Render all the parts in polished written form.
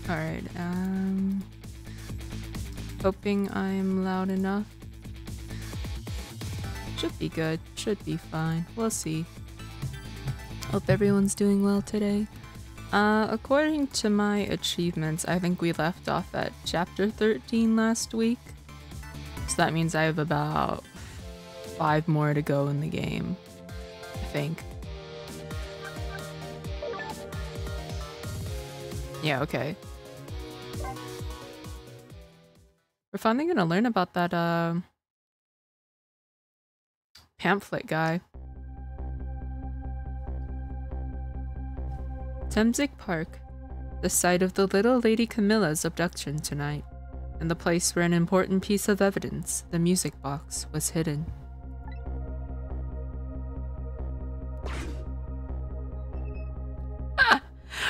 Alright, hoping I'm loud enough. Should be good. Should be fine. We'll see. Hope everyone's doing well today. According to my achievements, I think we left off at chapter 13 last week. So that means I have about 5 more to go in the game, I think. Yeah, okay. We're finally gonna learn about that, pamphlet guy. Temsik Park, the site of the little Lady Kamila's abduction tonight, and the place where an important piece of evidence, the music box, was hidden.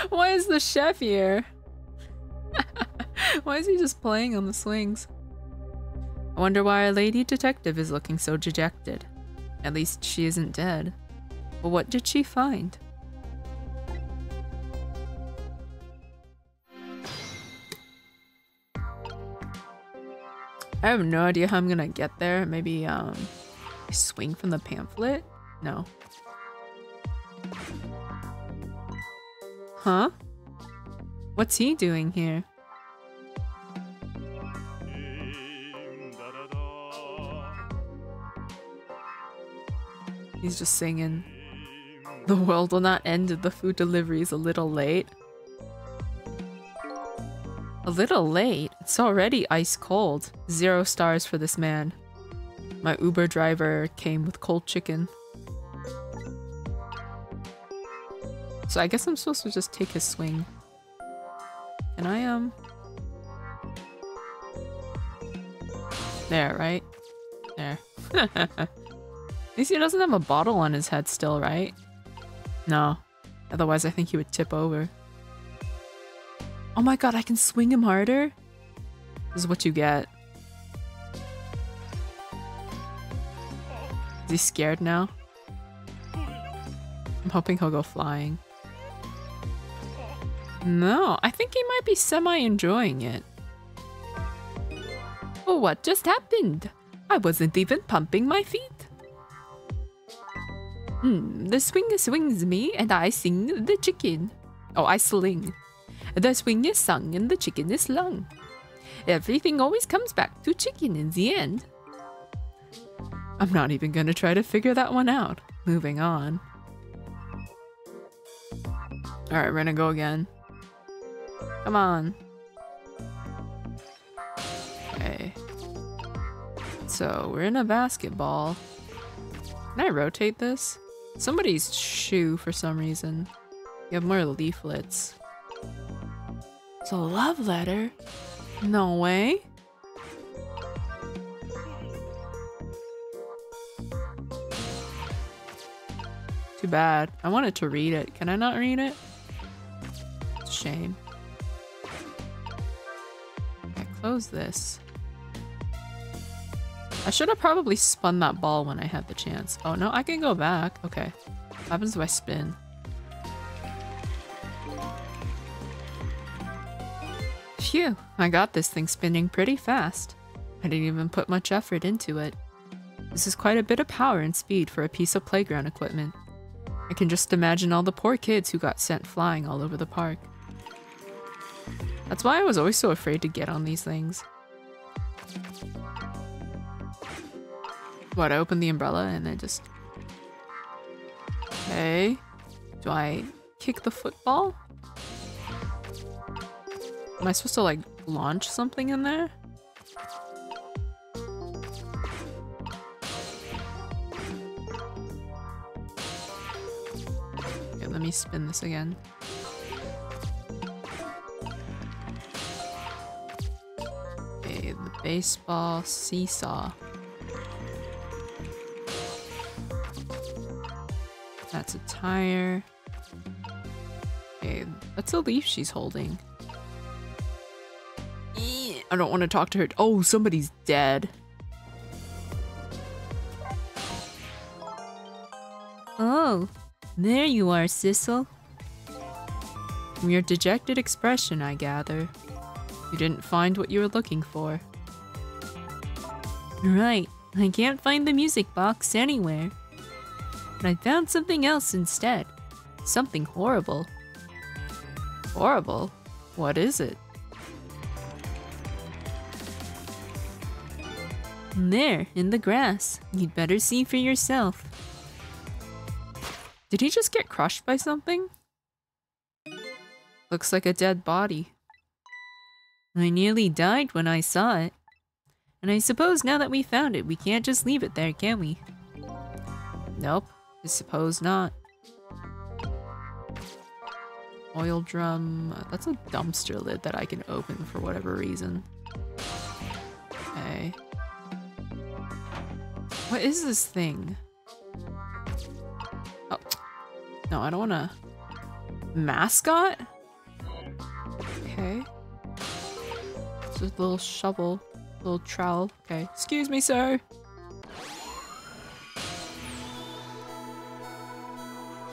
Why is the chef here? Why is he just playing on the swings? I wonder why our lady detective is looking so dejected. At least she isn't dead. But what did she find? I have no idea how I'm gonna get there. Maybe, swing from the pamphlet? No. Huh? What's he doing here? He's just singing. The world will not end if the food delivery is a little late. A little late? It's already ice cold. 0 stars for this man. My Uber driver came with cold chicken. So I guess I'm supposed to just take his swing. Can I, There, right? There. At least he doesn't have a bottle on his head still, right? No. Otherwise I think he would tip over. Oh my god, I can swing him harder? This is what you get. Is he scared now? I'm hoping he'll go flying. No, I think he might be semi-enjoying it. Oh, what just happened? I wasn't even pumping my feet. The swing swings me and I sing the chicken. Oh, I sling. The swing is sung and the chicken is slung. Everything always comes back to chicken in the end. I'm not even gonna try to figure that one out. Moving on. Alright, we're gonna go again. Come on. Okay. So, we're in a basketball. Can I rotate this? Somebody's shoe for some reason. You have more leaflets. It's a love letter? No way. Too bad. I wanted to read it. Can I not read it? It's a shame. Okay, close this. I should have probably spun that ball when I had the chance. Oh no, I can go back. Okay. What happens if I spin? Phew, I got this thing spinning pretty fast. I didn't even put much effort into it. This is quite a bit of power and speed for a piece of playground equipment. I can just imagine all the poor kids who got sent flying all over the park. That's why I was always so afraid to get on these things. What, I open the umbrella and then just... Okay. Do I kick the football? Am I supposed to, like, launch something in there? Okay, let me spin this again. Okay, the baseball seesaw. That's a tire. Okay, that's a leaf she's holding. I don't want to talk to her. Oh, somebody's dead. Oh, there you are, Sissel. From your dejected expression, I gather. You didn't find what you were looking for. Right, I can't find the music box anywhere. But I found something else instead. Something horrible. Horrible? What is it? There, in the grass. You'd better see for yourself. Did he just get crushed by something? Looks like a dead body. I nearly died when I saw it. And I suppose now that we found it, we can't just leave it there, can we? Nope, I suppose not. Oil drum. That's a dumpster lid that I can open for whatever reason. Okay. What is this thing? Oh. No, I don't want to... Mascot? Okay. It's a little shovel. Little trowel. Okay. Excuse me, sir.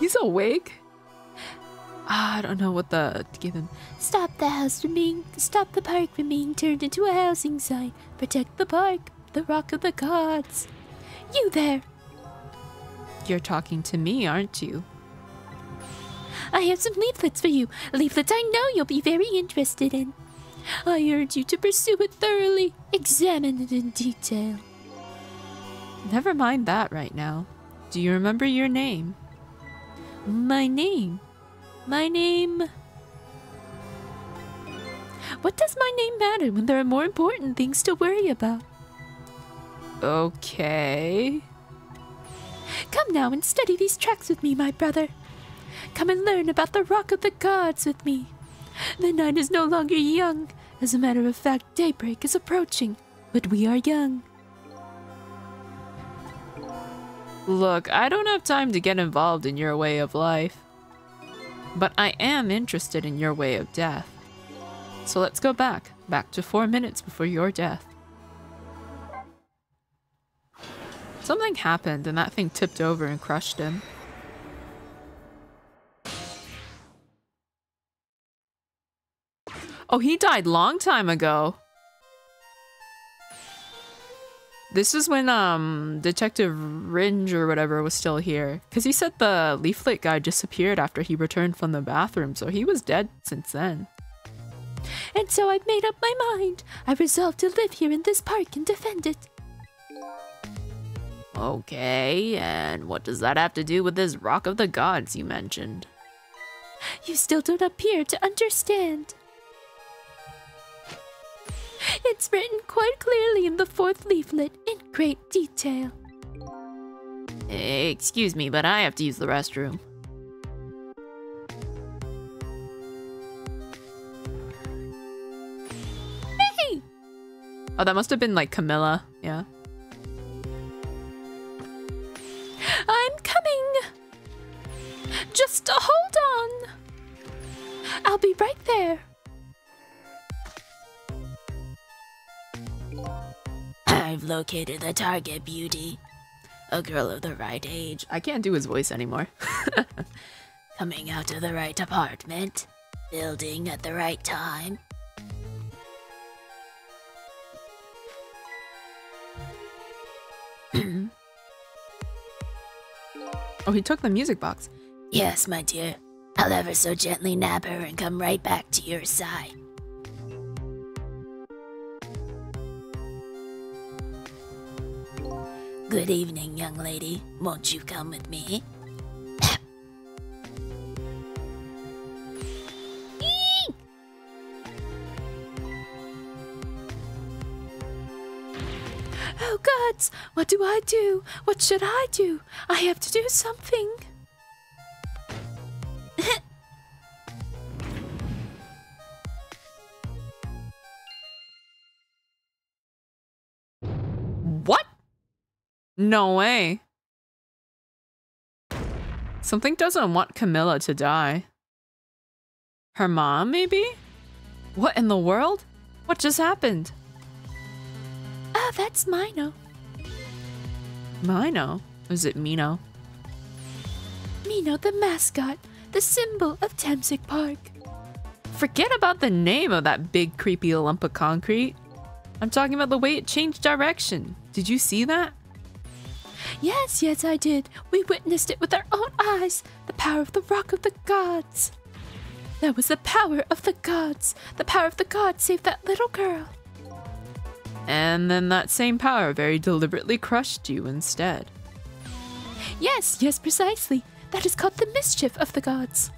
He's awake? I don't know what to give him. Stop the park from being turned into a housing site. Protect the park, the rock of the gods. You there! You're talking to me, aren't you? I have some leaflets for you. Leaflets I know you'll be very interested in. I urge you to pursue it thoroughly. Examine it in detail. Never mind that right now. Do you remember your name? My name? My name... What does my name matter when there are more important things to worry about? Okay. Come now and study these tracks with me, my brother. Come and learn about the Rock of the Gods with me. The night is no longer young. As a matter of fact, daybreak is approaching, but we are young. Look, I don't have time to get involved in your way of life. But I am interested in your way of death. So let's go back to 4 minutes before your death. Something happened and that thing tipped over and crushed him. Oh, he died long time ago. This is when Detective Ringe or whatever was still here. Because he said the leaflet guy disappeared after he returned from the bathroom, so he was dead since then. And so I've made up my mind. I resolved to live here in this park and defend it. Okay, and what does that have to do with this Rock of the Gods you mentioned? You still don't appear to understand. It's written quite clearly in the 4th leaflet, in great detail. Excuse me, but I have to use the restroom. Hey! Oh, that must have been like Kamila, yeah. I'm coming! Just hold on! I'll be right there. I've located the target, beauty. A girl of the right age. I can't do his voice anymore. Coming out of the right apartment. Building at the right time. Oh, he took the music box. Yes, my dear. I'll ever so gently nab her and come right back to your side. Good evening, young lady. Won't you come with me? Oh gods, what do I do? What should I do? I have to do something. What? No way. Something doesn't want Kamila to die. Her mom, maybe? What in the world? What just happened? Ah, that's Mino. Mino? Is it Mino? Mino, the mascot, the symbol of Temsic Park. Forget about the name of that big creepy lump of concrete. I'm talking about the way it changed direction. Did you see that? Yes, yes, I did. We witnessed it with our own eyes. The power of the rock of the gods. That was the power of the gods. The power of the gods saved that little girl. And then that same power very deliberately crushed you instead. Yes, yes, precisely. That is called the mischief of the gods.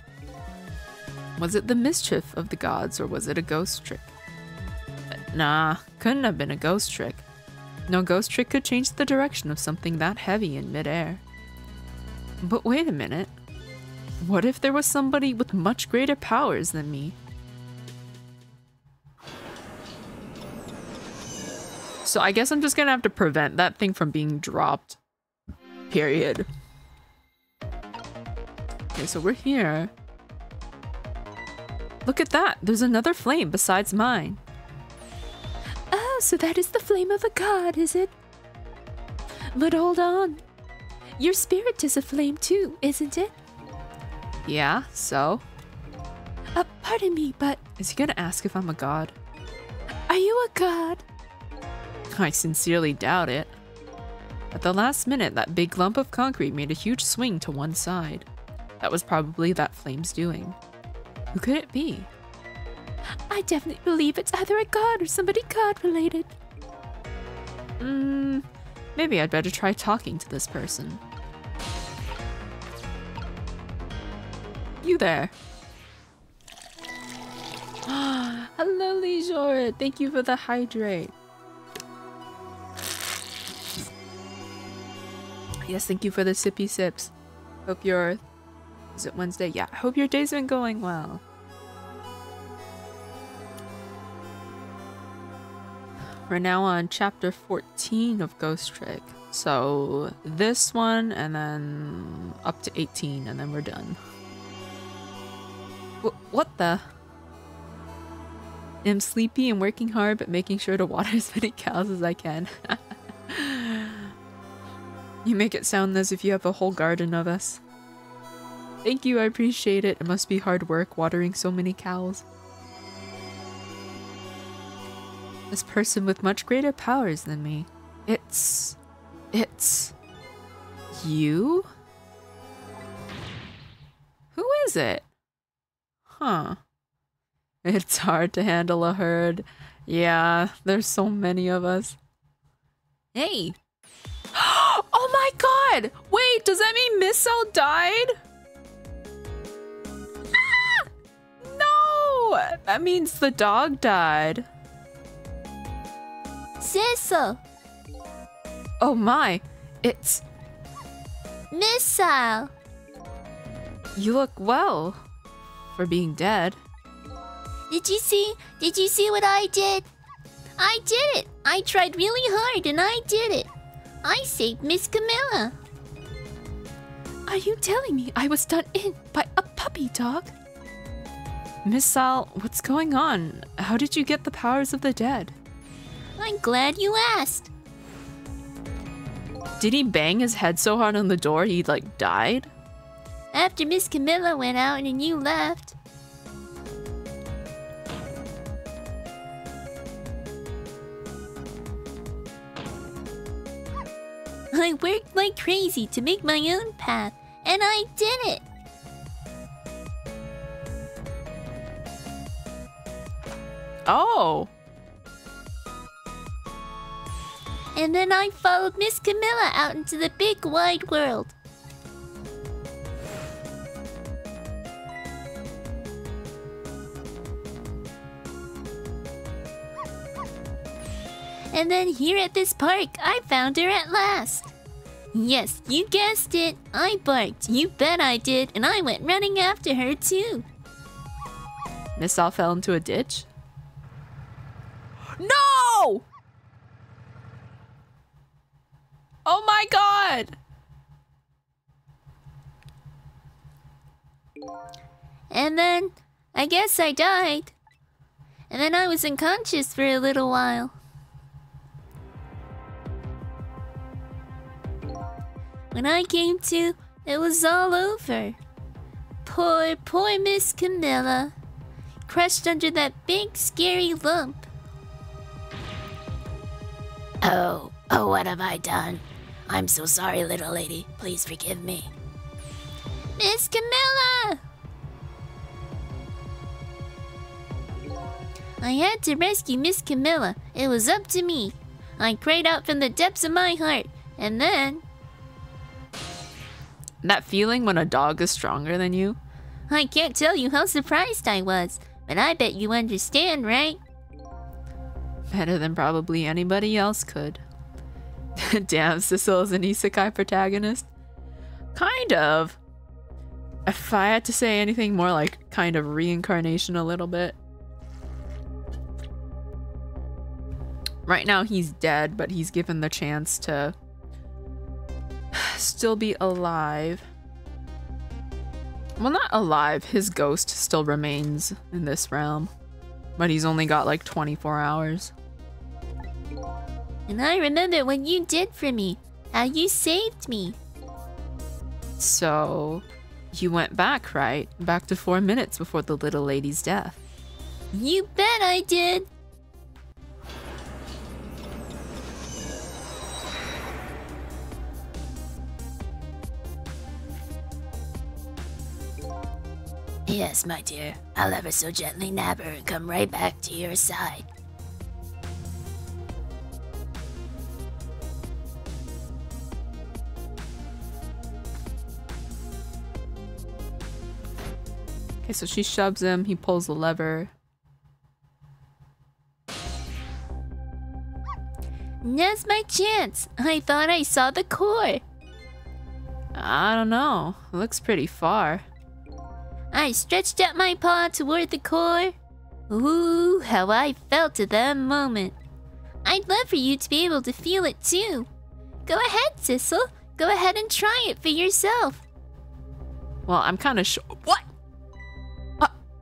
Was it the mischief of the gods, or was it a ghost trick? Nah, couldn't have been a ghost trick. No ghost trick could change the direction of something that heavy in midair. But wait a minute. What if there was somebody with much greater powers than me? So I guess I'm just gonna have to prevent that thing from being dropped. Period. Okay, so we're here. Look at that! There's another flame besides mine. Oh, so that is the flame of a god, is it? But hold on. Your spirit is a flame too, isn't it? Yeah, so? Pardon me, but... Is he gonna ask if I'm a god? Are you a god? I sincerely doubt it. At the last minute, that big lump of concrete made a huge swing to one side. That was probably that flame's doing. Who could it be? I definitely believe it's either a god or somebody god-related. Maybe I'd better try talking to this person. You there. Hello, Leisure. Thank you for the hydrate. Yes, thank you for the sippy sips. Hope your... Is it Wednesday? Yeah, I hope your day's been going well. We're now on chapter 14 of Ghost Trick. So this one and then up to 18 and then we're done. What the? I'm sleepy and working hard but making sure to water as many cows as I can. You make it sound as if you have a whole garden of us. Thank you, I appreciate it. It must be hard work watering so many cows. This person with much greater powers than me. It's... you? Who is it? Huh. It's hard to handle a herd. Yeah, there's so many of us. Hey! Oh my god! Wait, does that mean Miss Cell died? Ah! No! That means the dog died. Cecil! Oh my, it's... Missile! You look well for being dead. Did you see? Did you see what I did? I did it! I tried really hard and I did it! I saved Miss Kamila! Are you telling me I was done in by a puppy dog? Miss Sal, what's going on? How did you get the powers of the dead? I'm glad you asked. Did he bang his head so hard on the door he like died? After Miss Kamila went out and you left. I worked like crazy to make my own path, and I did it! Oh! And then I followed Miss Kamila out into the big wide world. And then here at this park, I found her at last. Yes, you guessed it. I barked. You bet I did. And I went running after her too. Miss Sal fell into a ditch? No! Oh my god! And then, I guess I died. And then I was unconscious for a little while. When I came to, it was all over. Poor Miss Kamila. crushed under that big, scary lump. Oh, what have I done? I'm so sorry, little lady. Please forgive me. Miss Kamila! I had to rescue Miss Kamila. It was up to me. I cried out from the depths of my heart, and then... That feeling when a dog is stronger than you? I can't tell you how surprised I was, but I bet you understand, right? Better than probably anybody else could. Damn, Sissel is an isekai protagonist? Kind of. If I had to say anything more like kind of reincarnation a little bit. Right now he's dead, but he's given the chance to still be alive. Well, not alive. His ghost still remains in this realm. But he's only got like 24 hours. And I remember what you did for me. How you saved me. So, you went back, right? Back to 4 minutes before the little lady's death. You bet I did. Yes, my dear. I'll ever so gently nab her and come right back to your side. Okay, so she shoves him, he pulls the lever. Now's my chance. I thought I saw the core. I don't know. It looks pretty far. I stretched out my paw toward the core. Ooh, how I felt at that moment. I'd love for you to be able to feel it too. Go ahead, Sissel. Go ahead and try it for yourself. Well, I'm kind of sure. What?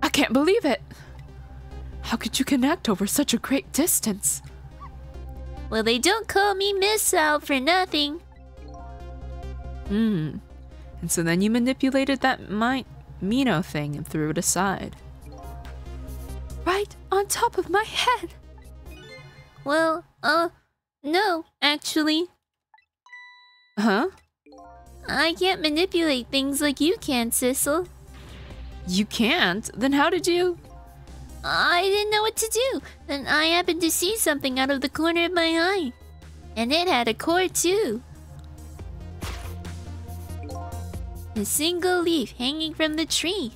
I can't believe it. How could you connect over such a great distance? Well, they don't call me Miss Al for nothing. And so then you manipulated that Mino thing and threw it aside. Right on top of my head. Well, no, actually. Huh? I can't manipulate things like you can, Sissel. You can't? Then how did you? I didn't know what to do. Then I happened to see something out of the corner of my eye. And it had a core too. A single leaf hanging from the tree.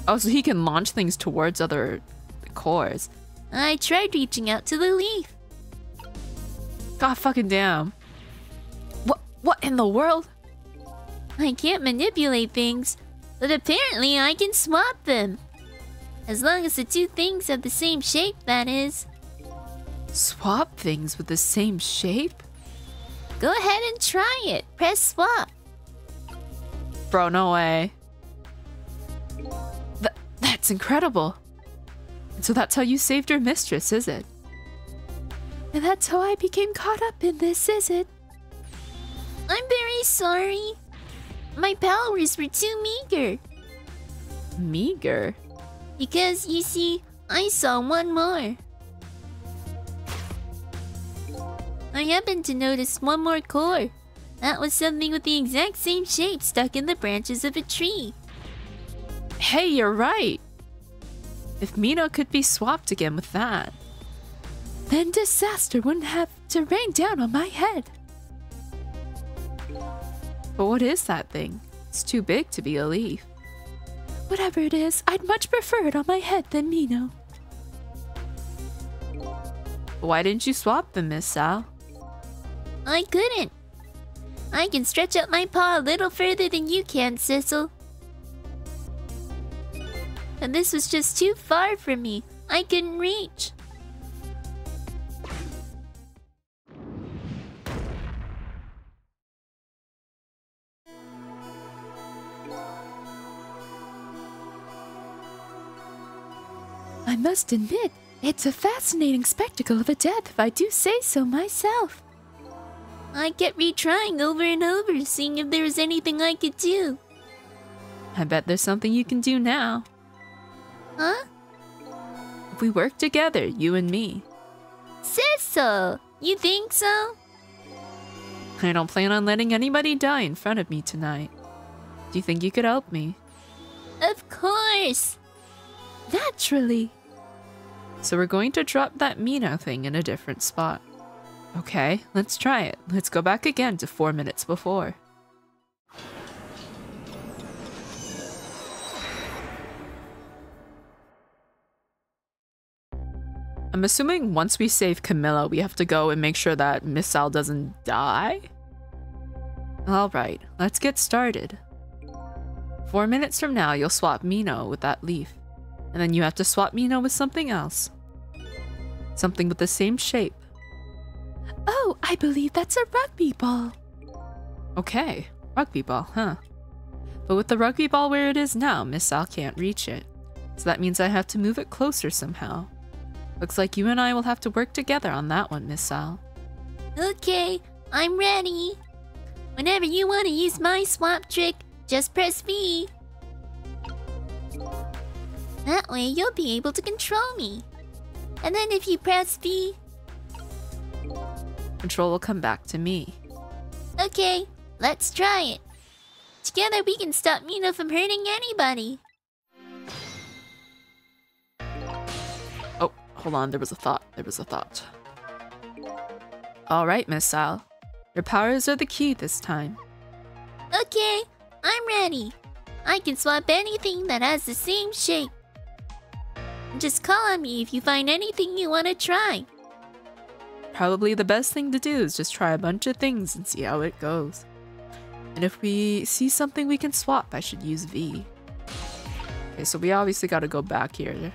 Oh, so he can launch things towards other cores. I tried reaching out to the leaf. God fucking damn. What in the world? I can't manipulate things, but apparently I can swap them. As long as the two things have the same shape, that is. Swap things with the same shape? Go ahead and try it. Press swap. Bro, no way. That's incredible. So that's how you saved your mistress, is it? And that's how I became caught up in this, is it? I'm very sorry. My powers were too meager. Meager? Because, you see, I saw one more. I happened to notice one more core. That was something with the exact same shape stuck in the branches of a tree. Hey, you're right. If Mino could be swapped again with that, then disaster wouldn't have to rain down on my head. But what is that thing? It's too big to be a leaf. Whatever it is, I'd much prefer it on my head than Mino. Why didn't you swap them, Miss Sal? I couldn't. I can stretch out my paw a little further than you can, Sissel. And this was just too far from me. I couldn't reach. I must admit, it's a fascinating spectacle of a death if I do say so myself. I kept retrying over and over, seeing if there was anything I could do. I bet there's something you can do now. Huh? If we work together, you and me. Says so. You think so? I don't plan on letting anybody die in front of me tonight. Do you think you could help me? Of course. Naturally. So we're going to drop that Mino thing in a different spot. Okay, let's try it. Let's go back again to 4 minutes before. I'm assuming once we save Kamila, we have to go and make sure that Miss Sal doesn't die? Alright, let's get started. 4 minutes from now, you'll swap Mino with that leaf. And then you have to swap Mino with something else. Something with the same shape. Oh, I believe that's a rugby ball. Okay, rugby ball, huh? But with the rugby ball where it is now, Miss Sal can't reach it. So that means I have to move it closer somehow. Looks like you and I will have to work together on that one, Miss Sal. Okay, I'm ready. Whenever you want to use my swap trick, just press V. That way you'll be able to control me. And then if you press V... Control will come back to me. Okay, let's try it. Together we can stop Mino from hurting anybody. Oh, hold on, there was a thought. Alright, Miss Sal. Your powers are the key this time. Okay, I'm ready. I can swap anything that has the same shape. Just call on me if you find anything you want to try. Probably the best thing to do is just try a bunch of things and see how it goes. And if we see something we can swap, I should use V. Okay, so we obviously gotta go back here.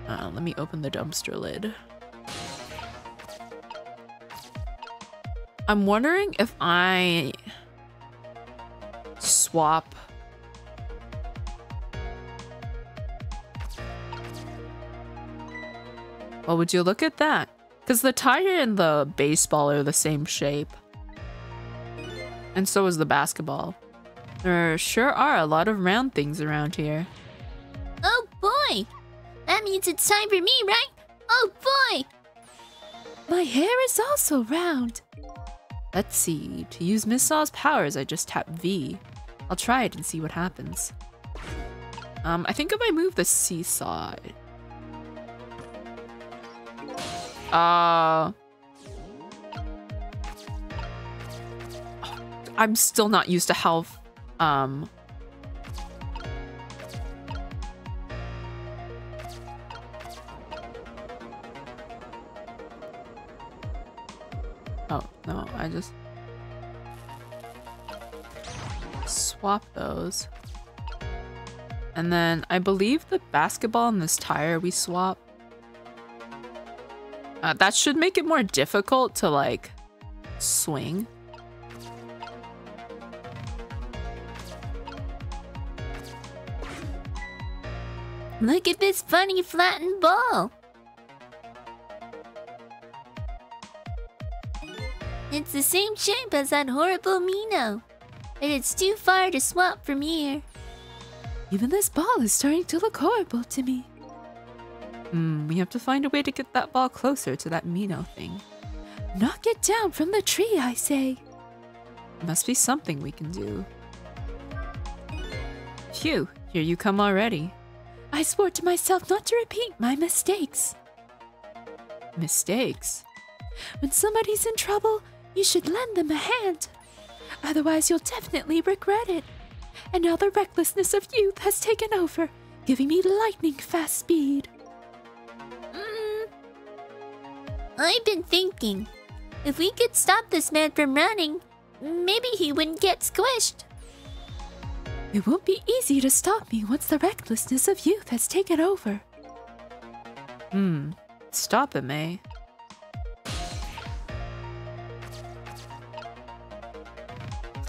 Let me open the dumpster lid. I'm wondering if I swap. Well, would you look at that? Because the tire and the baseball are the same shape. And so is the basketball. There sure are a lot of round things around here. Oh boy! That means it's time for me, right? Oh boy! My hair is also round. Let's see. To use Miss Saw's powers, I just tap V. I'll try it and see what happens. I think if I move the seesaw... I'm still not used to how... Oh, no, I just... swap those. And then I believe the basketball and this tire we swap. That should make it more difficult to, like, swing. Look at this funny flattened ball. It's the same shape as that horrible Mino, but it's too far to swap from here. Even this ball is starting to look horrible to me. We have to find a way to get that ball closer to that Mino thing. Knock it down from the tree, I say. Must be something we can do. Phew, here you come already. I swore to myself not to repeat my mistakes. Mistakes? When somebody's in trouble, you should lend them a hand. Otherwise, you'll definitely regret it. And now the recklessness of youth has taken over, giving me lightning fast speed. I've been thinking, if we could stop this man from running, maybe he wouldn't get squished. It won't be easy to stop me once the recklessness of youth has taken over. Stop him, eh?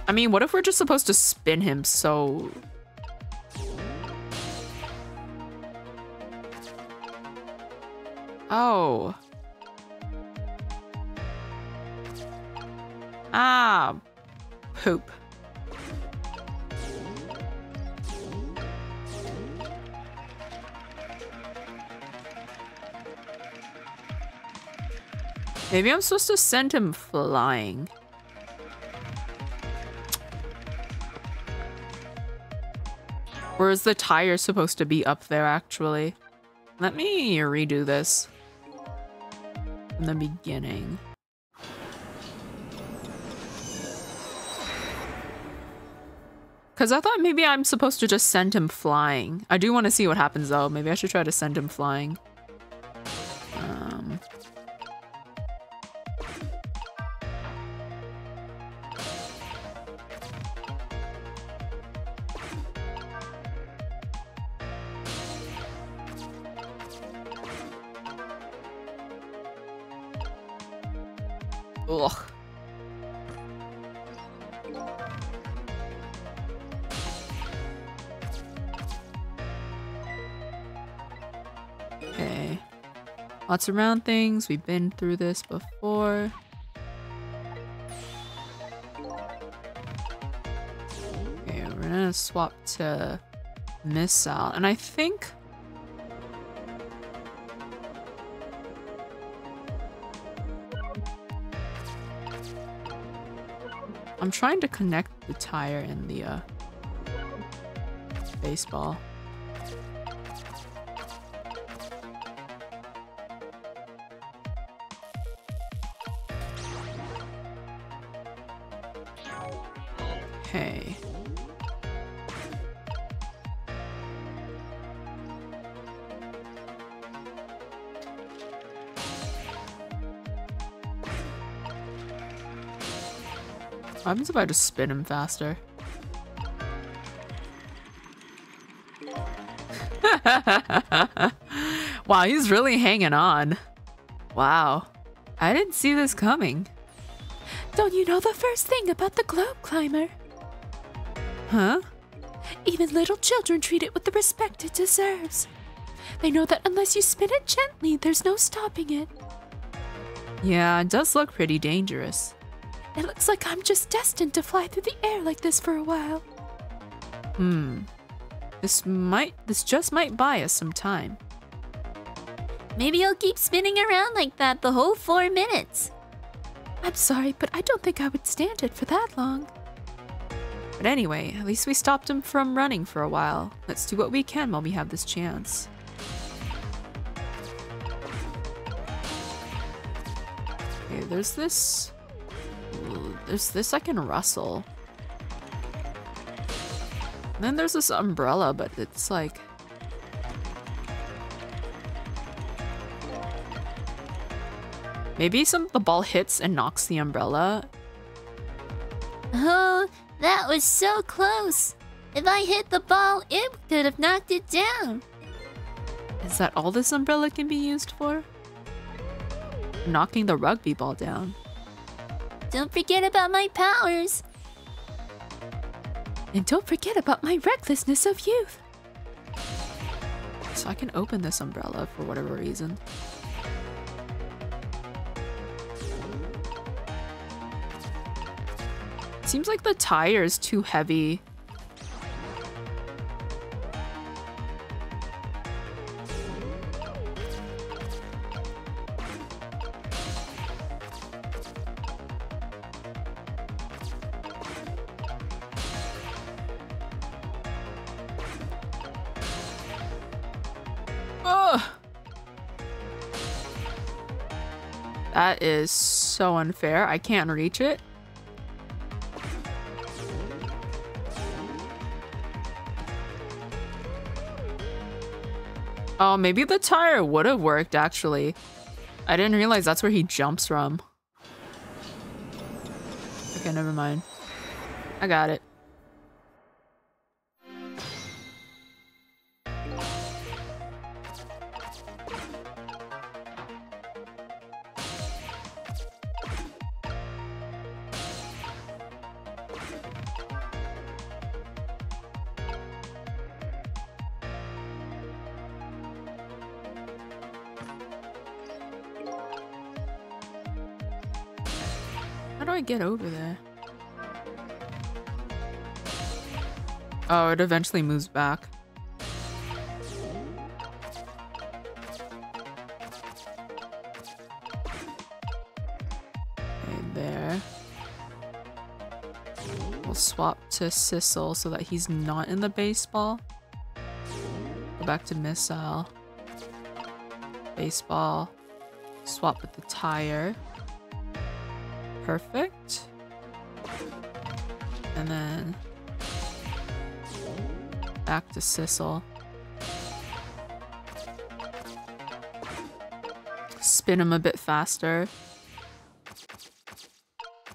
I mean, what if we're just supposed to spin him so... Oh. Ah. Poop. Maybe I'm supposed to send him flying. Or is the tire supposed to be up there, actually? Let me redo this from the beginning. Because I thought maybe I'm supposed to just send him flying. I do want to see what happens, though. Maybe I should try to send him flying. Ugh. Okay. Lots of round things. We've been through this before. Okay, we're gonna swap to missile. And I think... I'm trying to connect the tire and the baseball. Okay. What happens if I just spin him faster? Wow, he's really hanging on. Wow. I didn't see this coming. Don't you know the first thing about the globe climber? Huh? Even little children treat it with the respect it deserves. They know that unless you spin it gently, there's no stopping it. Yeah, it does look pretty dangerous. It looks like I'm just destined to fly through the air like this for a while. This just might buy us some time. Maybe you'll keep spinning around like that the whole 4 minutes. I'm sorry, but I don't think I would stand it for that long. But anyway, at least we stopped him from running for a while. Let's do what we can while we have this chance. Okay, there's this I can rustle. And then there's this umbrella, but it's like... Maybe the ball hits and knocks the umbrella. Oh, that was so close. If I hit the ball, it could have knocked it down. Is that all this umbrella can be used for? Knocking the rugby ball down. Don't forget about my powers. And don't forget about my recklessness of youth. So I can open this umbrella for whatever reason. Seems like the tire is too heavy. Ugh. That is so unfair. I can't reach it. Oh, maybe the tire would have worked, actually. I didn't realize that's where he jumps from. Okay, never mind. I got it. How do I get over there? Oh, it eventually moves back. swap to Sissel so that he's not in the baseball. Go back to missile. Baseball. Swap with the tire. Perfect. And then back to Sissel. Spin him a bit faster.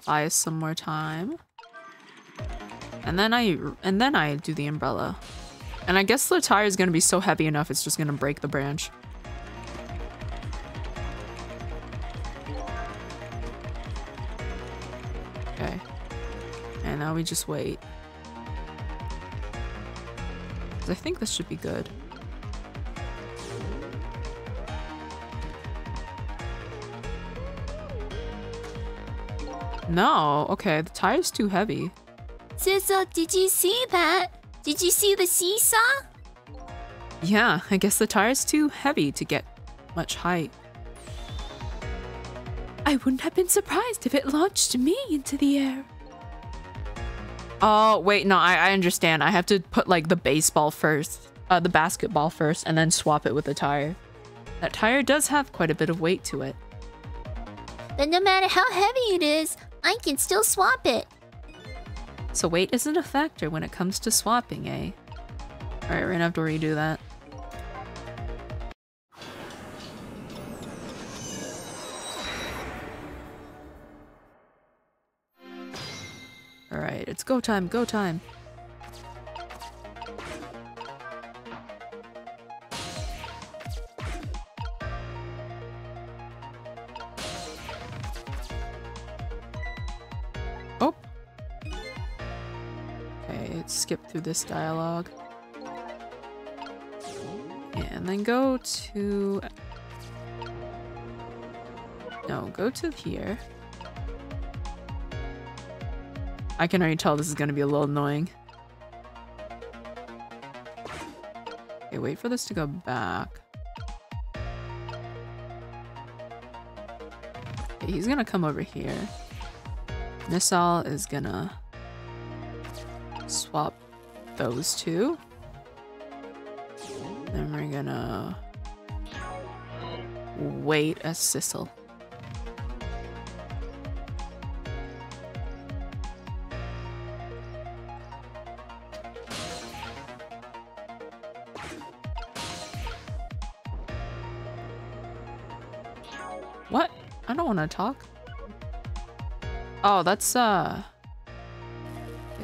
Buy us some more time. And then I do the umbrella. And I guess the tire is gonna be so heavy enough it's just gonna break the branch. Okay. And now we just wait. 'Cause I think this should be good. No, okay, the tire's too heavy. Sissel, did you see that? Did you see the seesaw? Yeah, I guess the tire's too heavy to get much height. I wouldn't have been surprised if it launched me into the air. Oh, wait, no, I understand. I have to put, like, the baseball first. The basketball first, and then swap it with the tire. That tire does have quite a bit of weight to it. But no matter how heavy it is, I can still swap it. So weight isn't a factor when it comes to swapping, eh? Alright, we're gonna have to redo that. Alright, it's go time, go time. Oh! Okay, let's skip through this dialogue. And then go to... No, go to here. I can already tell this is gonna be a little annoying. Okay, wait for this to go back. Okay, he's gonna come over here. Missile is gonna swap those two. Then we're gonna wait as Sissel. What? I don't want to talk. Oh, that's okay,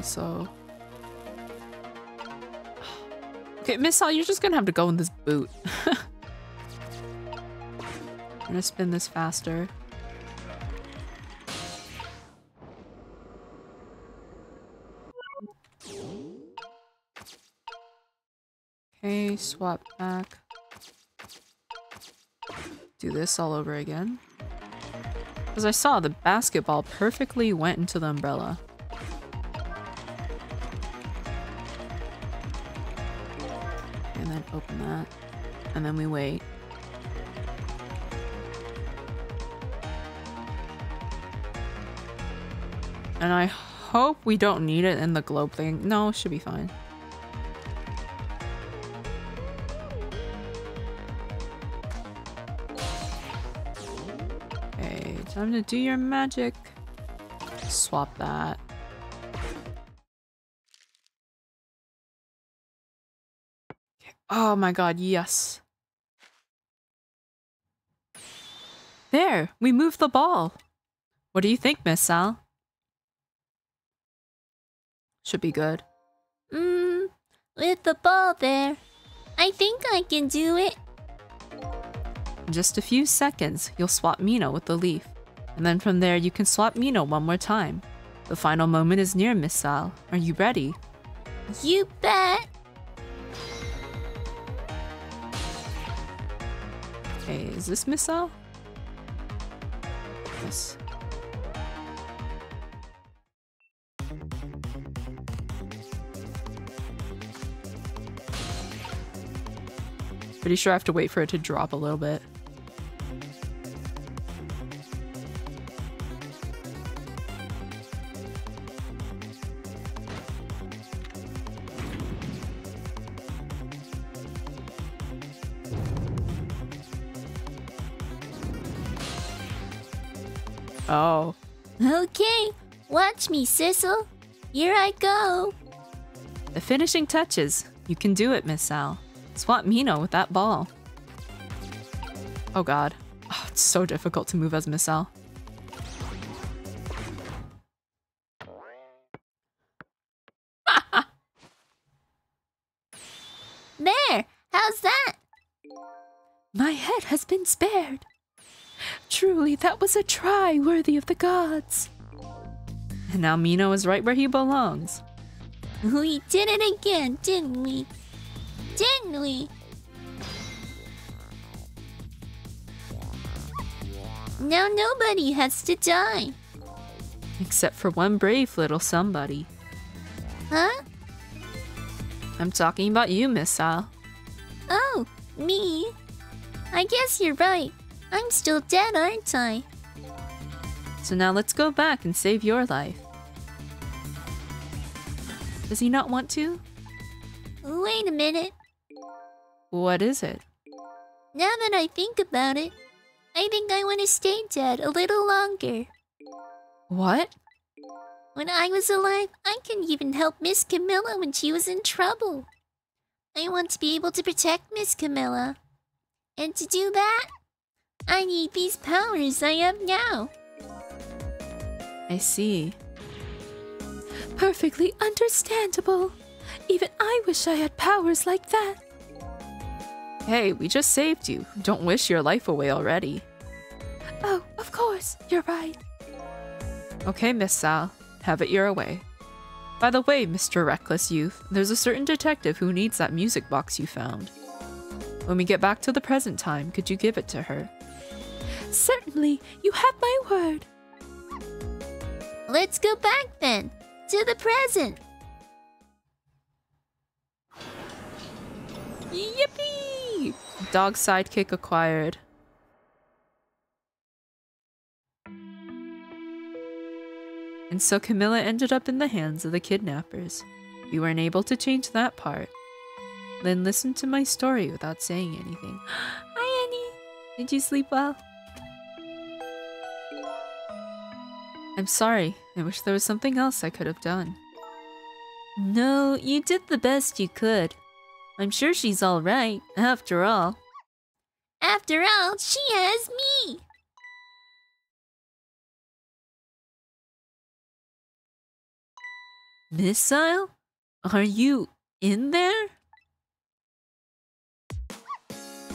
so okay, Missile, you're just gonna have to go in this boot. I'm gonna spin this faster. Okay, swap back. Do this all over again. As I saw, the basketball perfectly went into the umbrella. And then open that. And then we wait. And I hope we don't need it in the globe thing. No, it should be fine. Time to do your magic. Swap that. Okay. Oh my god, yes. There, we moved the ball. What do you think, Miss Sal? Should be good. With the ball there, I think I can do it. In just a few seconds, you'll swap Mina with the leaf. And then from there, you can swap Mina one more time. The final moment is near, Miss Sal. Are you ready? You bet. Okay, is this Miss Sal? Yes. Pretty sure I have to wait for it to drop a little bit. Oh. Okay, watch me, Sissel. Here I go. The finishing touches. You can do it, Miss Sal. Swap Mino with that ball. Oh god. Oh, it's so difficult to move as Miss Sal. There! How's that? My head has been spared. Truly, that was a try worthy of the gods. And now Mino is right where he belongs. We did it again, didn't we? Didn't we? Now nobody has to die. Except for one brave little somebody. Huh? I'm talking about you, Miss Sal. Oh, me? I guess you're right. I'm still dead, aren't I? So now let's go back and save your life. Does he not want to? Wait a minute. What is it? Now that I think about it, I think I want to stay dead a little longer. What? When I was alive, I could even help Miss Kamila when she was in trouble. I want to be able to protect Miss Kamila. And to do that, I need these powers I have now. I see. Perfectly understandable. Even I wish I had powers like that. Hey, we just saved you. Don't wish your life away already. Oh, of course, you're right. Okay, Miss Sal. Have it your way. By the way, Mr. Reckless Youth, there's a certain detective who needs that music box you found. When we get back to the present time, could you give it to her? Certainly, you have my word. Let's go back then, to the present. Yippee! Dog sidekick acquired. And so Kamila ended up in the hands of the kidnappers. You weren't able to change that part. Lynn listened to my story without saying anything. Hi, Annie. Did you sleep well? I'm sorry. I wish there was something else I could have done. No, you did the best you could. I'm sure she's alright, after all. After all, she has me! Missile? Are you in there?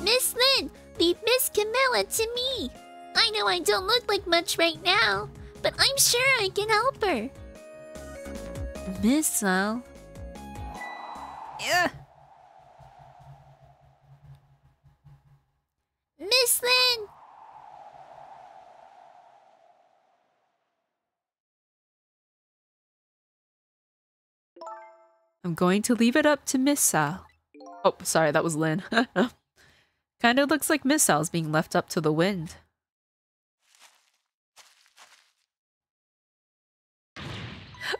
Miss Lynn, leave Miss Kamila to me. I know I don't look like much right now, but I'm sure I can help her. Missile? Yeah. Miss Lynn! I'm going to leave it up to Miss Sal. Oh, sorry, that was Lynn. Kinda looks like Miss Sal's being left up to the wind.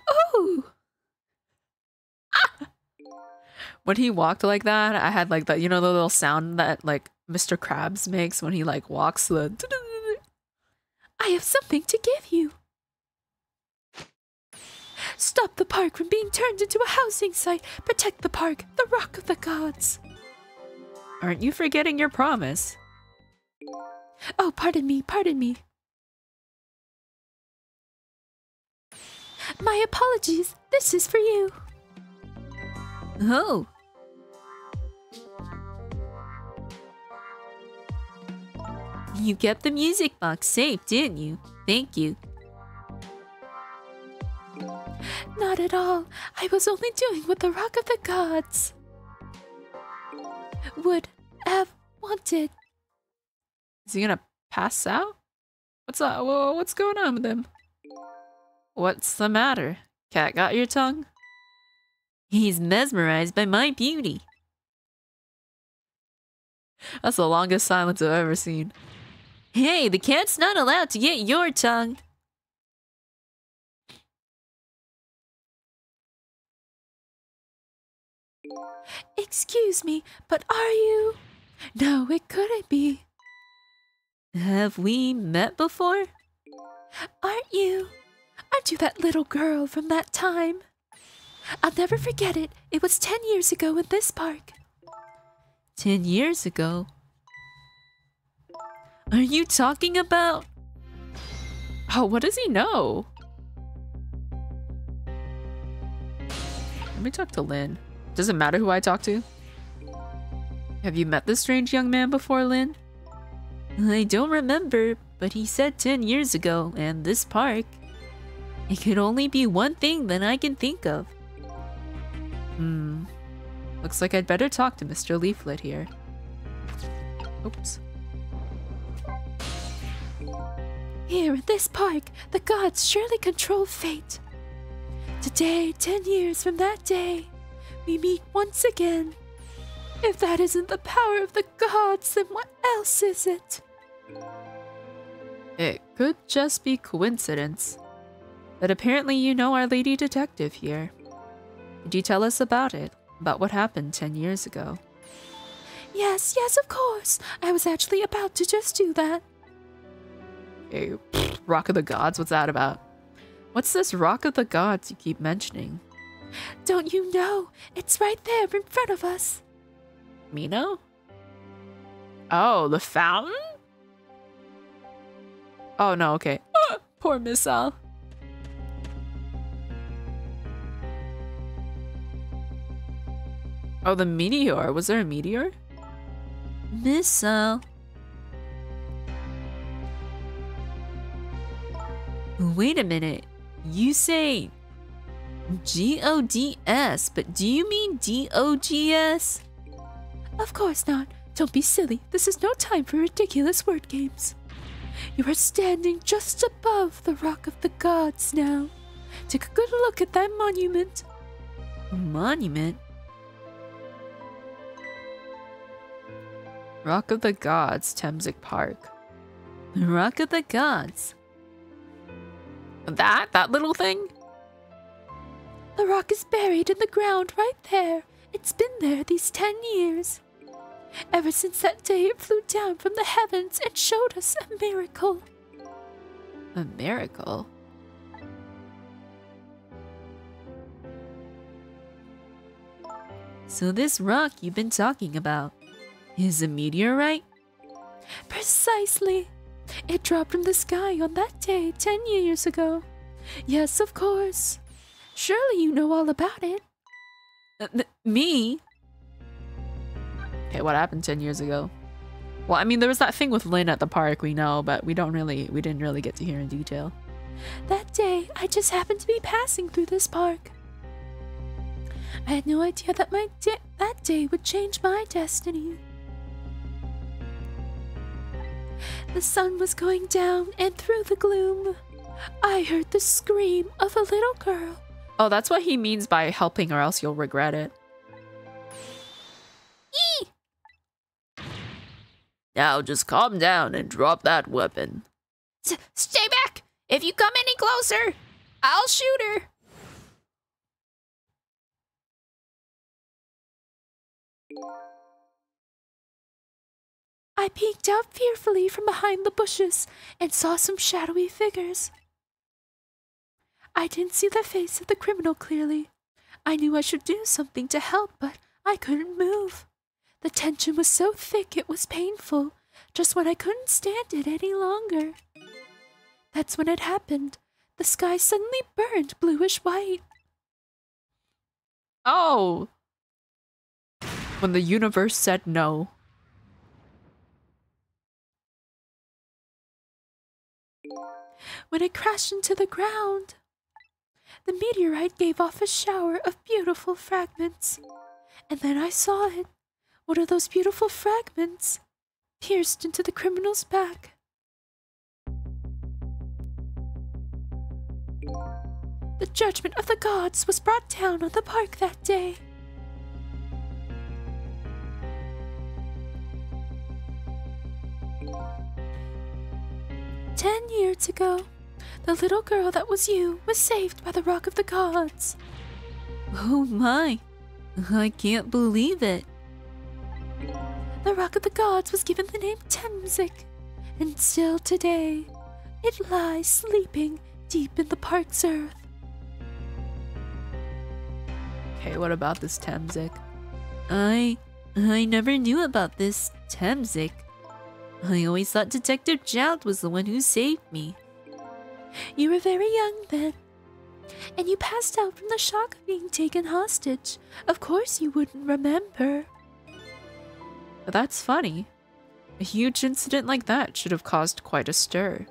Oh! When he walked like that, I had like that, you know, the little sound that like Mr. Krabs makes when he like walks the... I have something to give you. Stop the park from being turned into a housing site. Protect the park, the rock of the gods. Aren't you forgetting your promise? Oh, pardon me, pardon me. My apologies. This is for you. Oh. You kept the music box safe, didn't you? Thank you. Not at all. I was only doing what the rock of the gods would have wanted. Is he gonna pass out? What's up? What's going on with him? What's the matter? Cat got your tongue? He's mesmerized by my beauty. That's the longest silence I've ever seen. Hey, the cat's not allowed to get your tongue. Excuse me, but are you? No, it couldn't be. Have we met before? Aren't you? Aren't you that little girl from that time? I'll never forget it. It was 10 years ago in this park. 10 years ago? Are you talking about... Oh, what does he know? Let me talk to Lynn. Does it matter who I talk to? Have you met this strange young man before, Lynn? I don't remember, but he said 10 years ago, and this park. It could only be one thing that I can think of. Looks like I'd better talk to Mr. Leaflet here. Oops. Here in this park, the gods surely control fate. Today, 10 years from that day, we meet once again. If that isn't the power of the gods, then what else is it? It could just be coincidence. But apparently you know our lady detective here. Could you tell us about it? About what happened 10 years ago? Yes, of course. I was actually about to just do that. Hey, Rock of the Gods, what's that about? What's this Rock of the Gods you keep mentioning? Don't you know? It's right there in front of us. Mino? Oh, the fountain? Oh no, okay. Poor Miss Al. Oh, the meteor. Was there a meteor? Miss Al. Wait a minute. You say G-O-D-S, but do you mean D-O-G-S? Of course not. Don't be silly. This is no time for ridiculous word games. You are standing just above the Rock of the Gods now. Take a good look at that monument. Monument? Rock of the Gods, Temsic Park. Rock of the Gods. That little thing? The rock is buried in the ground right there. It's been there these 10 years. Ever since that day it flew down from the heavens and showed us a miracle. A miracle? So this rock you've been talking about is a meteorite? Precisely. It dropped from the sky on that day 10 years ago. Yes, of course. Surely you know all about it. Me? Okay, what happened 10 years ago? Well, I mean, there was that thing with Lynn at the park, we know, but we didn't really get to hear in detail. That day, I just happened to be passing through this park. I had no idea that that day would change my destiny. The sun was going down, and through the gloom, I heard the scream of a little girl. Oh, that's what he means by helping or else you'll regret it. Eee! Now just calm down and drop that weapon. Stay back! If you come any closer, I'll shoot her. I peeked out fearfully from behind the bushes and saw some shadowy figures. I didn't see the face of the criminal clearly. I knew I should do something to help, but I couldn't move. The tension was so thick it was painful, just when I couldn't stand it any longer. That's when it happened. The sky suddenly burned bluish white. Oh! When the universe said no. When it crashed into the ground, the meteorite gave off a shower of beautiful fragments. And then I saw it. One of those beautiful fragments pierced into the criminal's back. The judgment of the gods was brought down on the park that day. "10 years ago, the little girl that was you was saved by the Rock of the Gods." Oh my! I can't believe it. The Rock of the Gods was given the name Temsic, and still today, It lies sleeping deep in the park's earth. Okay, what about this Temzik? I never knew about this Temzik. I always thought Detective Jout was the one who saved me. You were very young then, and you passed out from the shock of being taken hostage. Of course you wouldn't remember. But that's funny. A huge incident like that should have caused quite a stir.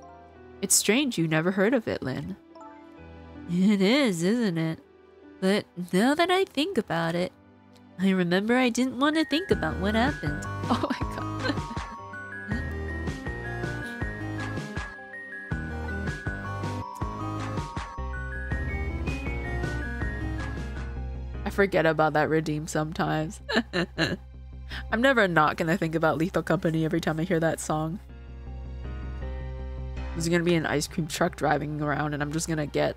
It's strange you never heard of it, Lynn. It is, isn't it? But now that I think about it, I remember I didn't want to think about what happened. Oh my god. I forget about that redeem sometimes. I'm never not gonna think about Lethal Company every time I hear that song. There's gonna be an ice cream truck driving around and I'm just gonna get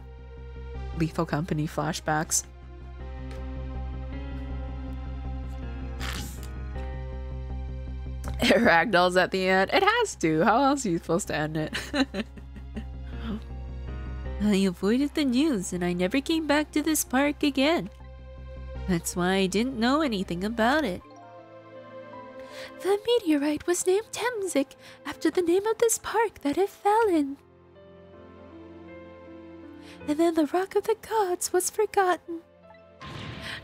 Lethal Company flashbacks. It ragdolls at the end. It has to. How else are you supposed to end it? I avoided the news and I never came back to this park again. That's why I didn't know anything about it. The meteorite was named Temzik after the name of this park that it fell in. And then the Rock of the Gods was forgotten.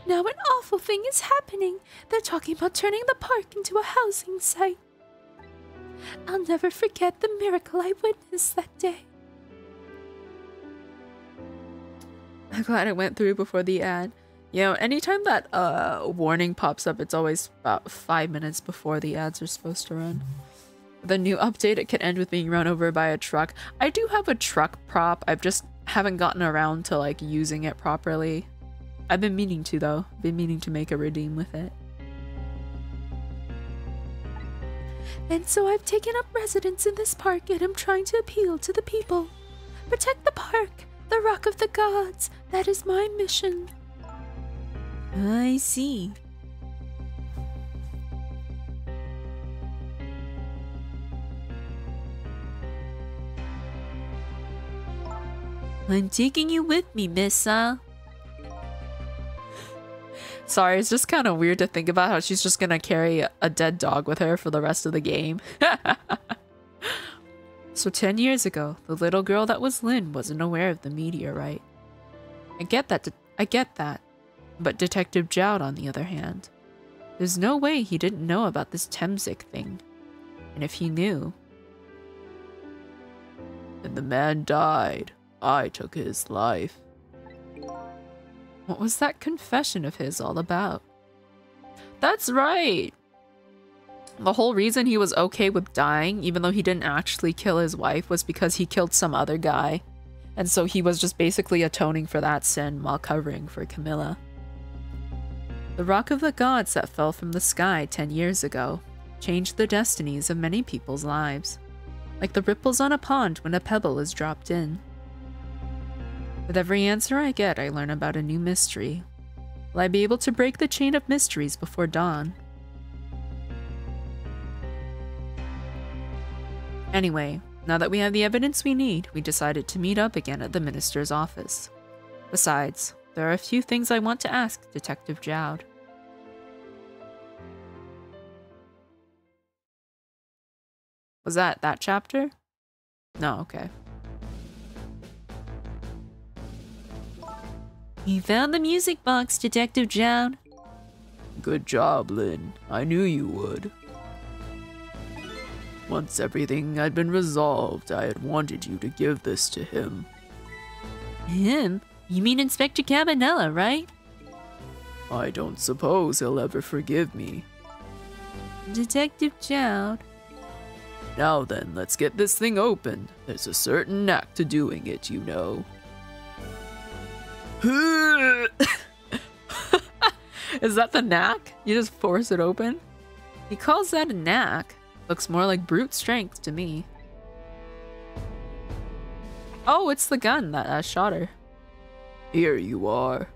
Now an awful thing is happening. They're talking about turning the park into a housing site. I'll never forget the miracle I witnessed that day. I'm glad it went through before the ad. You know, anytime that warning pops up, it's always about 5 minutes before the ads are supposed to run. The new update, it could end with being run over by a truck. I do have a truck prop. I've just haven't gotten around to like using it properly. I've been meaning to though. Been meaning to make a redeem with it. And so I've taken up residence in this park and I'm trying to appeal to the people. Protect the park, the Rock of the Gods. That is my mission. I see. I'm taking you with me, Missa. Sorry, it's just kind of weird to think about how she's just gonna carry a dead dog with her for the rest of the game. So 10 years ago, the little girl that was Lynn wasn't aware of the meteorite. I get that. But Detective Jout, on the other hand, there's no way he didn't know about this Temzik thing. And if he knew, then the man died. I took his life. What was that confession of his all about? That's right! The whole reason he was okay with dying, even though he didn't actually kill his wife, was because he killed some other guy. And so he was just basically atoning for that sin while covering for Kamila. The Rock of the Gods that fell from the sky 10 years ago changed the destinies of many people's lives, like the ripples on a pond when a pebble is dropped in. With every answer I get, I learn about a new mystery. Will I be able to break the chain of mysteries before dawn? Anyway, now that we have the evidence we need, we decided to meet up again at the minister's office. Besides, there are a few things I want to ask Detective Jout. Was that chapter? No, okay. You found the music box, Detective Jout. Good job, Lynn. I knew you would. Once everything had been resolved, I had wanted you to give this to him. Him? You mean Inspector Cabanella, right? I don't suppose he'll ever forgive me. Detective Jout. Now then, let's get this thing open. There's a certain knack to doing it, you know. Is that the knack? You just force it open? He calls that a knack. Looks more like brute strength to me. Oh, it's the gun that shot her. Here you are.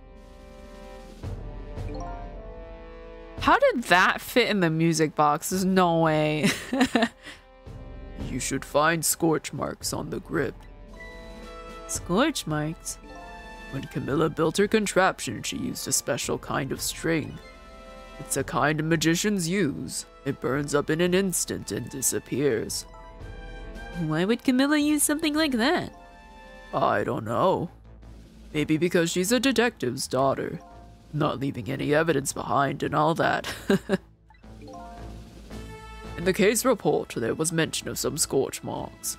How did that fit in the music box? There's no way. You should find scorch marks on the grip. Scorch marks? When Kamila built her contraption, she used a special kind of string. It's a kind magicians use. It burns up in an instant and disappears. Why would Kamila use something like that? I don't know. Maybe because she's a detective's daughter. Not leaving any evidence behind and all that. In the case report, there was mention of some scorch marks.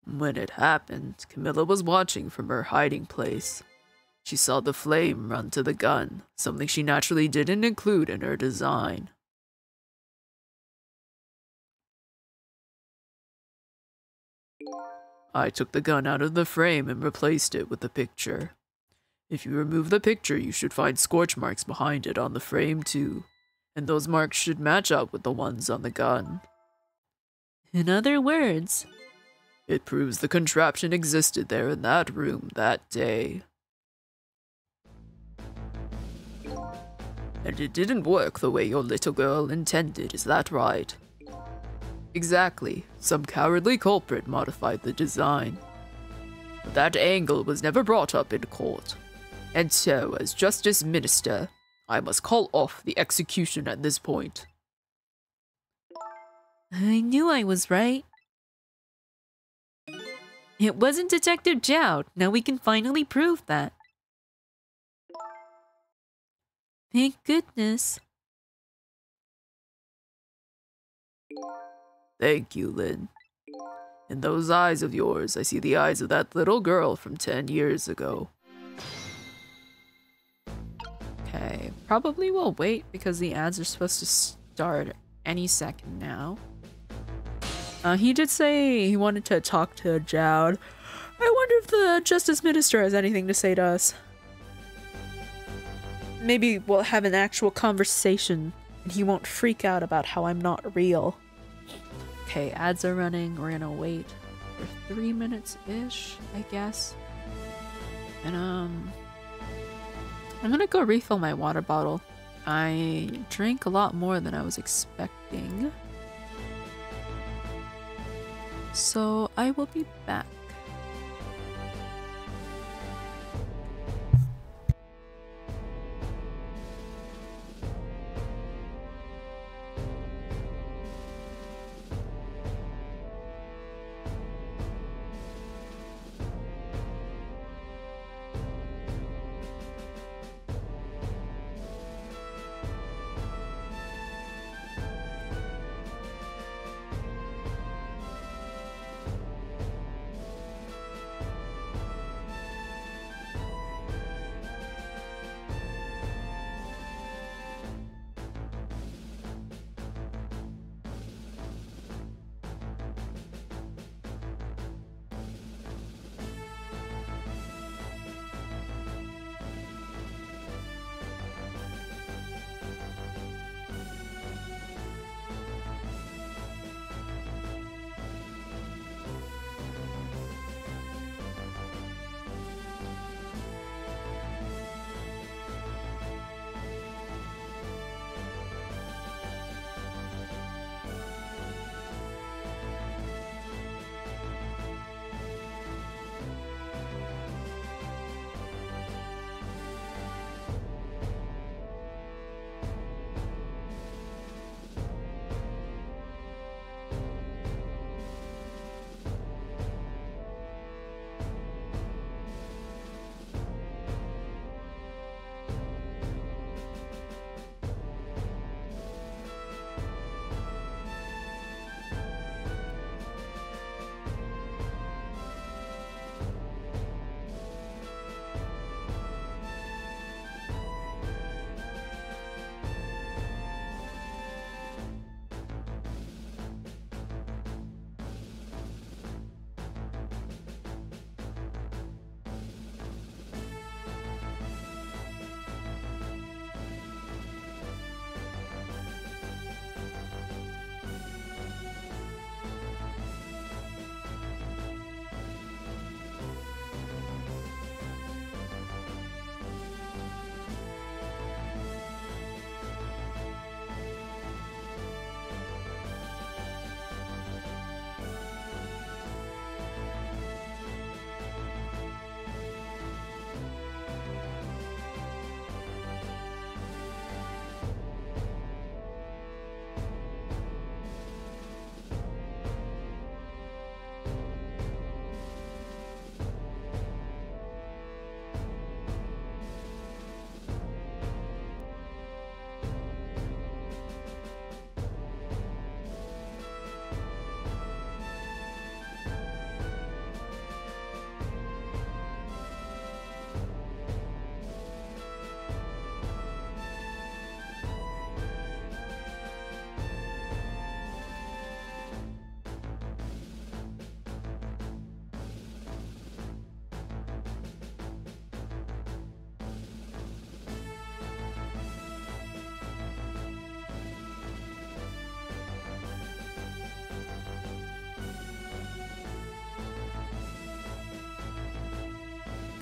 When it happened, Kamila was watching from her hiding place. She saw the flame run to the gun, something she naturally didn't include in her design. I took the gun out of the frame and replaced it with the picture. If you remove the picture, you should find scorch marks behind it on the frame too, and those marks should match up with the ones on the gun. In other words, it proves the contraption existed there in that room that day. And it didn't work the way your little girl intended, is that right? Exactly. Some cowardly culprit modified the design. But that angle was never brought up in court. And so, as Justice Minister, I must call off the execution at this point. I knew I was right. It wasn't Detective Joud. Now we can finally prove that. Thank goodness. Thank you, Lynn. In those eyes of yours, I see the eyes of that little girl from 10 years ago. Okay, probably we'll wait because the ads are supposed to start any second now. He did say he wanted to talk to Joud. I wonder if the Justice Minister has anything to say to us. Maybe we'll have an actual conversation and he won't freak out about how I'm not real. Okay, ads are running. We're gonna wait for 3 minutes-ish, I guess. And I'm gonna go refill my water bottle. I drank a lot more than I was expecting. So I will be back.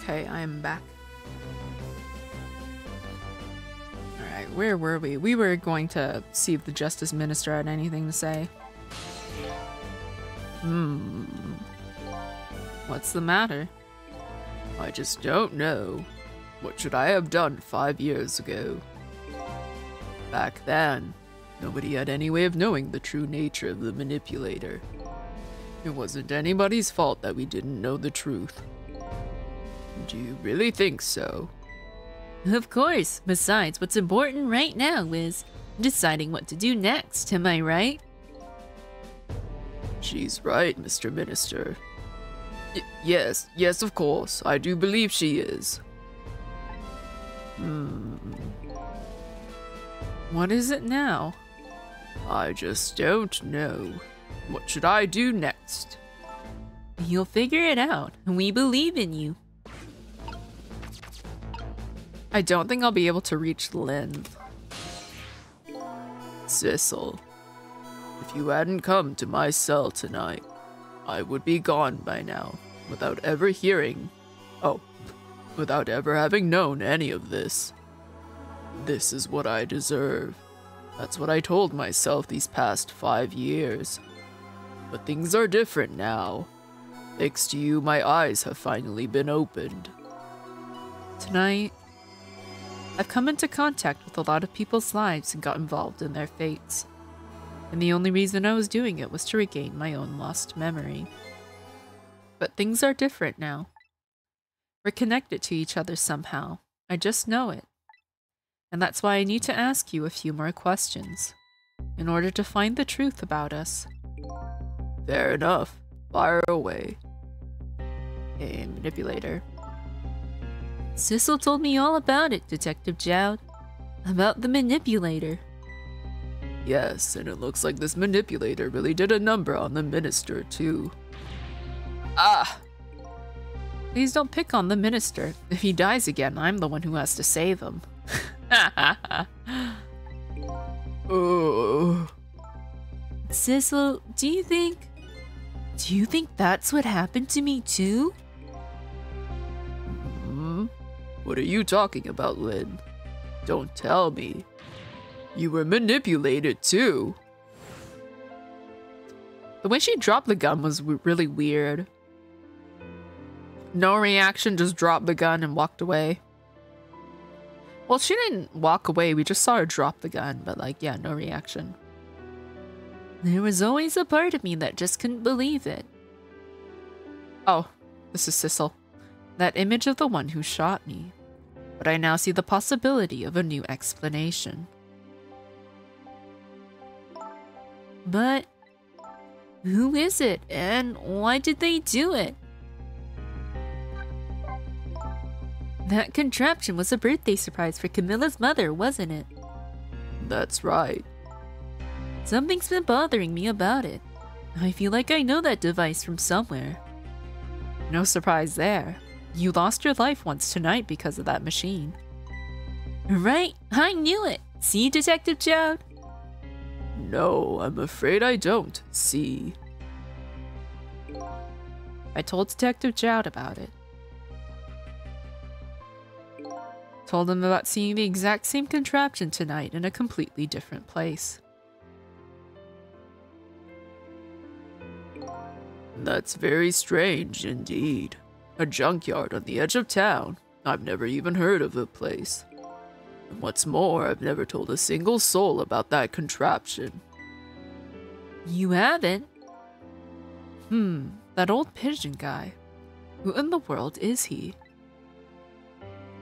Okay, I am back. Alright, where were we? We were going to see if the Justice Minister had anything to say. What's the matter? I just don't know. What should I have done 5 years ago? Back then, nobody had any way of knowing the true nature of the manipulator. It wasn't anybody's fault that we didn't know the truth. Do you really think so? Of course. Besides, what's important right now is deciding what to do next, am I right? She's right, Mr. Minister. Yes, of course. I do believe she is. What is it now? I just don't know. What should I do next? You'll figure it out. We believe in you. I don't think I'll be able to reach Lynn. Sissel, if you hadn't come to my cell tonight, I would be gone by now, without ever having known any of this. This is what I deserve. That's what I told myself these past 5 years. But things are different now. Thanks to you, my eyes have finally been opened. Tonight, I've come into contact with a lot of people's lives and got involved in their fates. And the only reason I was doing it was to regain my own lost memory. But things are different now. We're connected to each other somehow. I just know it. And that's why I need to ask you a few more questions, in order to find the truth about us. Fair enough. Fire away. A manipulator. Sissel told me all about it, Detective Jowd. About the manipulator. Yes, and it looks like this manipulator really did a number on the minister, too. Ah! Please don't pick on the minister. If he dies again, I'm the one who has to save him. Oh. Sissel, do you think that's what happened to me too? What are you talking about, Lynn? Don't tell me. You were manipulated too. The way she dropped the gun was really weird. No reaction, just dropped the gun and walked away. Well, she didn't walk away, we just saw her drop the gun, but like, yeah, no reaction. There was always a part of me that just couldn't believe it. Oh, this is Sissel. That image of the one who shot me. But I now see the possibility of a new explanation. But who is it, and why did they do it? That contraption was a birthday surprise for Kamila's mother, wasn't it? That's right. Something's been bothering me about it. I feel like I know that device from somewhere. No surprise there. You lost your life once tonight because of that machine. Right, I knew it. See, Detective Jowd? No, I'm afraid I don't see. I told Detective Jowd about it. Told him about seeing the exact same contraption tonight in a completely different place. That's very strange indeed. A junkyard on the edge of town. I've never even heard of the place. And what's more, I've never told a single soul about that contraption. You haven't? That old pigeon guy. Who in the world is he?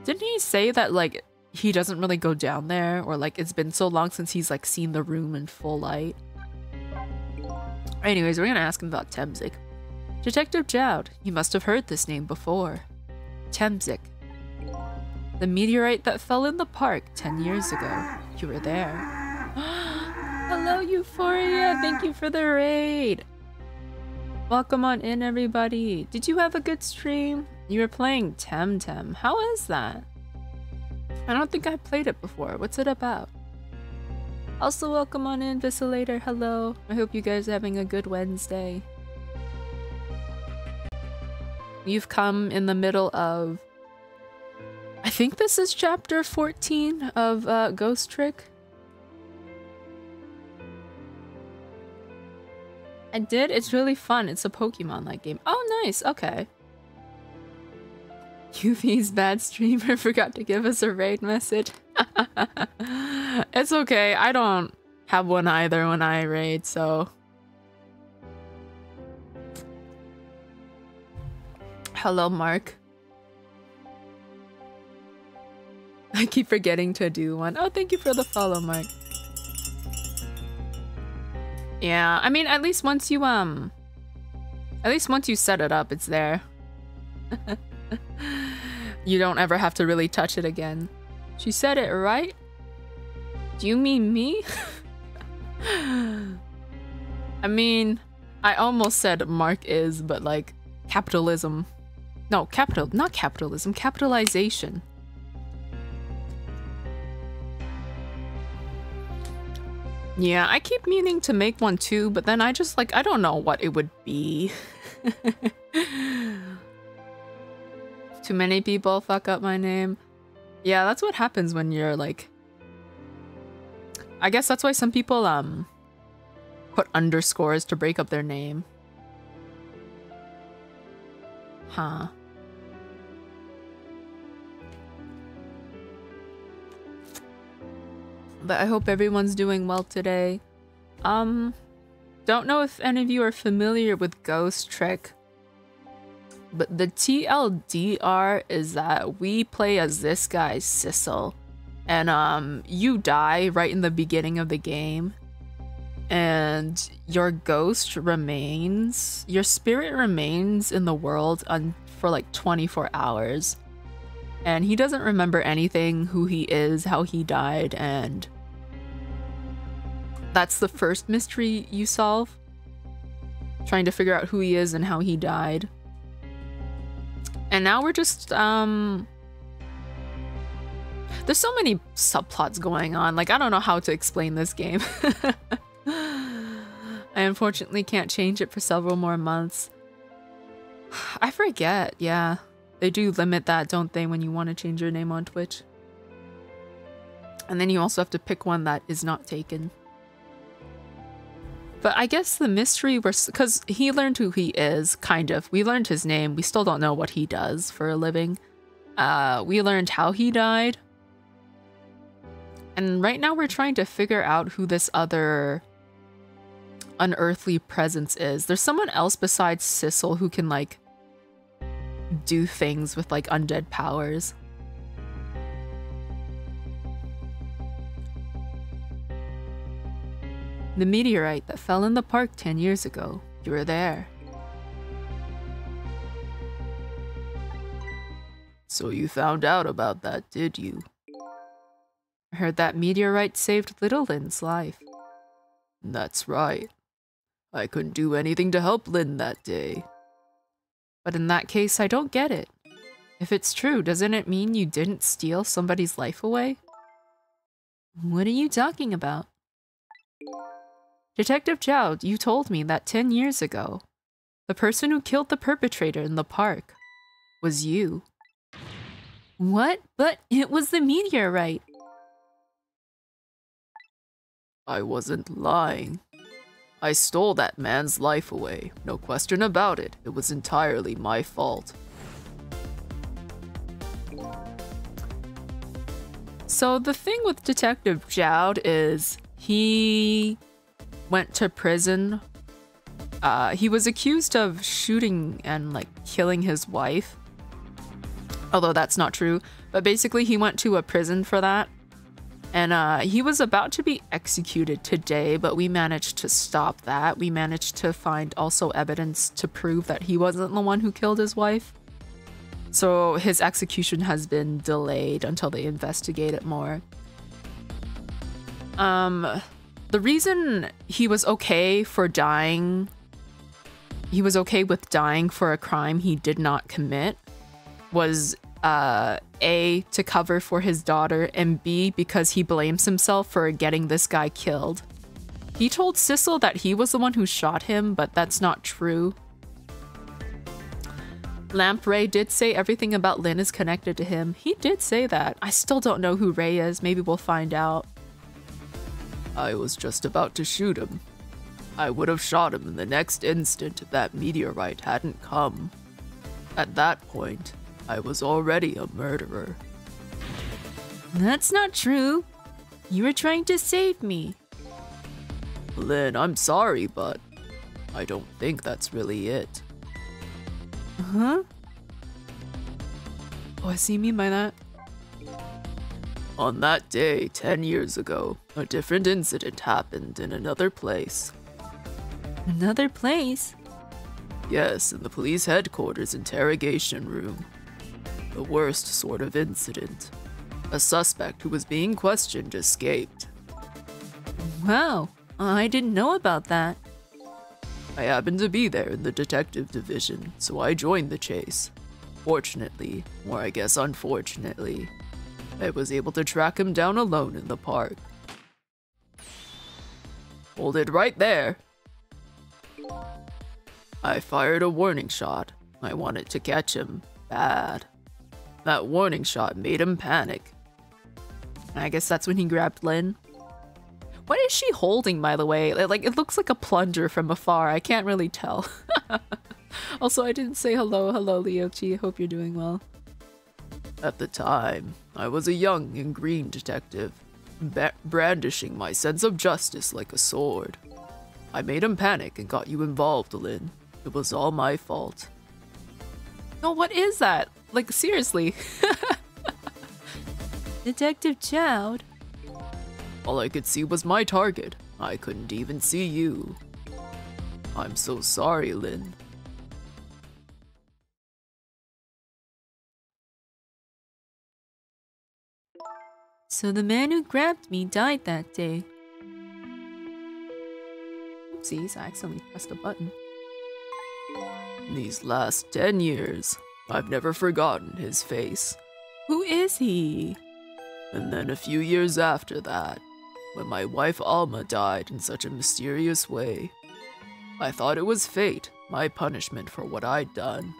Didn't he say that, like, he doesn't really go down there? Or, like, it's been so long since he's, like, seen the room in full light? Anyways, we're gonna ask him about Temzik. Detective Jowd, you must have heard this name before. Temzik. The meteorite that fell in the park 10 years ago. You were there. Hello, Euphoria! Thank you for the raid! Welcome on in, everybody. Did you have a good stream? You were playing Temtem. How is that? I don't think I played it before. What's it about? Also, welcome on in, Visilator. Hello. I hope you guys are having a good Wednesday. You've come in the middle of I think this is chapter 14 of Ghost Trick. I did. It's really fun. It's a Pokemon-like game. Oh, nice. Okay. Yuffie's bad streamer forgot to give us a raid message. It's okay. I don't have one either when I raid, so... Hello, Mark. I keep forgetting to do one. Oh, thank you for the follow, Mark. Yeah, I mean, at least once you set it up, it's there. You don't ever have to really touch it again. She said it right? Do you mean me? I mean, I almost said Mark is, but like, capitalism. No, not capitalism, capitalization. Yeah, I keep meaning to make one too, but then I just like, I don't know what it would be. Too many people fuck up my name. Yeah, that's what happens when you're like... I guess that's why some people put underscores to break up their name. Huh. But I hope everyone's doing well today. Don't know if any of you are familiar with Ghost Trick, but the TLDR is that we play as this guy, Sissel, and you die right in the beginning of the game, and your ghost remains, your spirit remains in the world for like 24 hours, and he doesn't remember anything, who he is, how he died, and that's the first mystery you solve. Trying to figure out who he is and how he died. And now we're just, there's so many subplots going on. Like, I don't know how to explain this game. I unfortunately can't change it for several more months. I forget, yeah. They do limit that, don't they, when you want to change your name on Twitch. And then you also have to pick one that is not taken. But I guess the mystery was because he learned who he is, kind of. We learned his name. We still don't know what he does for a living. We learned how he died. And right now we're trying to figure out who this other unearthly presence is. There's someone else besides Sissel who can, like, do things with, like, undead powers. The meteorite that fell in the park 10 years ago. You were there. So you found out about that, did you? I heard that meteorite saved Little Lynn's life. That's right. I couldn't do anything to help Lynn that day. But in that case, I don't get it. If it's true, doesn't it mean you didn't steal somebody's life away? What are you talking about? Detective Zhao, you told me that 10 years ago, the person who killed the perpetrator in the park was you. What? But it was the meteorite. I wasn't lying. I stole that man's life away. No question about it. It was entirely my fault. So the thing with Detective Zhao is he went to prison. He was accused of shooting and like killing his wife. Although that's not true. But basically he went to a prison for that. And he was about to be executed today, but we managed to stop that. We managed to find also evidence to prove that he wasn't the one who killed his wife. So his execution has been delayed until they investigate it more. The reason he was okay for dying, he was okay with dying for a crime he did not commit, was A, to cover for his daughter, and B, because he blames himself for getting this guy killed. He told Sissel that he was the one who shot him, but that's not true. Lamprey did say everything about Lynn is connected to him. He did say that. I still don't know who Ray is. Maybe we'll find out. I was just about to shoot him. I would have shot him in the next instant if that meteorite hadn't come. At that point, I was already a murderer. That's not true. You were trying to save me. Lynn, I'm sorry, but I don't think that's really it. Huh? Oh, I see you mean by that. On that day, 10 years ago, a different incident happened in another place. Another place? Yes, in the police headquarters interrogation room. The worst sort of incident. A suspect who was being questioned escaped. Wow, I didn't know about that. I happened to be there in the detective division, so I joined the chase. Fortunately, or I guess unfortunately, I was able to track him down alone in the park. Hold it right there. I fired a warning shot. I wanted to catch him bad. That warning shot made him panic. I guess that's when he grabbed Lynn. What is she holding, by the way? Like, it looks like a plunger from afar. I can't really tell. Also, I didn't say hello. Hello, Leochi. Hope you're doing well. At the time, I was a young and green detective, brandishing my sense of justice like a sword. I made him panic and got you involved, Lynn. It was all my fault. Oh, what is that? Like, seriously. Detective Chowd. All I could see was my target. I couldn't even see you. I'm so sorry, Lynn. So the man who grabbed me died that day. Oopsies, I accidentally pressed a button. These last 10 years, I've never forgotten his face. Who is he? And then a few years after that, when my wife Alma died in such a mysterious way, I thought it was fate, my punishment for what I'd done.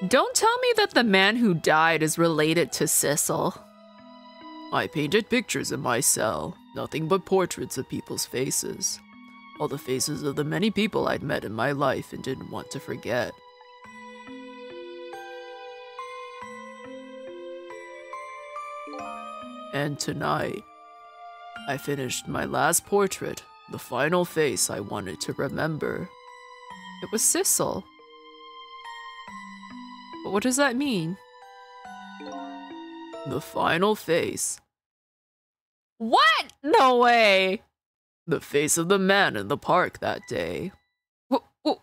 Don't tell me that the man who died is related to Sissel. I painted pictures in my cell, nothing but portraits of people's faces. All the faces of the many people I'd met in my life and didn't want to forget. And tonight, I finished my last portrait, the final face I wanted to remember. It was Sissel. But what does that mean? The final face. What? No way! The face of the man in the park that day.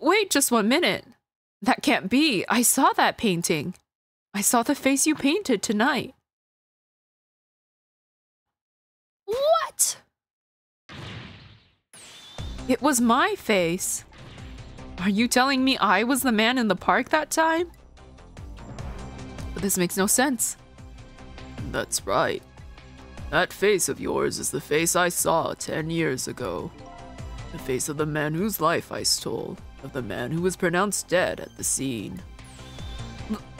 Wait just 1 minute. That can't be. I saw that painting. I saw the face you painted tonight. What? It was my face. Are you telling me I was the man in the park that time? But this makes no sense. That's right. That face of yours is the face I saw 10 years ago. The face of the man whose life I stole, of the man who was pronounced dead at the scene.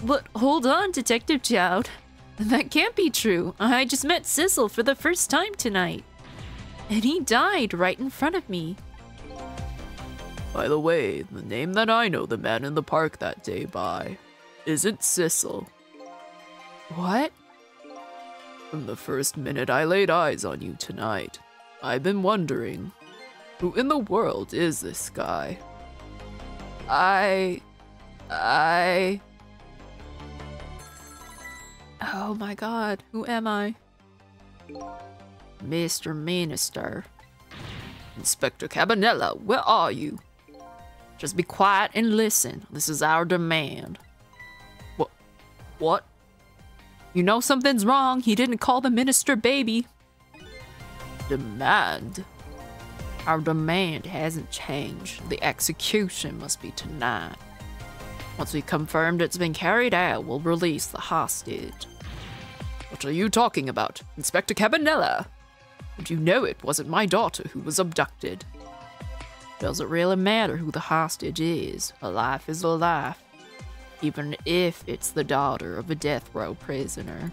But hold on, Detective Chowd. That can't be true. I just met Sissel for the first time tonight. And he died right in front of me. By the way, the name that I know the man in the park that day by isn't Sissel. What? From the first minute I laid eyes on you tonight, I've been wondering, who in the world is this guy? Oh my god, who am I? Mr. Minister. Inspector Cabanella, where are you? Just be quiet and listen. This is our demand. What? You know something's wrong. He didn't call the minister baby. Demand? Our demand hasn't changed. The execution must be tonight. Once we confirmed it's been carried out, we'll release the hostage. What are you talking about, Inspector Cabanella? And you know it wasn't my daughter who was abducted. Doesn't really matter who the hostage is. A life is a life. Even if it's the daughter of a death row prisoner.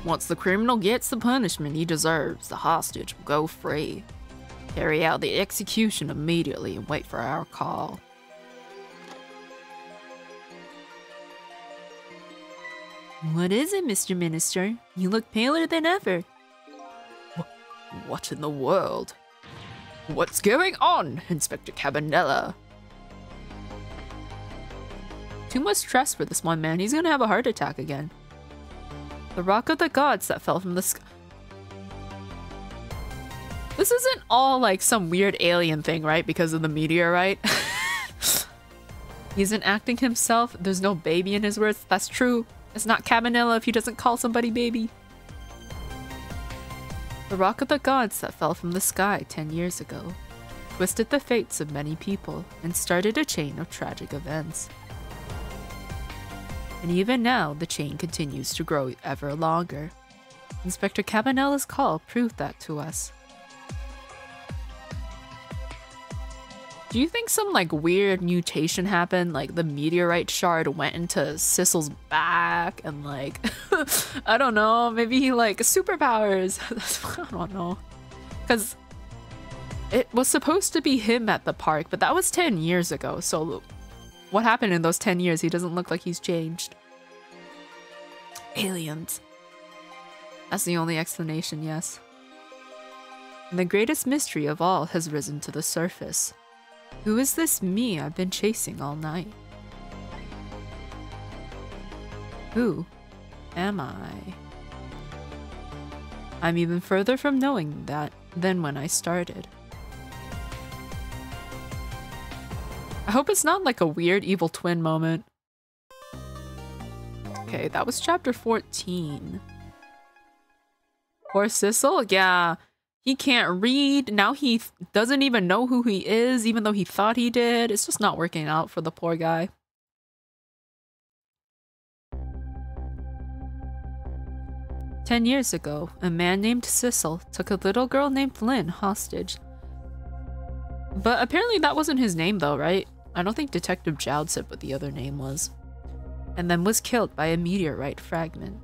Once the criminal gets the punishment he deserves, the hostage will go free. Carry out the execution immediately and wait for our call. What is it, Mr. Minister? You look paler than ever. What in the world? What's going on, Inspector Cabanella? Too much stress for this one man. He's gonna have a heart attack again. The rock of the gods that fell from the sky. This isn't all like some weird alien thing, right? Because of the meteorite. He isn't acting himself. There's no baby in his words. That's true. It's not Cabanella if he doesn't call somebody baby. The rock of the gods that fell from the sky 10 years ago twisted the fates of many people and started a chain of tragic events. And even now, the chain continues to grow ever longer. Inspector Cabanella's call proved that to us. Do you think some like weird mutation happened? Like the meteorite shard went into Sissel's back and like, I don't know, maybe he like superpowers. I don't know. Because it was supposed to be him at the park, but that was 10 years ago. So what happened in those 10 years? He doesn't look like he's changed. Aliens. That's the only explanation, yes. And the greatest mystery of all has risen to the surface. Who is this me I've been chasing all night? Who am I? I'm even further from knowing that than when I started. I hope it's not like a weird evil twin moment. Okay, that was chapter 14. Poor Sissel? Yeah. He can't read. Now he doesn't even know who he is, even though he thought he did. It's just not working out for the poor guy. "10 years ago, a man named Sissel took a little girl named Lynn hostage." But apparently that wasn't his name though, right? I don't think Detective Jowd said what the other name was. And then was killed by a meteorite fragment.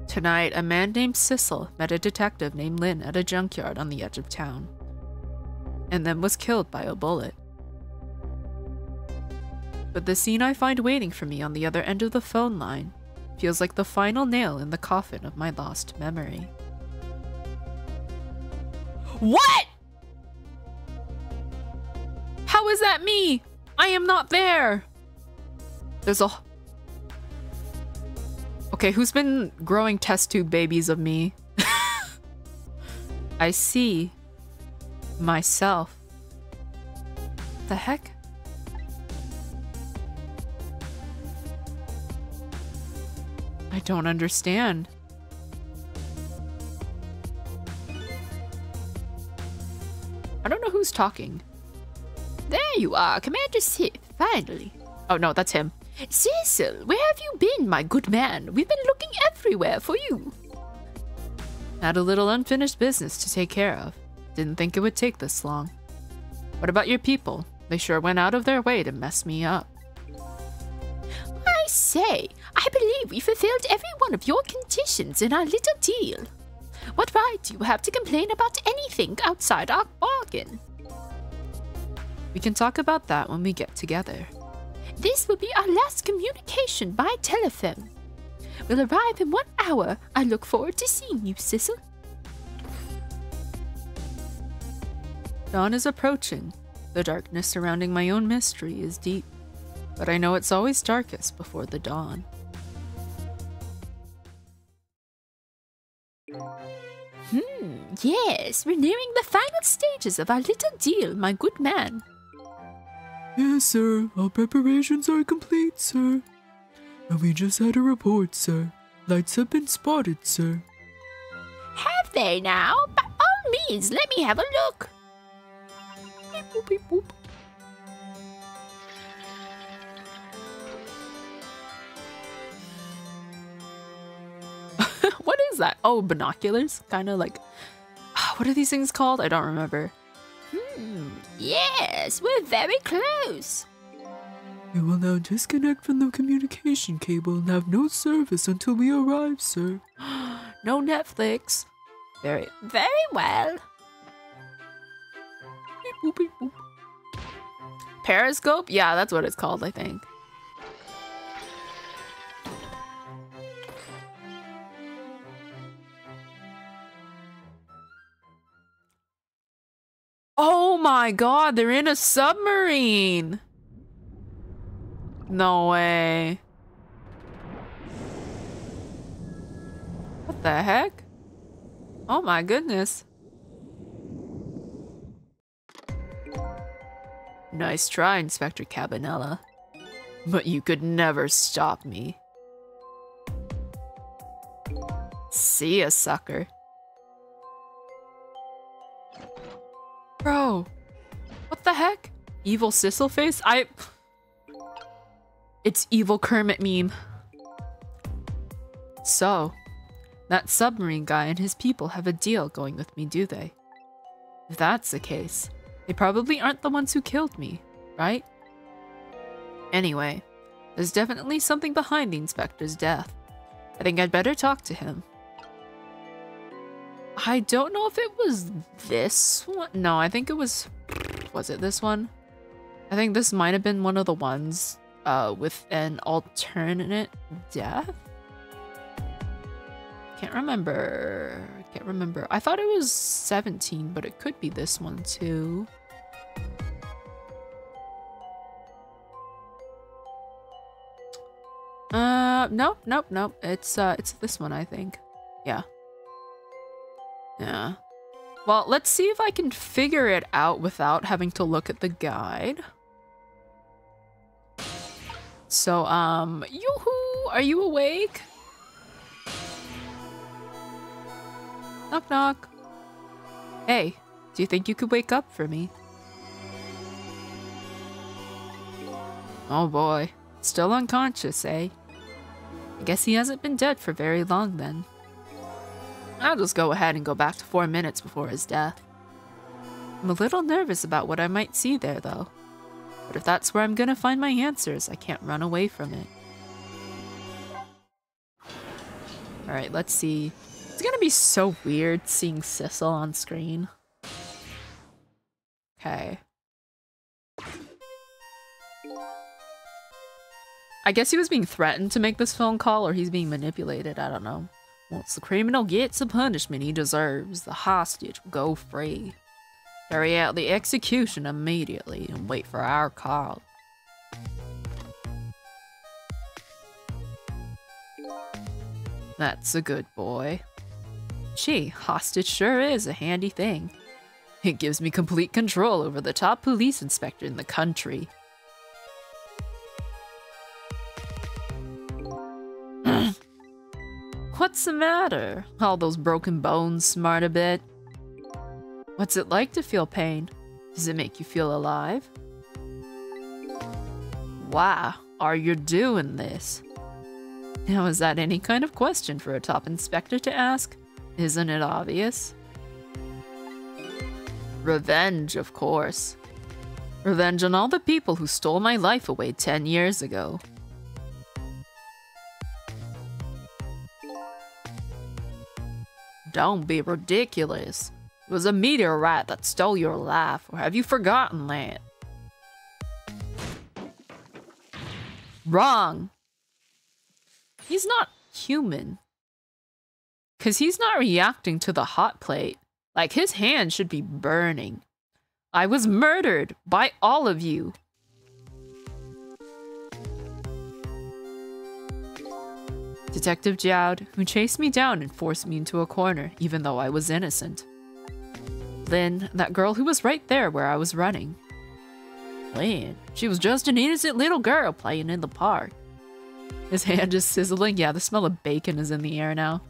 Tonight, a man named Sissel met a detective named Lynn at a junkyard on the edge of town, and then was killed by a bullet. But the scene I find waiting for me on the other end of the phone line feels like the final nail in the coffin of my lost memory. What?! How is that me? I am not there! There's a... Okay, who's been growing test tube babies of me? I see myself. The heck? I don't understand. I don't know who's talking. There you are, Commander Sith, finally. Oh no, that's him. Cecil, where have you been, my good man? We've been looking everywhere for you. Had a little unfinished business to take care of. Didn't think it would take this long. What about your people? They sure went out of their way to mess me up. I say, I believe we fulfilled every one of your conditions in our little deal. What right do you have to complain about anything outside our bargain? We can talk about that when we get together. This will be our last communication by telephone. We'll arrive in 1 hour. I look forward to seeing you, Sissel. Dawn is approaching. The darkness surrounding my own mystery is deep, but I know it's always darkest before the dawn. Yes, we're nearing the final stages of our little deal, my good man. Yes, sir. All preparations are complete, sir. And we just had a report, sir. Lights have been spotted, sir. Have they now? By all means, let me have a look. Beep, boop, beep, boop. What is that? Oh, binoculars? Kind of like... What are these things called? I don't remember. Yes, we're very close. We will now disconnect from the communication cable and have no service until we arrive, sir. No Netflix. Very well. Beep, boop, beep, boop. Periscope? Yeah, that's what it's called, I think. Oh my god, they're in a submarine! No way. What the heck? Oh my goodness. Nice try, Inspector Cabanella. But you could never stop me. See ya, sucker. Bro, what the heck? Evil Sissel face? It's evil Kermit meme. So, that submarine guy and his people have a deal going with me, do they? If that's the case, they probably aren't the ones who killed me, right? Anyway, there's definitely something behind the inspector's death. I think I'd better talk to him. I don't know if it was this one. No, I think it was... Was it this one? I think this might have been one of the ones with an alternate death? Can't remember. I thought it was 17, but it could be this one too. Nope. It's this one, I think. Yeah. Yeah. Well, let's see if I can figure it out without having to look at the guide. So, yoo-hoo! Are you awake? Knock knock. Hey, do you think you could wake up for me? Oh boy, still unconscious, eh? I guess he hasn't been dead for very long then. I'll just go ahead and go back to 4 minutes before his death. I'm a little nervous about what I might see there though. But if that's where I'm gonna find my answers, I can't run away from it. Alright, let's see. It's gonna be so weird seeing Sissel on screen. Okay. I guess he was being threatened to make this phone call, or he's being manipulated, I don't know. Once the criminal gets the punishment he deserves, the hostage will go free. Carry out the execution immediately and wait for our call. That's a good boy. Gee, hostage sure is a handy thing. It gives me complete control over the top police inspector in the country. What's the matter? All those broken bones smart a bit? What's it like to feel pain? Does it make you feel alive? Why are you doing this? Now, is that any kind of question for a top inspector to ask? Isn't it obvious? Revenge, of course. Revenge on all the people who stole my life away 10 years ago. Don't be ridiculous. It was a meteorite that stole your life, or have you forgotten that? Wrong. He's not human. 'Cause he's not reacting to the hot plate. Like, his hand should be burning. I was murdered by all of you. Detective Jowd, who chased me down and forced me into a corner, even though I was innocent. Lynn, that girl who was right there where I was running. Lynn, she was just an innocent little girl playing in the park. His hand is sizzling. Yeah, the smell of bacon is in the air now.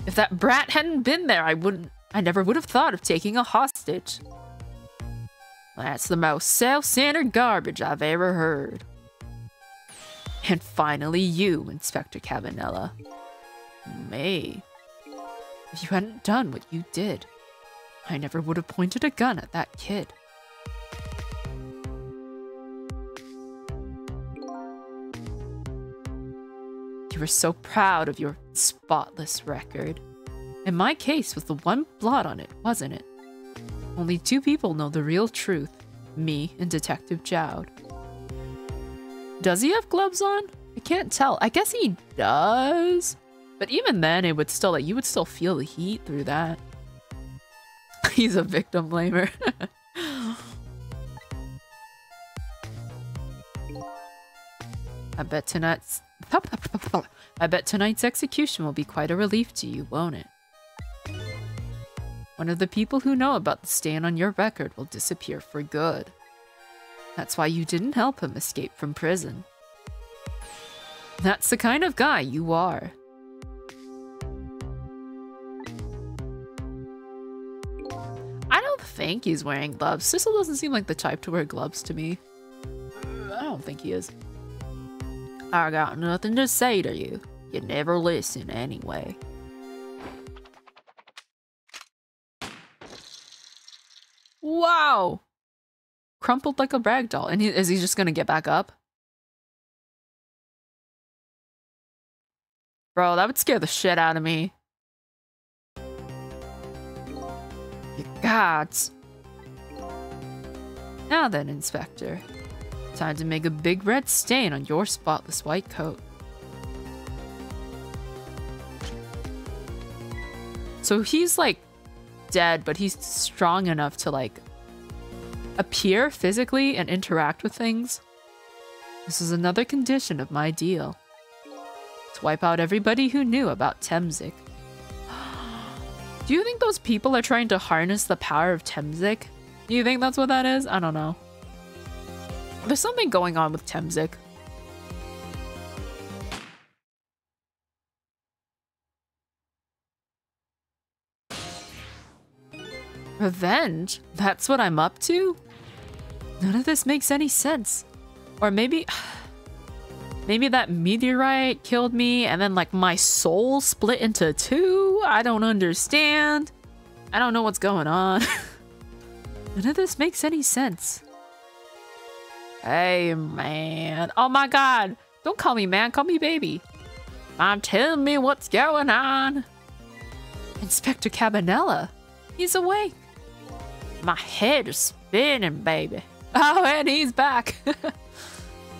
If that brat hadn't been there, I never would have thought of taking a hostage. That's the most self-centered garbage I've ever heard. And finally you, Inspector Cabanella. Me? If you hadn't done what you did, I never would have pointed a gun at that kid. You were so proud of your spotless record. In my case, was the one blot on it, wasn't it? Only 2 people know the real truth, me and Detective Jowd. Does he have gloves on? I can't tell. I guess he does. But even then, it would still, like, you would still feel the heat through that. He's a victim blamer. I bet tonight's execution will be quite a relief to you, won't it? One of the people who know about the stain on your record will disappear for good. That's why you didn't help him escape from prison. That's the kind of guy you are. I don't think he's wearing gloves. Sissel doesn't seem like the type to wear gloves to me. I don't think he is. I got nothing to say to you. You never listen anyway. Wow! Crumpled like a rag doll. And is he just gonna get back up? Bro, that would scare the shit out of me. You gods. Now then, Inspector. Time to make a big red stain on your spotless white coat. So he's like dead, but he's strong enough to like appear physically and interact with things. This is another condition of my deal. To wipe out everybody who knew about Temzik. Do you think those people are trying to harness the power of Temzik? Do you think that's what that is? I don't know. There's something going on with Temzik. Revenge? That's what I'm up to? None of this makes any sense. Or maybe... Maybe that meteorite killed me and then like my soul split into 2? I don't understand. I don't know what's going on. None of this makes any sense. Hey, man. Oh my god. Don't call me man, call me baby. Mom, tell me what's going on. Inspector Cabanella. He's awake. My head is spinning, baby. Oh, and he's back.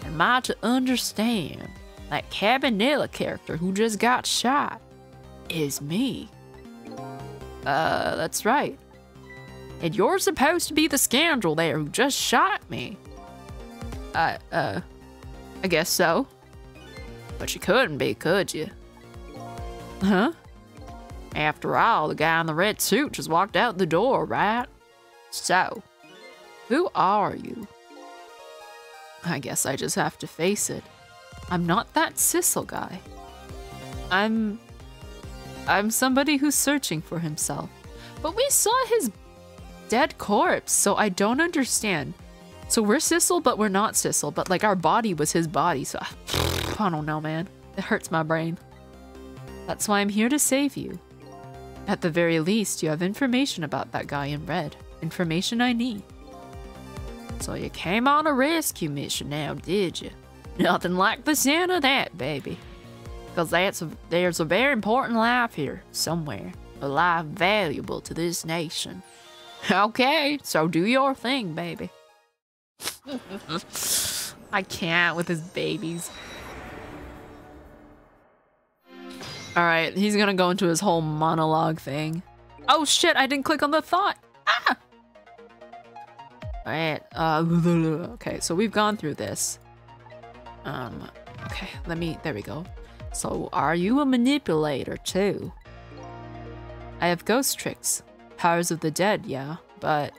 Am I to understand that Cabanella character who just got shot is me? That's right. And you're supposed to be the scoundrel there who just shot me. I guess so. But you couldn't be, could you? Huh? After all, the guy in the red suit just walked out the door, right? So, who are you? I guess I just have to face it. I'm not that Sissel guy. I'm somebody who's searching for himself. But we saw his dead corpse, so I don't understand. So we're Sissel, but we're not Sissel. But like our body was his body, so I don't know, man. It hurts my brain. That's why I'm here to save you. At the very least, you have information about that guy in red. Information I need. So you came on a rescue mission now, did you? Nothing like the sound of that, baby. Because there's a very important life here, somewhere. A life valuable to this nation. Okay, so do your thing, baby. I can't with his babies. Alright, he's gonna go into his whole monologue thing. Oh shit, I didn't click on the thought. Ah! Alright, okay, so we've gone through this. Okay, there we go. So, are you a manipulator too? I have ghost tricks. Powers of the dead, yeah, but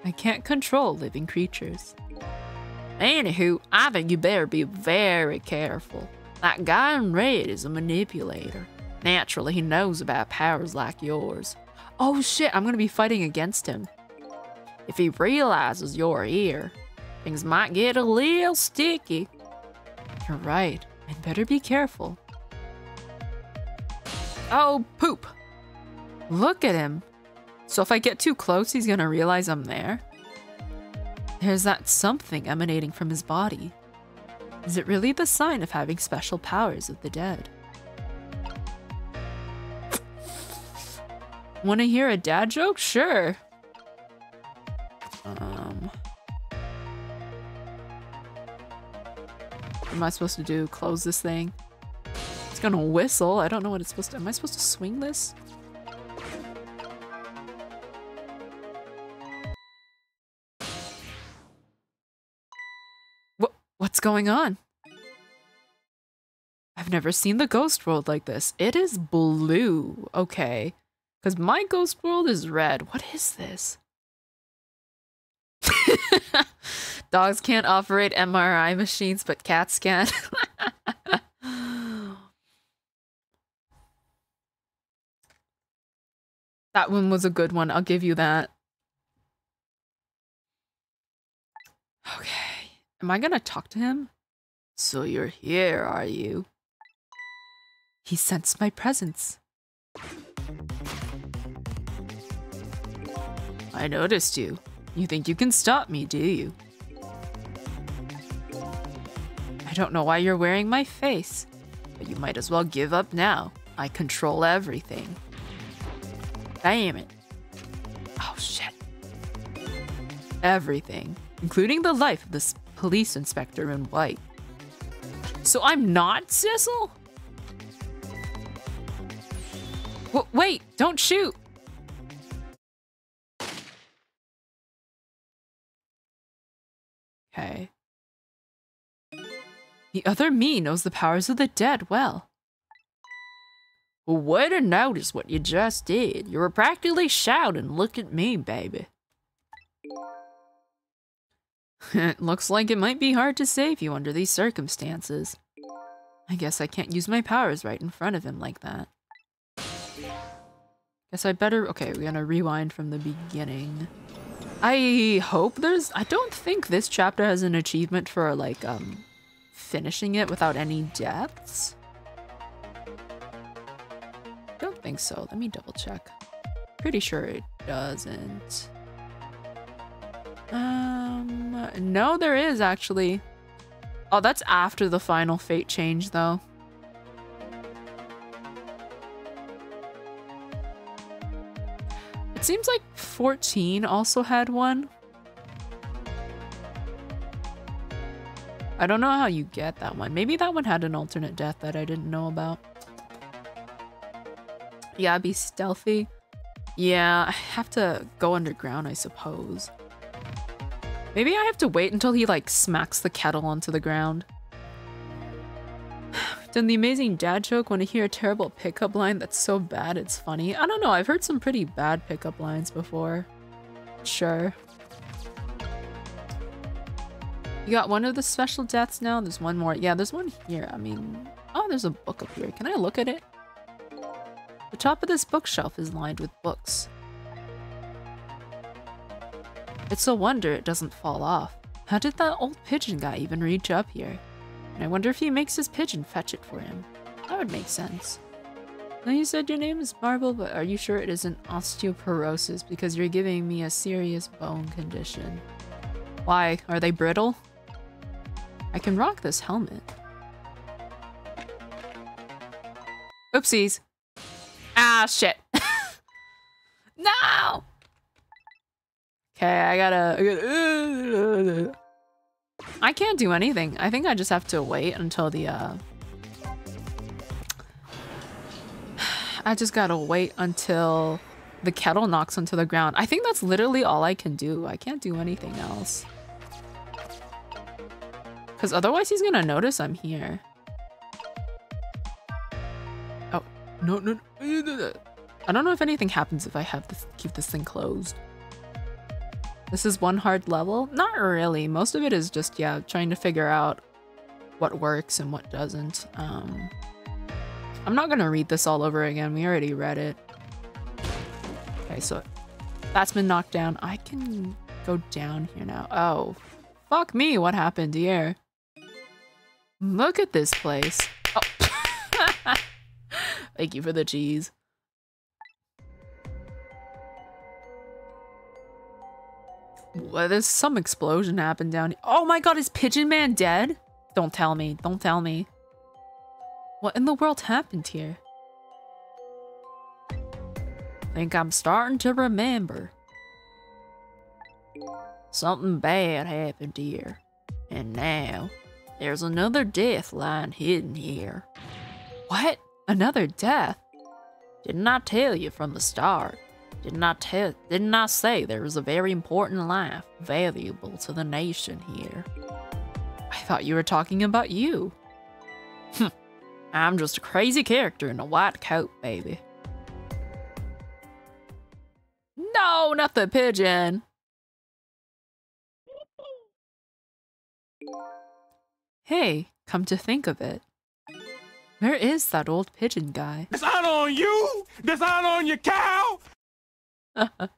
I can't control living creatures. Anywho, I think you better be very careful. That guy in red is a manipulator. Naturally, he knows about powers like yours. Oh shit, I'm gonna be fighting against him. If he realizes you're here, things might get a little sticky. You're right. I'd better be careful. Oh, poop. Look at him. So if I get too close, he's gonna realize I'm there. There's that something emanating from his body. Is it really the sign of having special powers of the dead? Wanna hear a dad joke? Sure. What am I supposed to do? Close this thing? It's gonna whistle. I don't know what it's supposed to. Am I supposed to swing this? What's going on? I've never seen the ghost world like this. It is blue. Okay. Because my ghost world is red. What is this? Dogs can't operate MRI machines, but cats can. That one was a good one. I'll give you that. Okay. Am I gonna talk to him? So you're here, are you? He sensed my presence. I noticed you. You think you can stop me, do you? I don't know why you're wearing my face, but you might as well give up now. I control everything. Damn it. Oh, shit. Everything, including the life of this police inspector in white. So I'm not Sissel? Wait, don't shoot. Okay. The other me knows the powers of the dead well. Well, way to notice what you just did. You were practically shouting, "Look at me, baby." It looks like it might be hard to save you under these circumstances. I guess I can't use my powers right in front of him like that. Guess I better... Okay, we're gonna rewind from the beginning. I hope there's... I don't think this chapter has an achievement for, like, finishing it without any deaths. Don't think so. Let me double check. Pretty sure it doesn't. No, there is actually. Oh, that's after the final fate change, though. It seems like 14 also had one. I don't know how you get that one. Maybe that one had an alternate death that I didn't know about. Yeah, be stealthy. Yeah, I have to go underground, I suppose. Maybe I have to wait until he, like, smacks the kettle onto the ground. We've done the amazing dad joke. When I hear a terrible pickup line that's so bad it's funny. I don't know, I've heard some pretty bad pickup lines before. Sure. You got one of the special deaths now? There's one more. Yeah, there's one here. I mean... Oh, there's a book up here. Can I look at it? The top of this bookshelf is lined with books. It's a wonder it doesn't fall off. How did that old pigeon guy even reach up here? And I wonder if he makes his pigeon fetch it for him. That would make sense. Now you said your name is Marble, but are you sure it isn't osteoporosis because you're giving me a serious bone condition? Why? Are they brittle? I can rock this helmet. Oopsies. Ah, shit. No! Okay, I gotta... I can't do anything. I think I just have to wait until the, I just gotta wait until the kettle knocks onto the ground. I think that's literally all I can do. I can't do anything else. Because otherwise he's gonna notice I'm here. Oh, no. I don't know if anything happens if I have to keep this thing closed. This is one hard level? Not really. Most of it is just, yeah, trying to figure out what works and what doesn't. I'm not gonna read this all over again. We already read it. Okay, so that's been knocked down. I can go down here now. Oh, fuck me. What happened here? Look at this place. Oh. Thank you for the cheese. Well, there's some explosion happened down here. Oh my god, is Pigeon Man dead? Don't tell me. Don't tell me. What in the world happened here? Think I'm starting to remember. Something bad happened here. And now, there's another death lying hidden here. What? Another death? Didn't I tell you from the start? Didn't I say there was a very important life, valuable to the nation here? I thought you were talking about you. I'm just a crazy character in a white coat, baby. No, not the pigeon. Hey, come to think of it. Where is that old pigeon guy? This not on you! This not on your cow! Okay,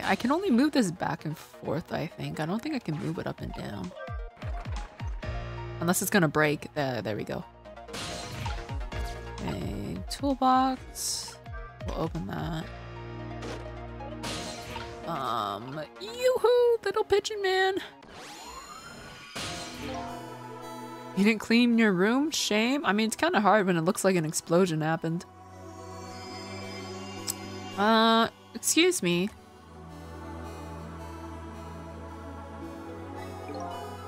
I can only move this back and forth, I think. I don't think I can move it up and down. Unless it's gonna break. There we go. Okay, toolbox. We'll open that. Yoo-hoo, little pigeon man. You didn't clean your room? Shame. I mean, it's kind of hard when it looks like an explosion happened. Excuse me.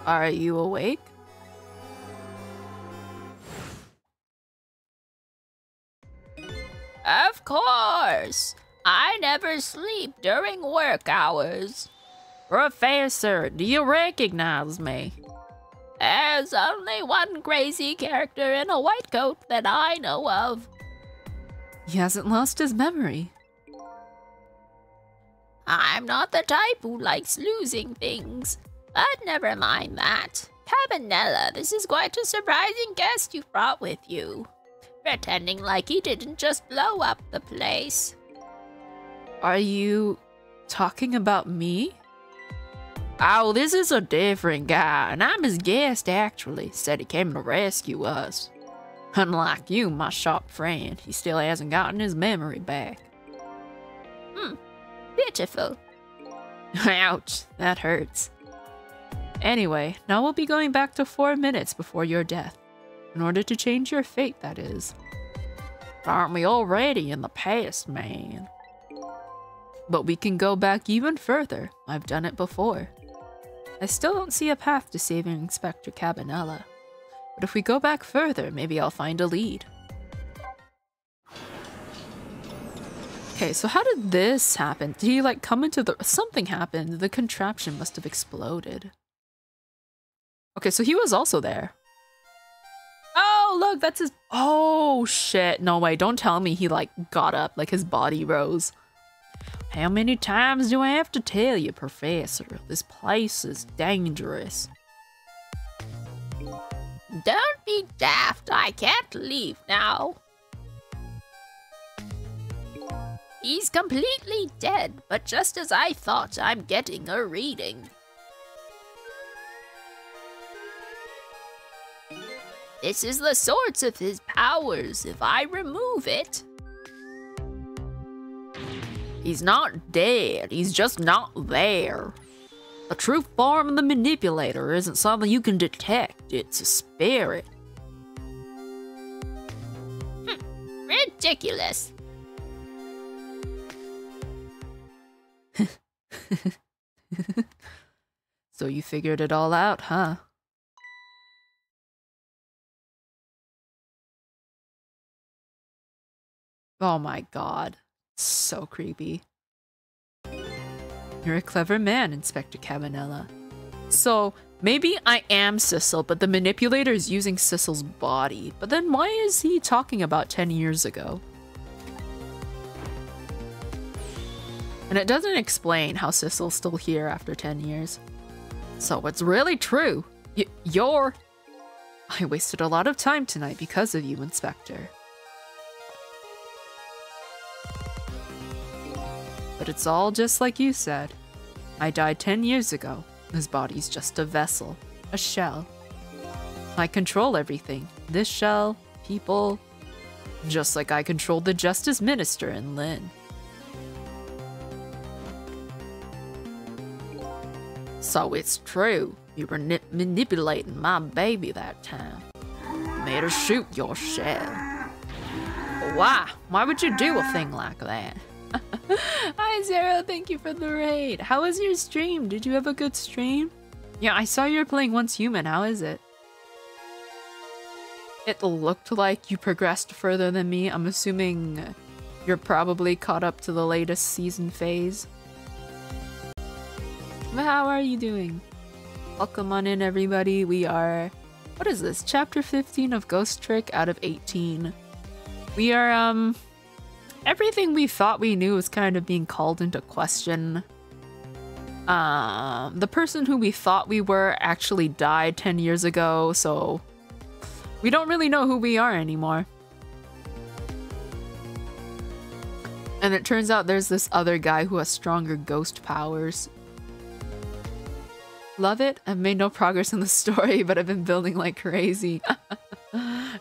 Are you awake? Of course. I never sleep during work hours. Professor, do you recognize me? There's only one crazy character in a white coat that I know of. He hasn't lost his memory. I'm not the type who likes losing things. But never mind that. Kamila, this is quite a surprising guest you brought with you. Pretending like he didn't just blow up the place. Are you talking about me? Oh, this is a different guy, and I'm his guest actually. Said he came to rescue us. Unlike you, my sharp friend, he still hasn't gotten his memory back. Pitiful. Ouch, that hurts. Anyway, now we'll be going back to 4 minutes before your death. In order to change your fate, that is. Aren't we already in the past, man? But we can go back even further. I've done it before. I still don't see a path to saving Inspector Kamila. But if we go back further, maybe I'll find a lead. Okay, so how did this happen? Did he like come into the... Something happened. The contraption must have exploded. Okay, so he was also there. Oh, look, that's his... Oh, shit. No way, don't tell me he like got up, like his body rose. How many times do I have to tell you, Professor? This place is dangerous. Don't be daft. I can't leave now. He's completely dead, but just as I thought, I'm getting a reading. This is the source of his powers. If I remove it... He's not dead, he's just not there. The true form of the manipulator isn't something you can detect, it's a spirit. Ridiculous. So you figured it all out, huh? Oh my god. So creepy. You're a clever man, Inspector Kamila. So, maybe I am Sissel, but the manipulator is using Sissel's body. But then why is he talking about 10 years ago? And it doesn't explain how Sissel's still here after 10 years. So it's really true. You're... I wasted a lot of time tonight because of you, Inspector. But it's all just like you said. I died 10 years ago. His body's just a vessel, a shell. I control everything. This shell, people, just like I controlled the Justice Minister in Lynn. So it's true. You were manipulating my baby that time. Made her shoot your shell. Why? Why would you do a thing like that? Hi, Zero. Thank you for the raid. How was your stream? Did you have a good stream? Yeah, I saw you were playing Once Human. How is it? It looked like you progressed further than me. I'm assuming you're probably caught up to the latest season phase. But how are you doing? Welcome on in, everybody. We are... What is this? Chapter 15 of Ghost Trick out of 18. We are, everything we thought we knew is kind of being called into question. The person who we thought we were actually died 10 years ago, so... We don't really know who we are anymore. And it turns out there's this other guy who has stronger ghost powers. Love it. I've made no progress in the story, but I've been building like crazy.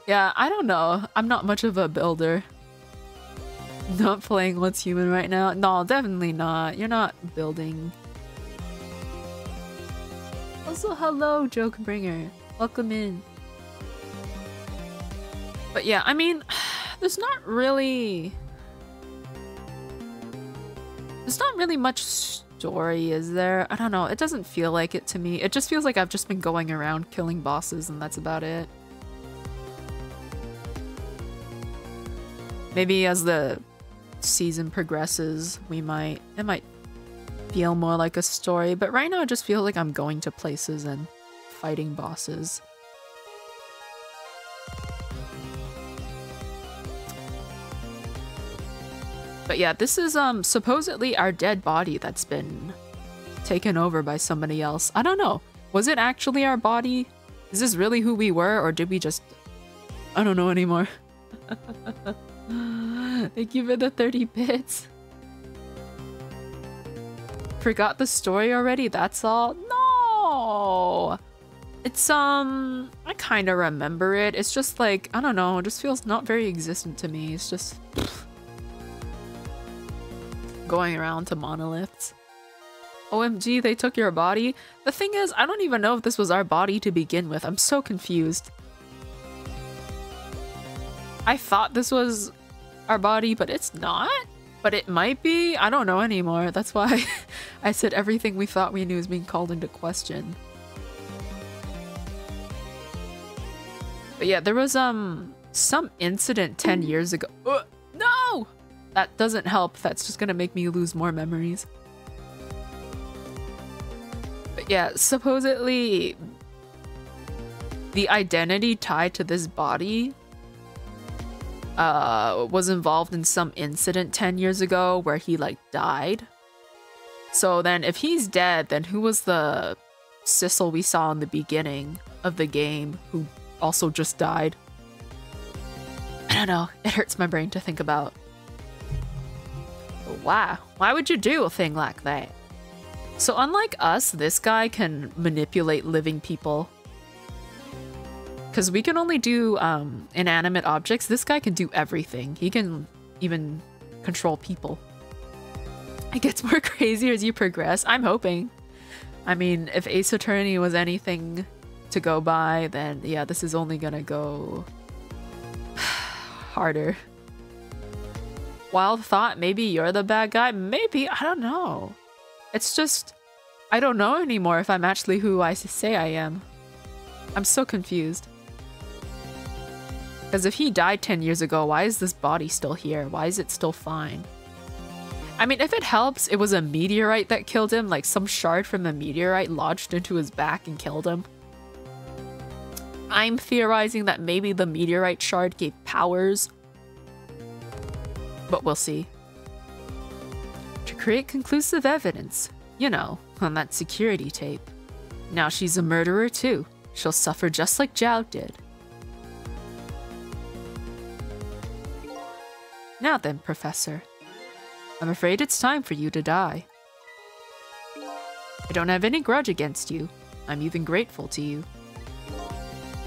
Yeah, I don't know. I'm not much of a builder. Not playing What's Human right now. No, definitely not. You're not building. Also, hello, Joke Bringer. Welcome in. But yeah, I mean, there's not really much story, is there? I don't know. It doesn't feel like it to me. It just feels like I've just been going around killing bosses and that's about it. Maybe as the season progresses, it might feel more like a story, but right now it just feels like I'm going to places and fighting bosses. But yeah, this is supposedly our dead body that's been taken over by somebody else. I don't know. Was it actually our body? Is this really who we were, or did we just... I don't know anymore. Thank you for the 30 bits. Forgot the story already? That's all? No! It's, I kind of remember it. It's just like, I don't know, it just feels not very existent to me. It's just... going around to monoliths. OMG, they took your body? The thing is, I don't even know if this was our body to begin with. I'm so confused. I thought this was our body, but it's not? But it might be? I don't know anymore. That's why I said everything we thought we knew is being called into question. But yeah, there was some incident 10 years ago. No! That doesn't help. That's just gonna make me lose more memories. But yeah, supposedly the identity tied to this body was involved in some incident 10 years ago where he like died. So then if he's dead, then who was the Sissel we saw in the beginning of the game who also just died? I don't know. It hurts my brain to think about. Why? Why would you do a thing like that? So unlike us, this guy can manipulate living people. Because we can only do inanimate objects. This guy can do everything. He can even control people. It gets more crazier as you progress. I'm hoping. I mean, if Ace Attorney was anything to go by, then yeah, this is only gonna go harder. Wild thought, maybe you're the bad guy? Maybe, I don't know. It's just, I don't know anymore if I'm actually who I say I am. I'm so confused. Because if he died 10 years ago, why is this body still here? Why is it still fine? I mean, if it helps, it was a meteorite that killed him, like some shard from a meteorite lodged into his back and killed him. I'm theorizing that maybe the meteorite shard gave powers. But we'll see. To create conclusive evidence, you know, on that security tape. Now she's a murderer too. She'll suffer just like Zhao did. Now then, Professor. I'm afraid it's time for you to die. I don't have any grudge against you. I'm even grateful to you.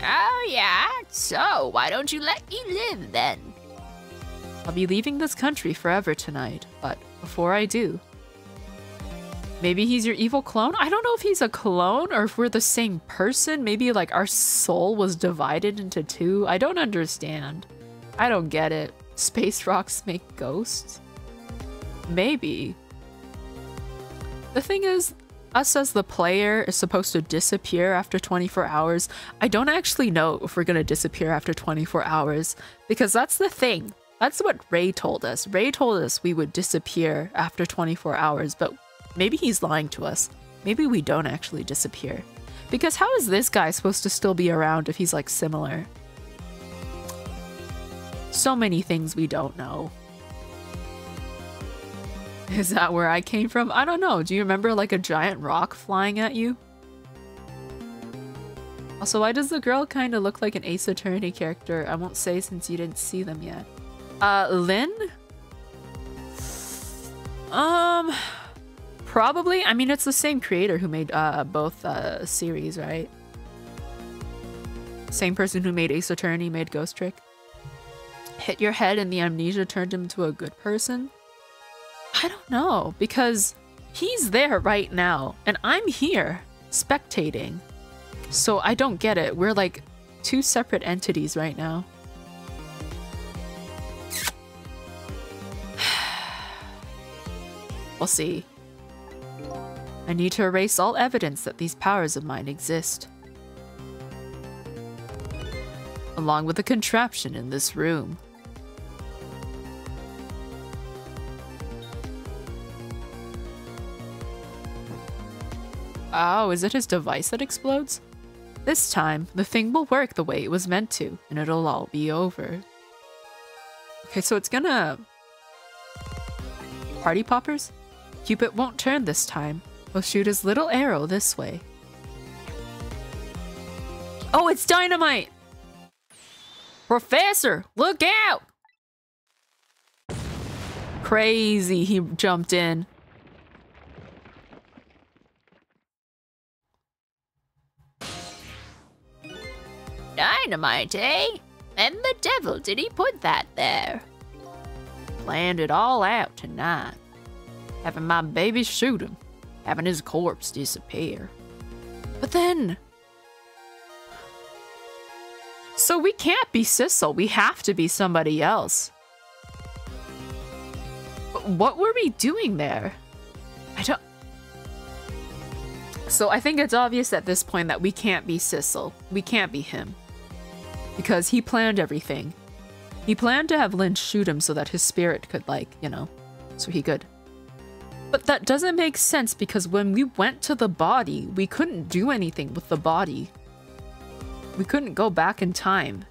Oh, yeah? So, why don't you let me live then? I'll be leaving this country forever tonight, but before I do... Maybe he's your evil clone? I don't know if he's a clone or if we're the same person. Maybe like our soul was divided into two. I don't understand. I don't get it. Space rocks make ghosts? Maybe. The thing is, us as the player is supposed to disappear after 24 hours. I don't actually know if we're gonna disappear after 24 hours because that's the thing. That's what Ray told us. Ray told us we would disappear after 24 hours, but maybe he's lying to us. Maybe we don't actually disappear. Because how is this guy supposed to still be around if he's like similar? So many things we don't know. Is that where I came from? I don't know. Do you remember like a giant rock flying at you? Also, why does the girl kind of look like an Ace Attorney character? I won't say since you didn't see them yet. Lynn? Probably. I mean, it's the same creator who made both series, right? Same person who made Ace Attorney made Ghost Trick. Hit your head and the amnesia turned him to a good person? I don't know, because he's there right now, and I'm here, spectating. So I don't get it. We're like two separate entities right now. We'll see. I need to erase all evidence that these powers of mine exist. Along with the contraption in this room. Oh, is it his device that explodes? This time, the thing will work the way it was meant to, and it'll all be over. Okay, so it's gonna... Party poppers? Cupid won't turn this time. He'll shoot his little arrow this way. Oh, it's dynamite! Professor, look out! Crazy, he jumped in. Dynamite, eh? And the devil did he put that there? Planned it all out tonight. Having my baby shoot him. Having his corpse disappear. But then... So we can't be Sissel. We have to be somebody else. But what were we doing there? I don't... So I think it's obvious at this point that we can't be Sissel. We can't be him. Because he planned everything. He planned to have Lynn shoot him so that his spirit could, like, you know, so he could. But that doesn't make sense because when we went to the body, we couldn't do anything with the body. We couldn't go back in time.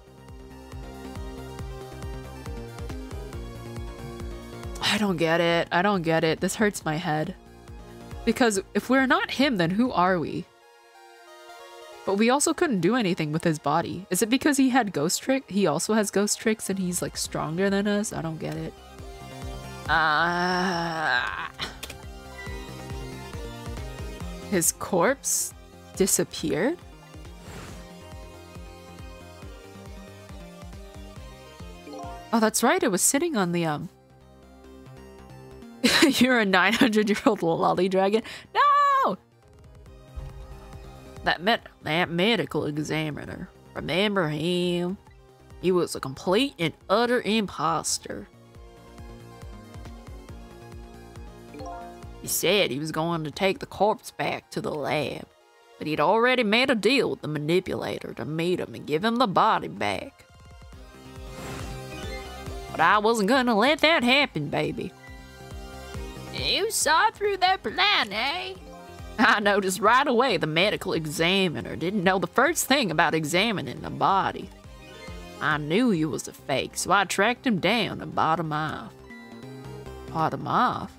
I don't get it. I don't get it. This hurts my head. Because if we're not him, then who are we? But we also couldn't do anything with his body. Is it because he had ghost trick? He also has ghost tricks and he's like stronger than us? I don't get it. His corpse disappeared? Oh, that's right. It was sitting on the, You're a 900-year-old lolly dragon? No! That medical examiner. Remember him? He was a complete and utter imposter. He said he was going to take the corpse back to the lab, but he'd already made a deal with the manipulator to meet him and give him the body back. But I wasn't gonna let that happen, baby. You saw through their plan, eh? I noticed right away the medical examiner didn't know the first thing about examining the body. I knew he was a fake, so I tracked him down and bought him off. Bought him off?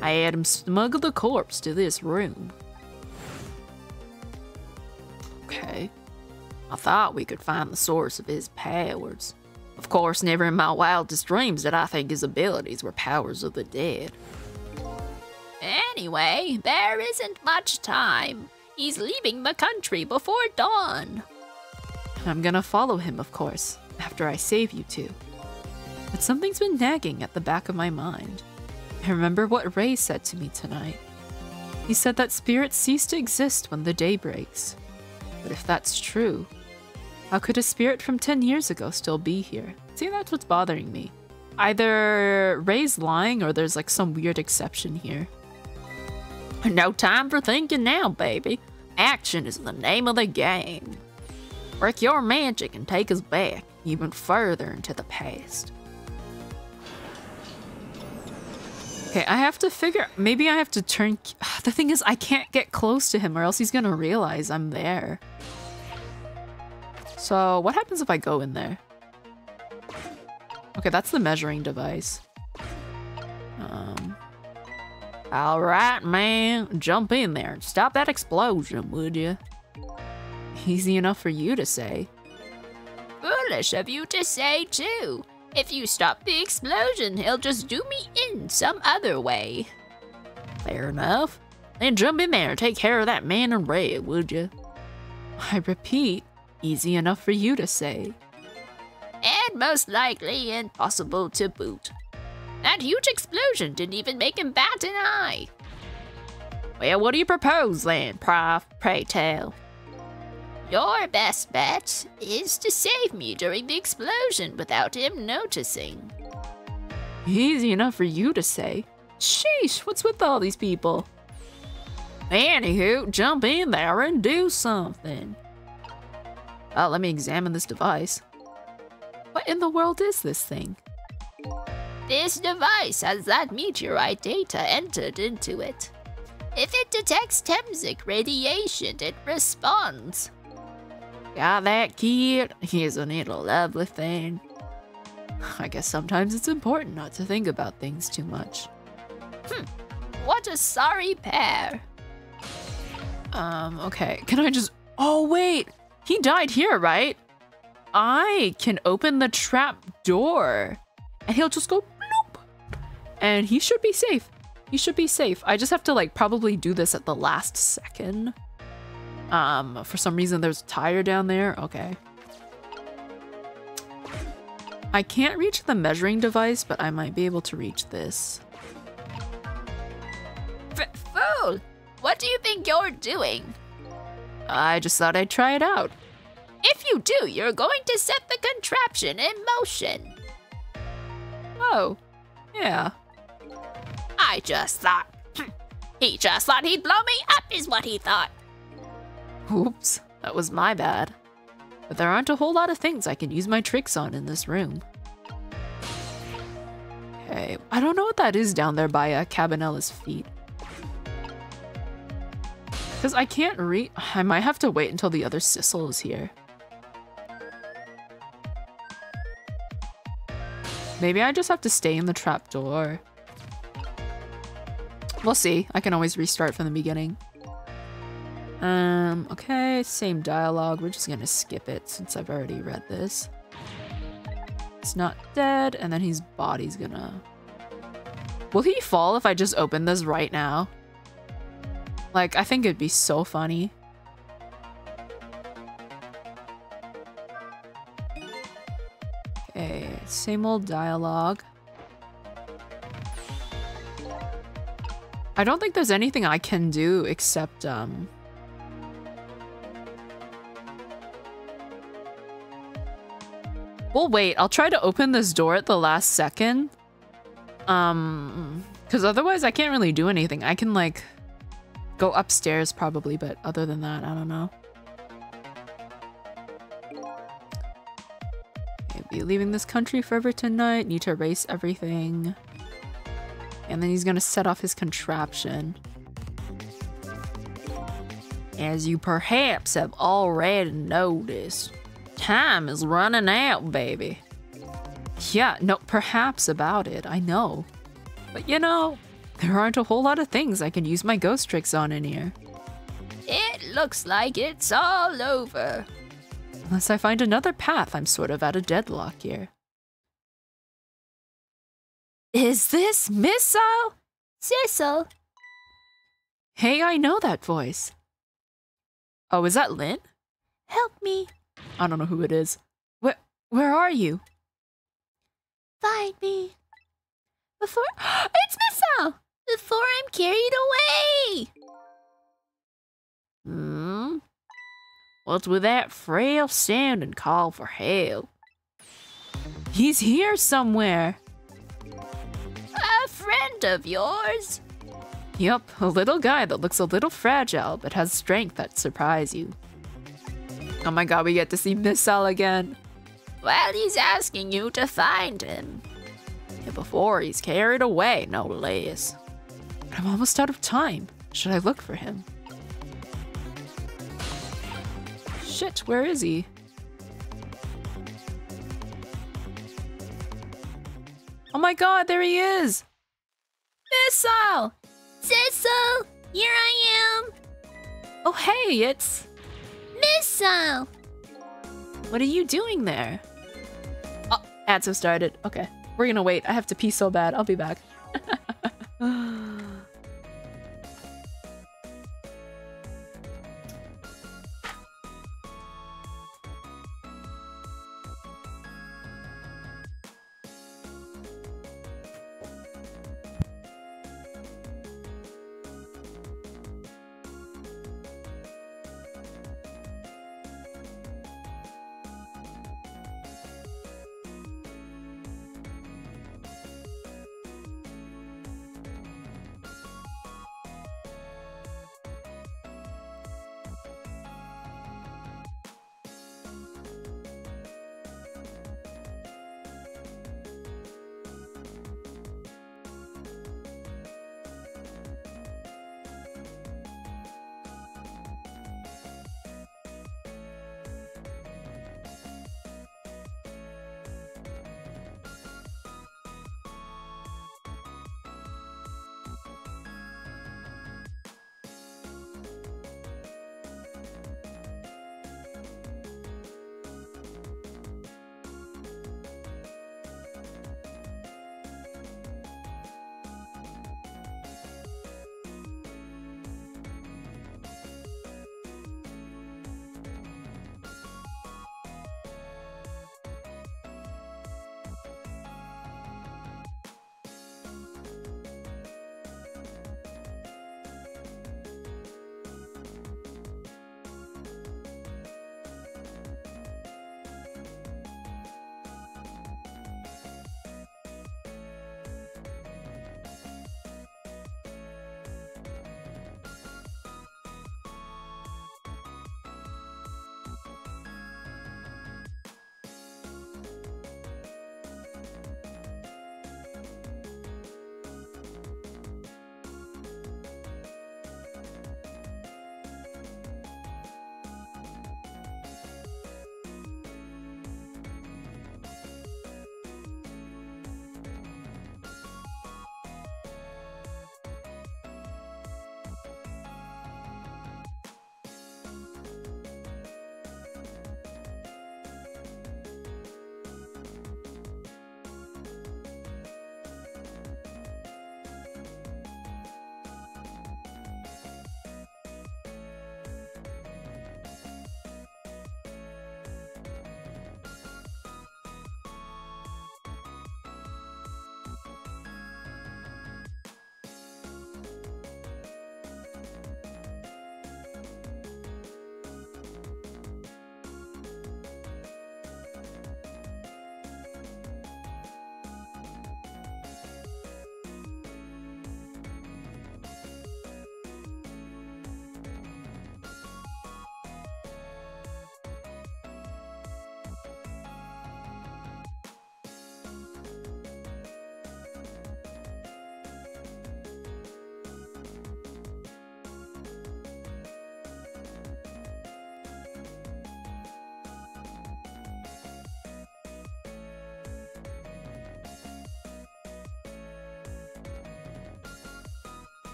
I had him smuggle the corpse to this room. Okay. I thought we could find the source of his powers. Of course, never in my wildest dreams did I think his abilities were powers of the dead. Anyway, there isn't much time. He's leaving the country before dawn. I'm gonna follow him, of course, after I save you two. But something's been nagging at the back of my mind. I remember what Ray said to me tonight. He said that spirits cease to exist when the day breaks. But if that's true, how could a spirit from 10 years ago still be here? See, that's what's bothering me. Either Ray's lying or there's like some weird exception here. No time for thinking now, baby. Action is the name of the game. Work your magic and take us back even further into the past. Okay, I have to figure... Maybe I have to turn... The thing is, I can't get close to him or else he's gonna realize I'm there. So, what happens if I go in there? Okay, that's the measuring device. Alright, man. Jump in there and stop that explosion, would you? Easy enough for you to say. Foolish of you to say, too. If you stop the explosion, he'll just do me in some other way. Fair enough. Then jump in there and take care of that man in red, would you? I repeat, easy enough for you to say. And most likely impossible to boot. That huge explosion didn't even make him bat an eye. Well, what do you propose then, Prof? Pray tell. Your best bet is to save me during the explosion without him noticing. Easy enough for you to say. Sheesh, what's with all these people? Anywho, jump in there and do something. Oh, let me examine this device. What in the world is this thing? This device has that meteorite data entered into it. If it detects Temsic radiation, it responds. Got that, kid? Isn't it a lovely thing? I guess sometimes it's important not to think about things too much. What a sorry pair. Okay, can I just... Oh, wait! He died here, right? I can open the trap door. And he'll just go bloop. And he should be safe. He should be safe. I just have to, like, probably do this at the last second. For some reason there's a tire down there. Okay. I can't reach the measuring device, but I might be able to reach this. Fool! What do you think you're doing? I just thought I'd try it out. If you do, you're going to set the contraption in motion. Oh, yeah. I just thought. He just thought he'd blow me up is what he thought. Oops, that was my bad. But there aren't a whole lot of things I can use my tricks on in this room. Okay, I don't know what that is down there by Cabanella's feet. Because I can't I might have to wait until the other Sissel is here. Maybe I just have to stay in the trapdoor. We'll see. I can always restart from the beginning. Okay, same dialogue. We're just gonna skip it since I've already read this. He's not dead, and then his body's gonna... Will he fall if I just open this right now? Like, I think it'd be so funny. Okay, same old dialogue. I don't think there's anything I can do except, Well, wait, I'll try to open this door at the last second. Because otherwise I can't really do anything. I can, like, go upstairs probably, but other than that, I don't know. Okay, be leaving this country forever tonight. Need to erase everything. And then he's gonna set off his contraption. As you perhaps have already noticed, time is running out, baby. Yeah, no, perhaps about it, I know. But you know, there aren't a whole lot of things I can use my ghost tricks on in here. It looks like it's all over. Unless I find another path, I'm sort of at a deadlock here. Is this Missile? Sissel, Hey, I know that voice. Oh, is that Lynn? help me. I don't know who it is. Where are you? Find me. Before... It's Missile! Before I'm carried away! What's with that frail sound and call for help? He's here somewhere. A friend of yours? Yup, a little guy that looks a little fragile but has strength that surprise you. Oh my god, we get to see Missile again. Well, he's asking you to find him. And before he's carried away, no less. But I'm almost out of time. Should I look for him? Shit, where is he? Oh my god, there he is! Missile! Sissel! Here I am! Oh hey, it's... Missile! What are you doing there? Oh, ads have started. Okay, we're gonna wait. I have to pee so bad. I'll be back.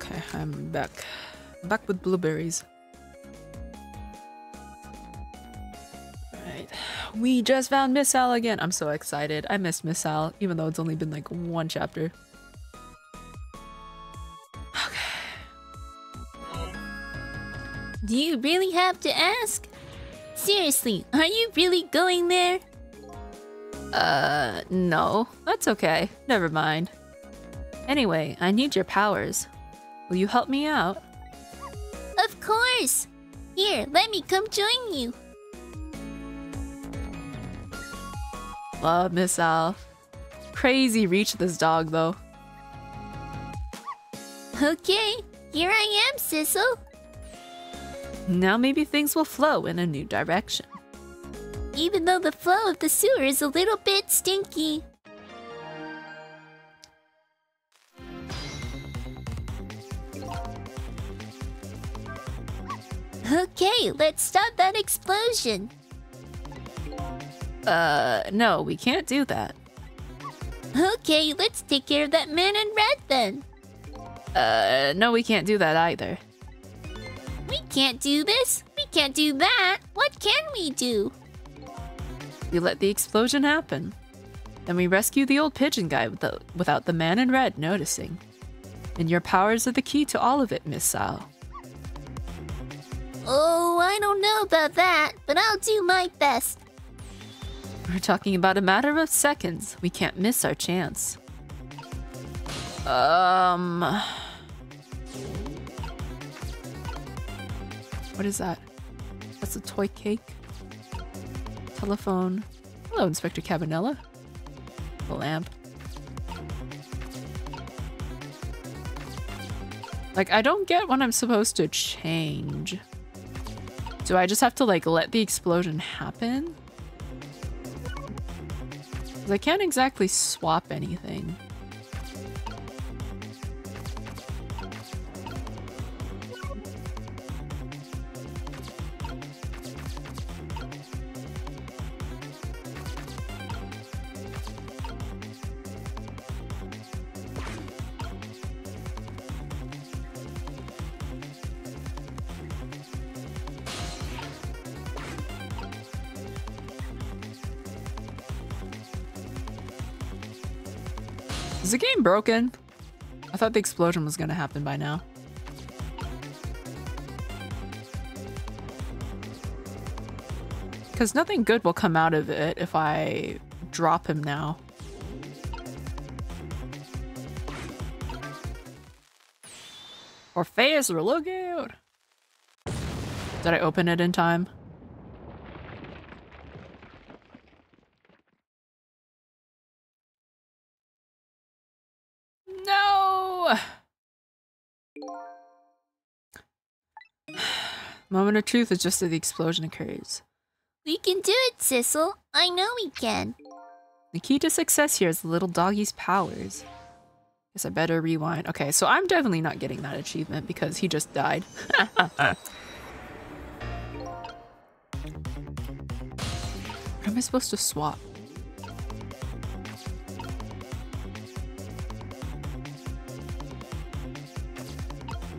Okay, I'm back. Back with blueberries. Alright. We just found Miss Al again. I'm so excited. I missed Miss Al, even though it's only been like one chapter. Do you really have to ask? Seriously, are you really going there? No. That's okay. Never mind. Anyway, I need your powers. Will you help me out? Of course! Here, let me come join you. Love Miss Al. Crazy reach this dog, though. Okay, here I am, Sissel. Now maybe things will flow in a new direction. Even though the flow of the sewer is a little bit stinky. Okay, let's stop that explosion. No, we can't do that. Okay, let's take care of that man in red then. No, we can't do that either. We can't do this. We can't do that. What can we do? We let the explosion happen. Then we rescue the old pigeon guy without the man in red noticing. And your powers are the key to all of it, Miss Sal. Oh, I don't know about that, but I'll do my best. We're talking about a matter of seconds. We can't miss our chance. What is that? That's a toy cake. Telephone. Hello, Inspector Cabanella. The lamp. Like, I don't get what I'm supposed to change. Do I just have to, like, let the explosion happen? 'Cause I can't exactly swap anything. Is the game broken? I thought the explosion was gonna happen by now. Because nothing good will come out of it if I drop him now. Orpheus, or look out! Did I open it in time? No! Moment of truth is just that the explosion occurs. We can do it, Sissel. I know we can. The key to success here is the little doggy's powers. Guess I better rewind. Okay, so I'm definitely not getting that achievement because he just died. Where am I supposed to swap?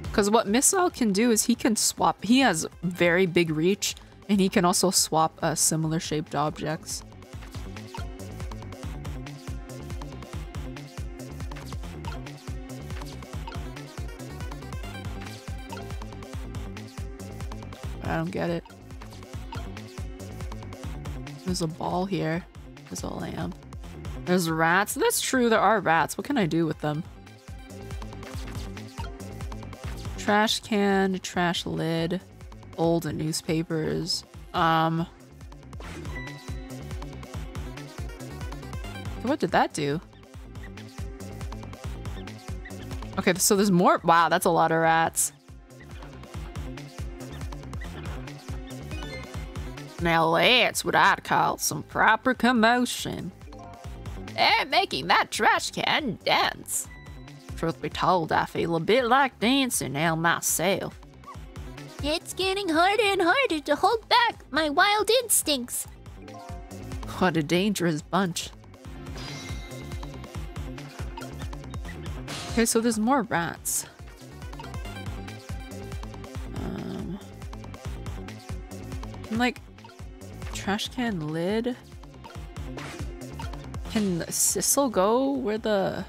Because what Missile can do is he can swap. He has very big reach, and he can also swap similar shaped objects. I don't get it. There's a ball here. There's a lamp. There's rats. That's true, there are rats. What can I do with them? Trash can, trash lid, old newspapers. What did that do? Okay, so there's more. Wow, that's a lot of rats. Now that's what I'd call some proper commotion. They're making that trash can dance. Truth be told, I feel a bit like dancing now myself. It's getting harder and harder to hold back my wild instincts. What a dangerous bunch. Okay, so there's more rats. I'm like, trash can lid? Can Sissel go where the...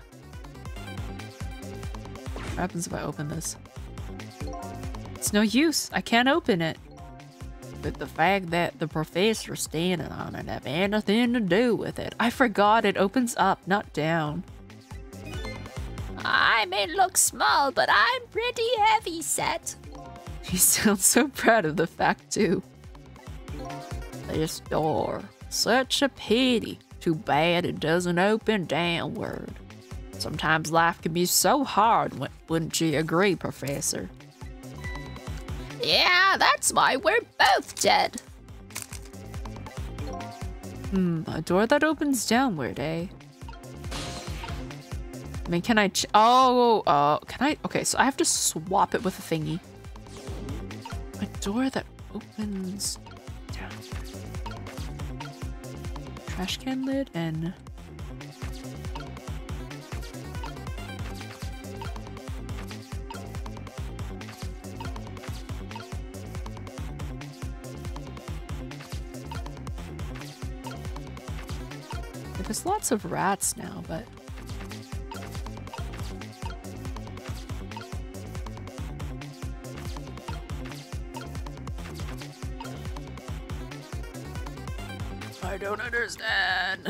What happens if I open this? It's no use. I can't open it. But the fact that the professor's standing on it have anything to do with it. I forgot it opens up, not down. I may look small, but I'm pretty heavy set. He sounds so proud of the fact, too. This door. Such a pity. Too bad it doesn't open downward. Sometimes life can be so hard, wouldn't you agree, Professor? Yeah, that's why we're both dead. A door that opens downward, eh? I mean, can I can I? Okay, so I have to swap it with a thingy. A door that opens downward. Trash can lid and... There's lots of rats now, but... I don't understand.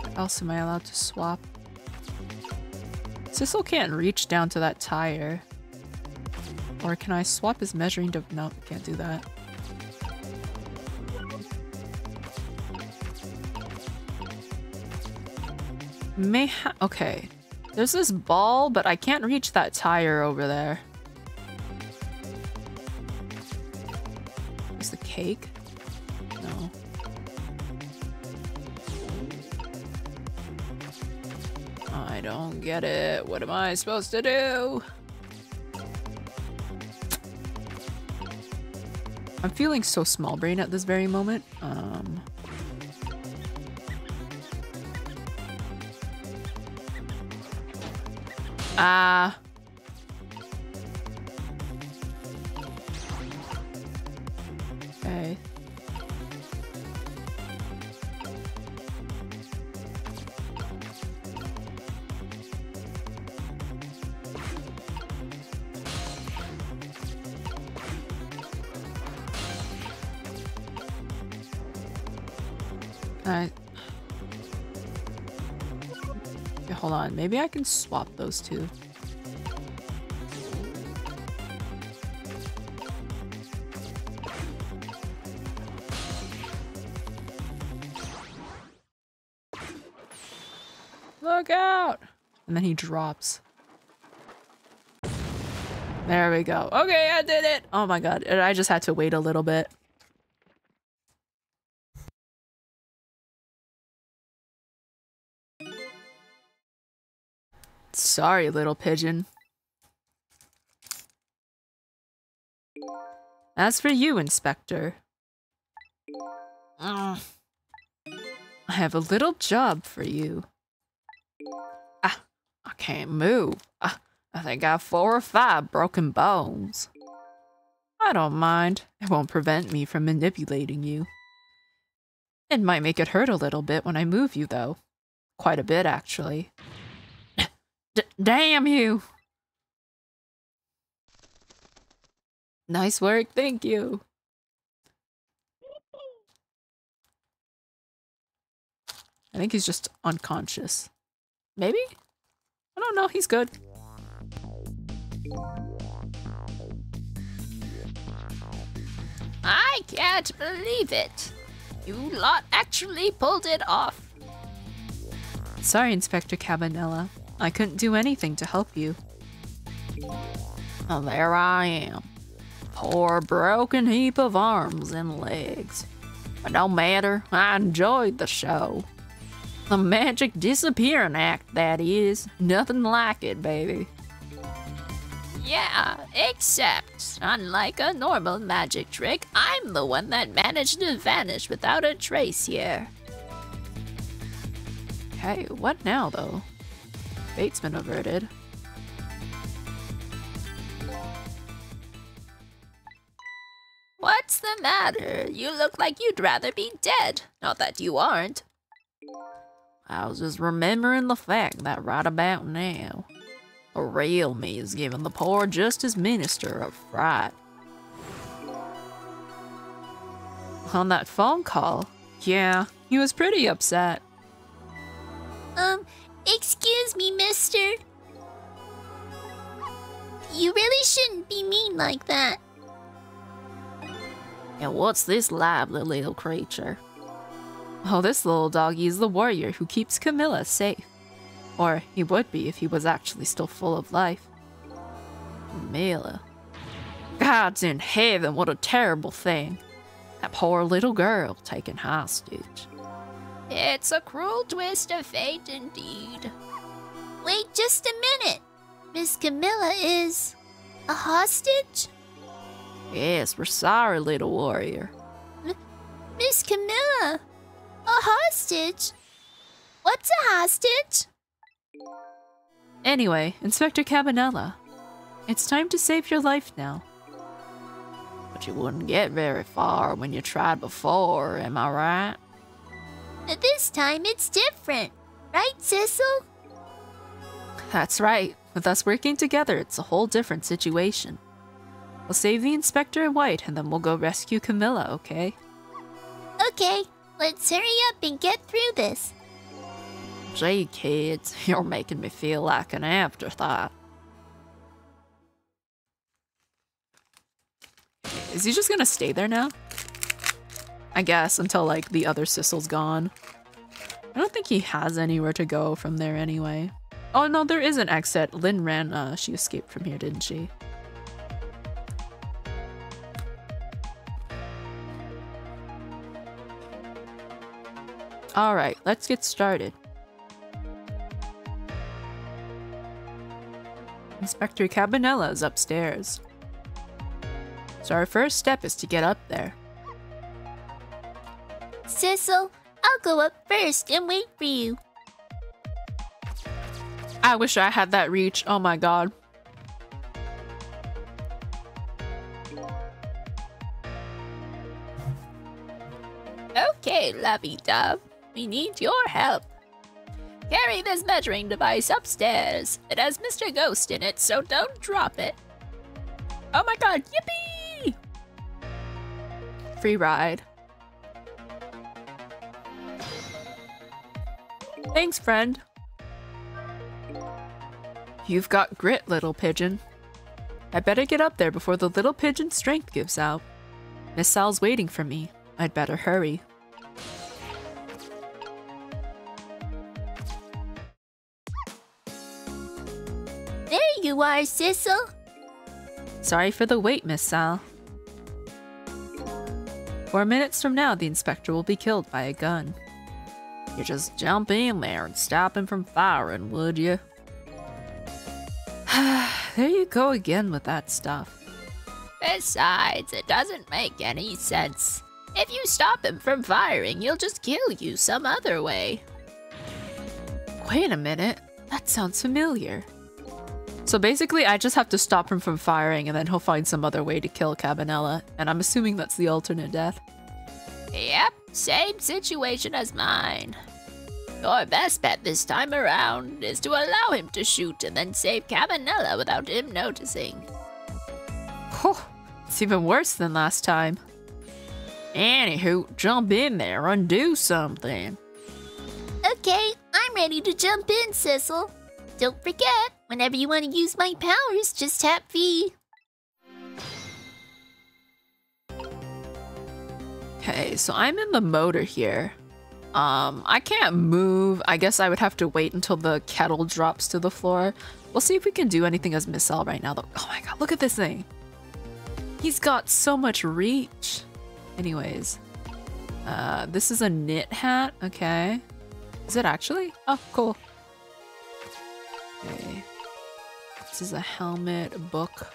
What else am I allowed to swap? Sissel can't reach down to that tire. Or can I swap his measuring device? No, can't do that. Okay. There's this ball, but I can't reach that tire over there. Is the cake? No. I don't get it. What am I supposed to do? I'm feeling so small brain at this very moment. Okay. Okay, hold on. Maybe I can swap those two. Look out! And then he drops. There we go. Okay, I did it! Oh my god, I just had to wait a little bit. Sorry, little pigeon. As for you, Inspector, I have a little job for you. I can't move. I think I have 4 or 5 broken bones. I don't mind. It won't prevent me from manipulating you. It might make it hurt a little bit when I move you, though. Quite a bit, actually. Damn you! Nice work, thank you. I think he's just unconscious. Maybe? I don't know, he's good. I can't believe it. You lot actually pulled it off. Sorry, Inspector Cabanella. I couldn't do anything to help you. Well, there I am. Poor broken heap of arms and legs. But no matter, I enjoyed the show. The magic disappearing act, that is. Nothing like it, baby. Yeah, except, unlike a normal magic trick, I'm the one that managed to vanish without a trace here. Okay, what now though? Fate's been averted. What's the matter? You look like you'd rather be dead. Not that you aren't. I was just remembering the fact that right about now, the real me is giving the poor Justice Minister a fright. On that phone call? Yeah, he was pretty upset. Excuse me, mister. You really shouldn't be mean like that. And what's this lively little creature? Oh, this little doggy is the warrior who keeps Kamila safe. Or he would be if he was actually still full of life. Kamila. Gods in heaven, what a terrible thing. That poor little girl taken hostage. It's a cruel twist of fate indeed. Wait just a minute. Miss Kamila is a hostage? Yes, we're sorry, little warrior. Miss Kamila? A hostage? What's a hostage? Anyway, Inspector Cabanela, it's time to save your life now. But you wouldn't get very far when you tried before, am I right? This time it's different. Right, Sissel? That's right. With us working together, it's a whole different situation. We'll save the Inspector in white and then we'll go rescue Kamila, okay? Okay, let's hurry up and get through this. Gee, kids, you're making me feel like an afterthought. Is he just gonna stay there now? I guess until like the other Sissel's gone. I don't think he has anywhere to go from there anyway. Oh no, there is an exit. Lynn ran, she escaped from here, didn't she? Alright, let's get started. Inspector Cabanela is upstairs. So our first step is to get up there. Sissel, I'll go up first and wait for you. I wish I had that reach. Oh my god. Okay, lovey-dove. We need your help. Carry this measuring device upstairs. It has Mr. Ghost in it, so don't drop it. Oh my god, yippee! Free ride. Thanks, friend. You've got grit, little pigeon. I better get up there before the little pigeon's strength gives out. Miss Sal's waiting for me. I'd better hurry. There you are, Sissel. Sorry for the wait, Miss Sal. 4 minutes from now, the inspector will be killed by a gun. You just jump in there and stop him from firing, would you? There you go again with that stuff. Besides, it doesn't make any sense. If you stop him from firing, he'll just kill you some other way. Wait a minute, that sounds familiar. So basically, I just have to stop him from firing and then he'll find some other way to kill Cabanela, and I'm assuming that's the alternate death. Yep, same situation as mine. Your best bet this time around is to allow him to shoot and then save Cabanela without him noticing. Whew, it's even worse than last time. Anywho, jump in there and do something. Okay, I'm ready to jump in, Sissel. Don't forget, whenever you want to use my powers, just tap V. Okay, so I'm in the motor here. I can't move. I guess I would have to wait until the kettle drops to the floor. We'll see if we can do anything as Miss L right now though. Oh my god, look at this thing. He's got so much reach. Anyways, this is a knit hat. Okay. Is it actually? Oh, cool. Okay. This is a helmet, book,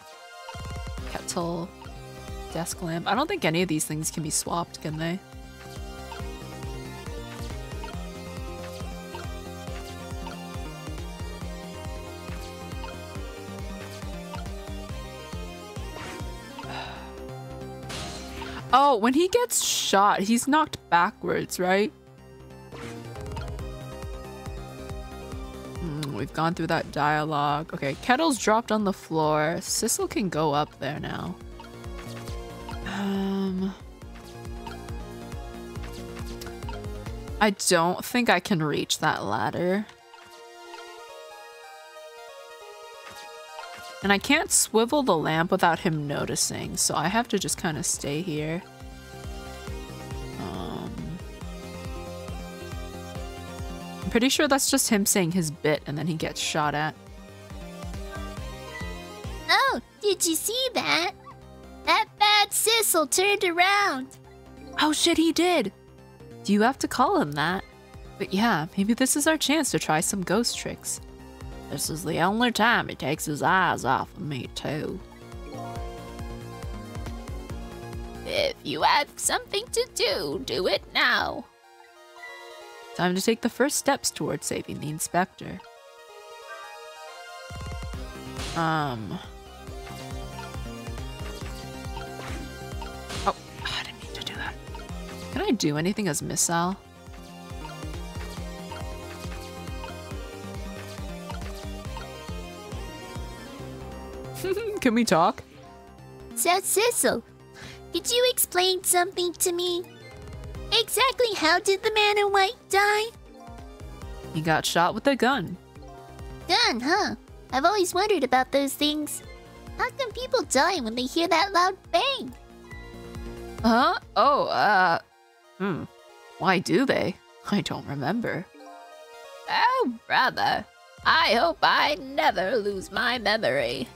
kettle, desk lamp. I don't think any of these things can be swapped, can they? Oh, when he gets shot, he's knocked backwards, right? We've gone through that dialogue. Okay, Kettle's dropped on the floor. Sissel can go up there now. I don't think I can reach that ladder. And I can't swivel the lamp without him noticing, so I have to just kind of stay here. I'm pretty sure that's just him saying his bit and then he gets shot at. Oh, did you see that? That bad Sissel turned around. Oh shit, he did! Do you have to call him that? But yeah, maybe this is our chance to try some ghost tricks. This is the only time he takes his eyes off of me, too. If you have something to do, do it now. Time to take the first steps towards saving the inspector. Oh, I didn't mean to do that. Can I do anything as Missile? Can we talk? So, Sissel, could you explain something to me? Exactly how did the man in white die? He got shot with a gun. Gun, huh? I've always wondered about those things. How come people die when they hear that loud bang? Huh? Oh, why do they? I don't remember. Oh, brother. I hope I never lose my memory.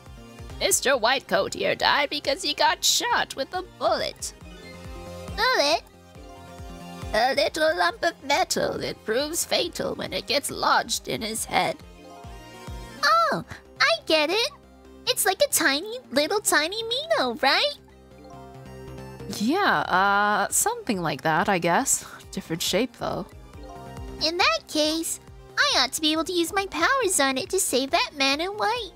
Mr. Whitecoat here died because he got shot with a bullet. Bullet? A little lump of metal that proves fatal when it gets lodged in his head. Oh, I get it. It's like a tiny Mino, right? Yeah, something like that, I guess. Different shape, though. In that case, I ought to be able to use my powers on it to save that man in white.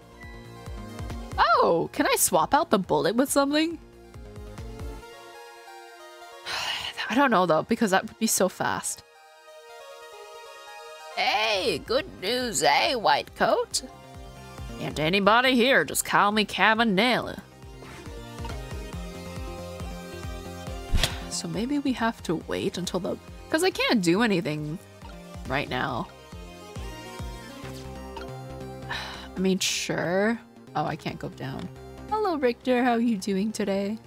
Oh, can I swap out the bullet with something? I don't know, though, because that would be so fast. Hey, good news, eh, Whitecoat? Can't anybody here just call me Kamila. So maybe we have to wait until the... Because I can't do anything right now. I mean, sure. Oh, I can't go down. Hello, Richter. How are you doing today?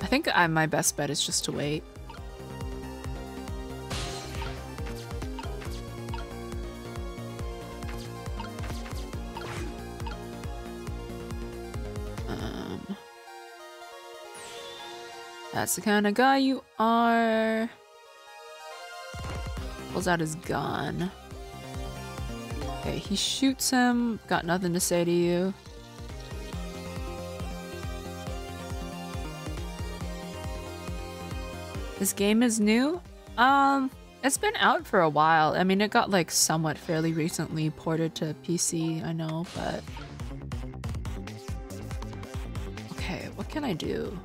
I think my best bet is just to wait. That's the kind of guy you are. Pulls out his gun. Okay, he shoots him. Got nothing to say to you. This game is new? It's been out for a while. I mean, it got like somewhat fairly recently ported to PC, I know, but... Okay, what can I do?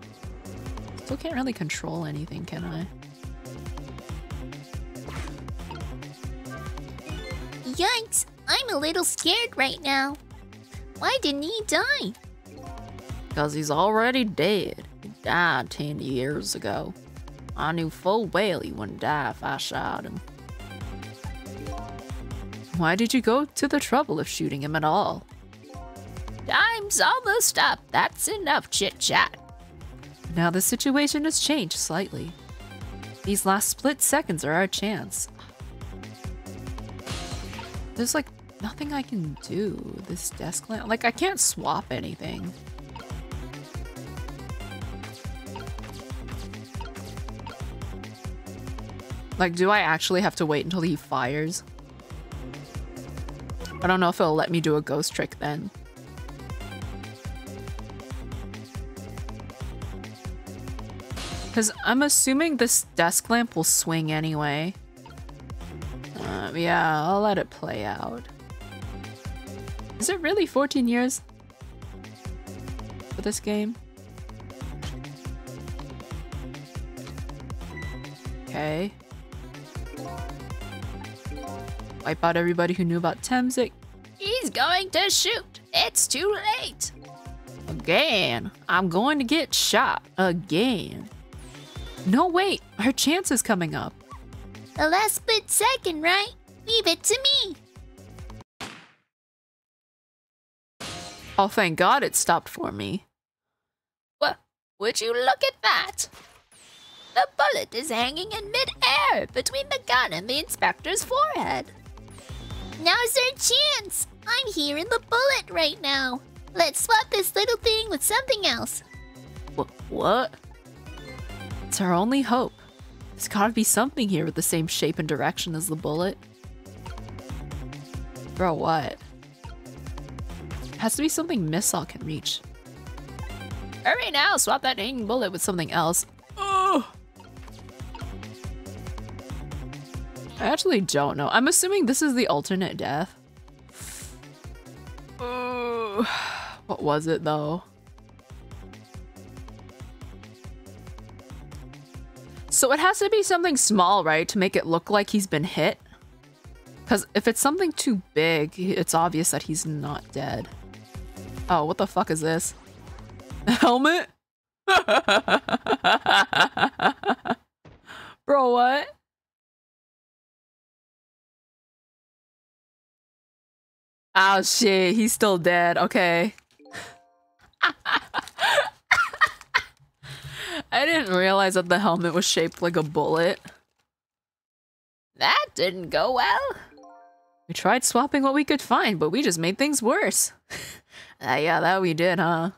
Still can't really control anything, can I? Yikes, I'm a little scared right now. Why didn't he die? Because he's already dead. He died 10 years ago. I knew full well he wouldn't die if I shot him. Why did you go to the trouble of shooting him at all? Time's almost up. That's enough chit-chat. Now the situation has changed slightly. These last split seconds are our chance. There's like nothing I can do. This desk lamp, like I can't swap anything. Like, do I actually have to wait until he fires? I don't know if it'll let me do a ghost trick then. Because I'm assuming this desk lamp will swing anyway. Yeah, I'll let it play out. Is it really 14 years for this game? Okay. Wipe out everybody who knew about Temzik. He's going to shoot. It's too late. Again. I'm going to get shot. Again. No, wait. Her chance is coming up. The last split second, right? Leave it to me. Oh, thank God it stopped for me. Well, would you look at that? The bullet is hanging in mid-air between the gun and the inspector's forehead. Now's our chance. I'm hearing the bullet right now. Let's swap this little thing with something else. What? It's our only hope. There's gotta be something here with the same shape and direction as the bullet. Bro, what? It has to be something Missile can reach. Hurry now, swap that hanging bullet with something else. Oh! I actually don't know. I'm assuming this is the alternate death. What was it though? So it has to be something small, right? To make it look like he's been hit? Because if it's something too big, it's obvious that he's not dead. Oh, what the fuck is this? A helmet? Bro, what? Oh shit, he's still dead. Okay. I didn't realize that the helmet was shaped like a bullet. That didn't go well. We tried swapping what we could find, but we just made things worse. Yeah, that we did, huh?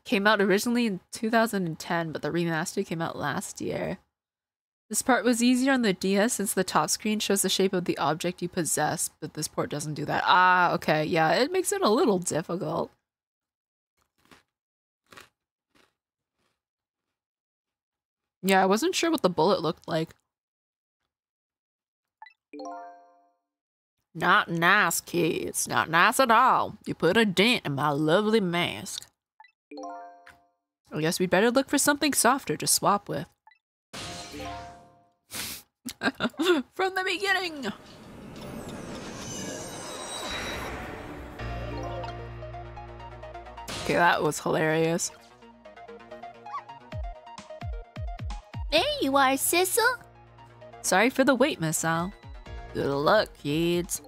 Came out originally in 2010, but the remaster came out last year. This part was easier on the DS since the top screen shows the shape of the object you possess, but this port doesn't do that. Ah, okay, yeah, it makes it a little difficult. Yeah, I wasn't sure what the bullet looked like. Not nice, kids. Not nice at all. You put a dent in my lovely mask. I guess we'd better look for something softer to swap with. From the beginning! Okay, that was hilarious. There you are, Sissel. Sorry for the wait, Missile. Good luck, kids.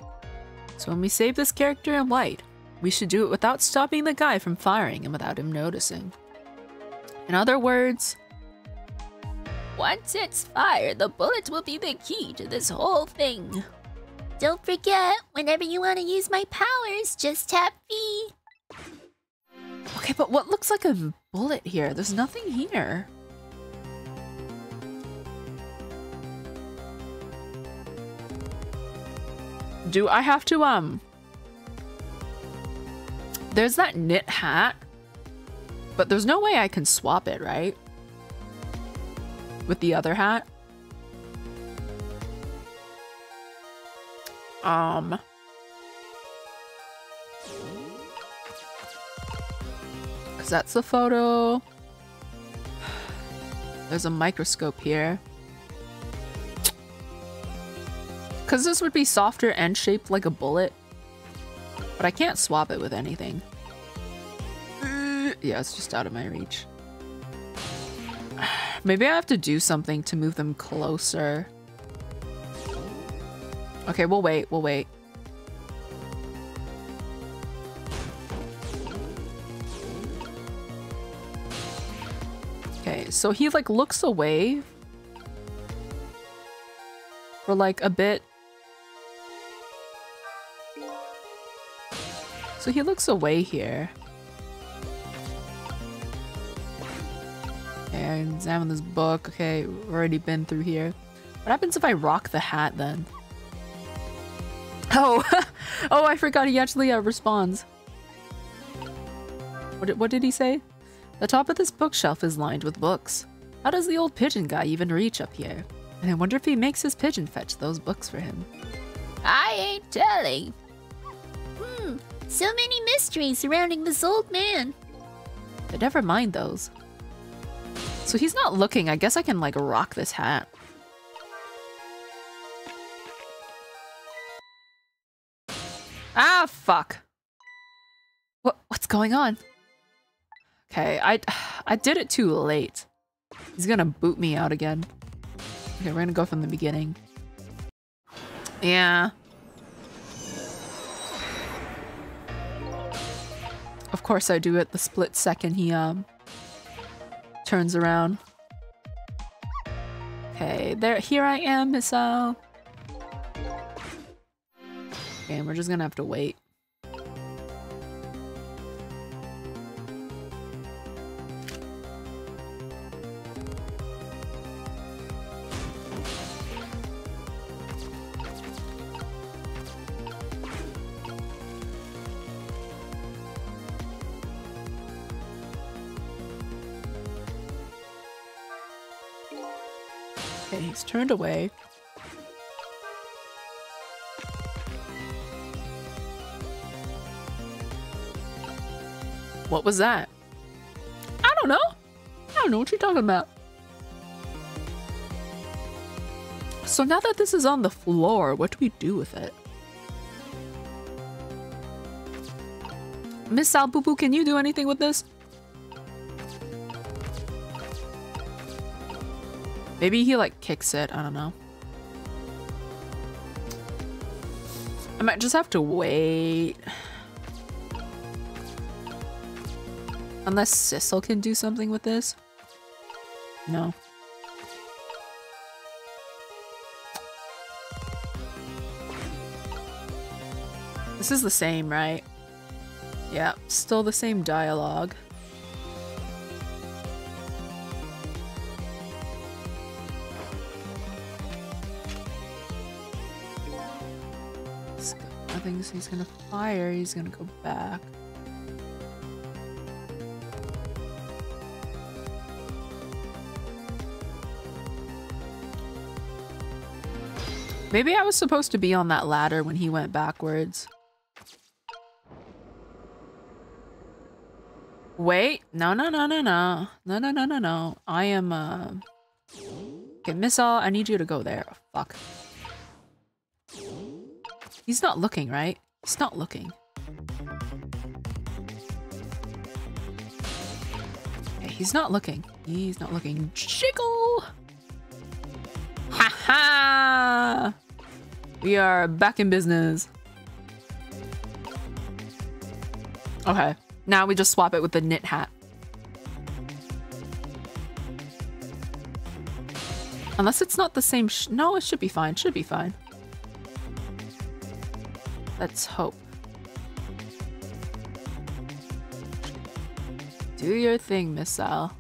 So when we save this character in white, we should do it without stopping the guy from firing and without him noticing. In other words, once it's fired, the bullet will be the key to this whole thing. Don't forget, whenever you want to use my powers, just tap V. okay, but what looks like a bullet here? There's nothing here. Do I have to, there's that knit hat, but there's no way I can swap it, right? With the other hat? Because that's the photo. There's a microscope here. Because this would be softer and shaped like a bullet. But I can't swap it with anything. Yeah, it's just out of my reach. Maybe I have to do something to move them closer. Okay, we'll wait, we'll wait. Okay, so he like looks away for like a bit. So he looks away here. Okay, I examine this book. Okay, we've already been through here. What happens if I rock the hat then? Oh, oh, I forgot he actually responds. What did he say? The top of this bookshelf is lined with books. How does the old pigeon guy even reach up here? And I wonder if he makes his pigeon fetch those books for him. I ain't telling. So many mysteries surrounding this old man. But never mind those. So he's not looking. I guess I can, like, rock this hat. Ah, fuck. What's going on? Okay, I did it too late. He's gonna boot me out again. Okay, we're gonna go from the beginning. Yeah. Of course I do it the split second he turns around. Okay, here I am, missile. Okay, we're just gonna have to wait. Okay, he's turned away. What was that? I don't know. I don't know what you're talking about. So now that this is on the floor, what do we do with it? Miss Salbubu, can you do anything with this? Maybe he like kicks it, I don't know. I might just have to wait. Unless Sissel can do something with this. No. This is the same, right? Yeah, still the same dialogue. I think he's gonna fire, he's gonna go back. Maybe I was supposed to be on that ladder when he went backwards. Wait, no. I am, okay, Missile, I need you to go there. Oh, fuck. He's not looking, right? He's not looking. Okay, he's not looking. He's not looking. Jiggle! Ha ha! We are back in business. Okay, now we just swap it with the knit hat. Unless it's not the same no, it should be fine, should be fine. Let's hope. Do your thing, Missile.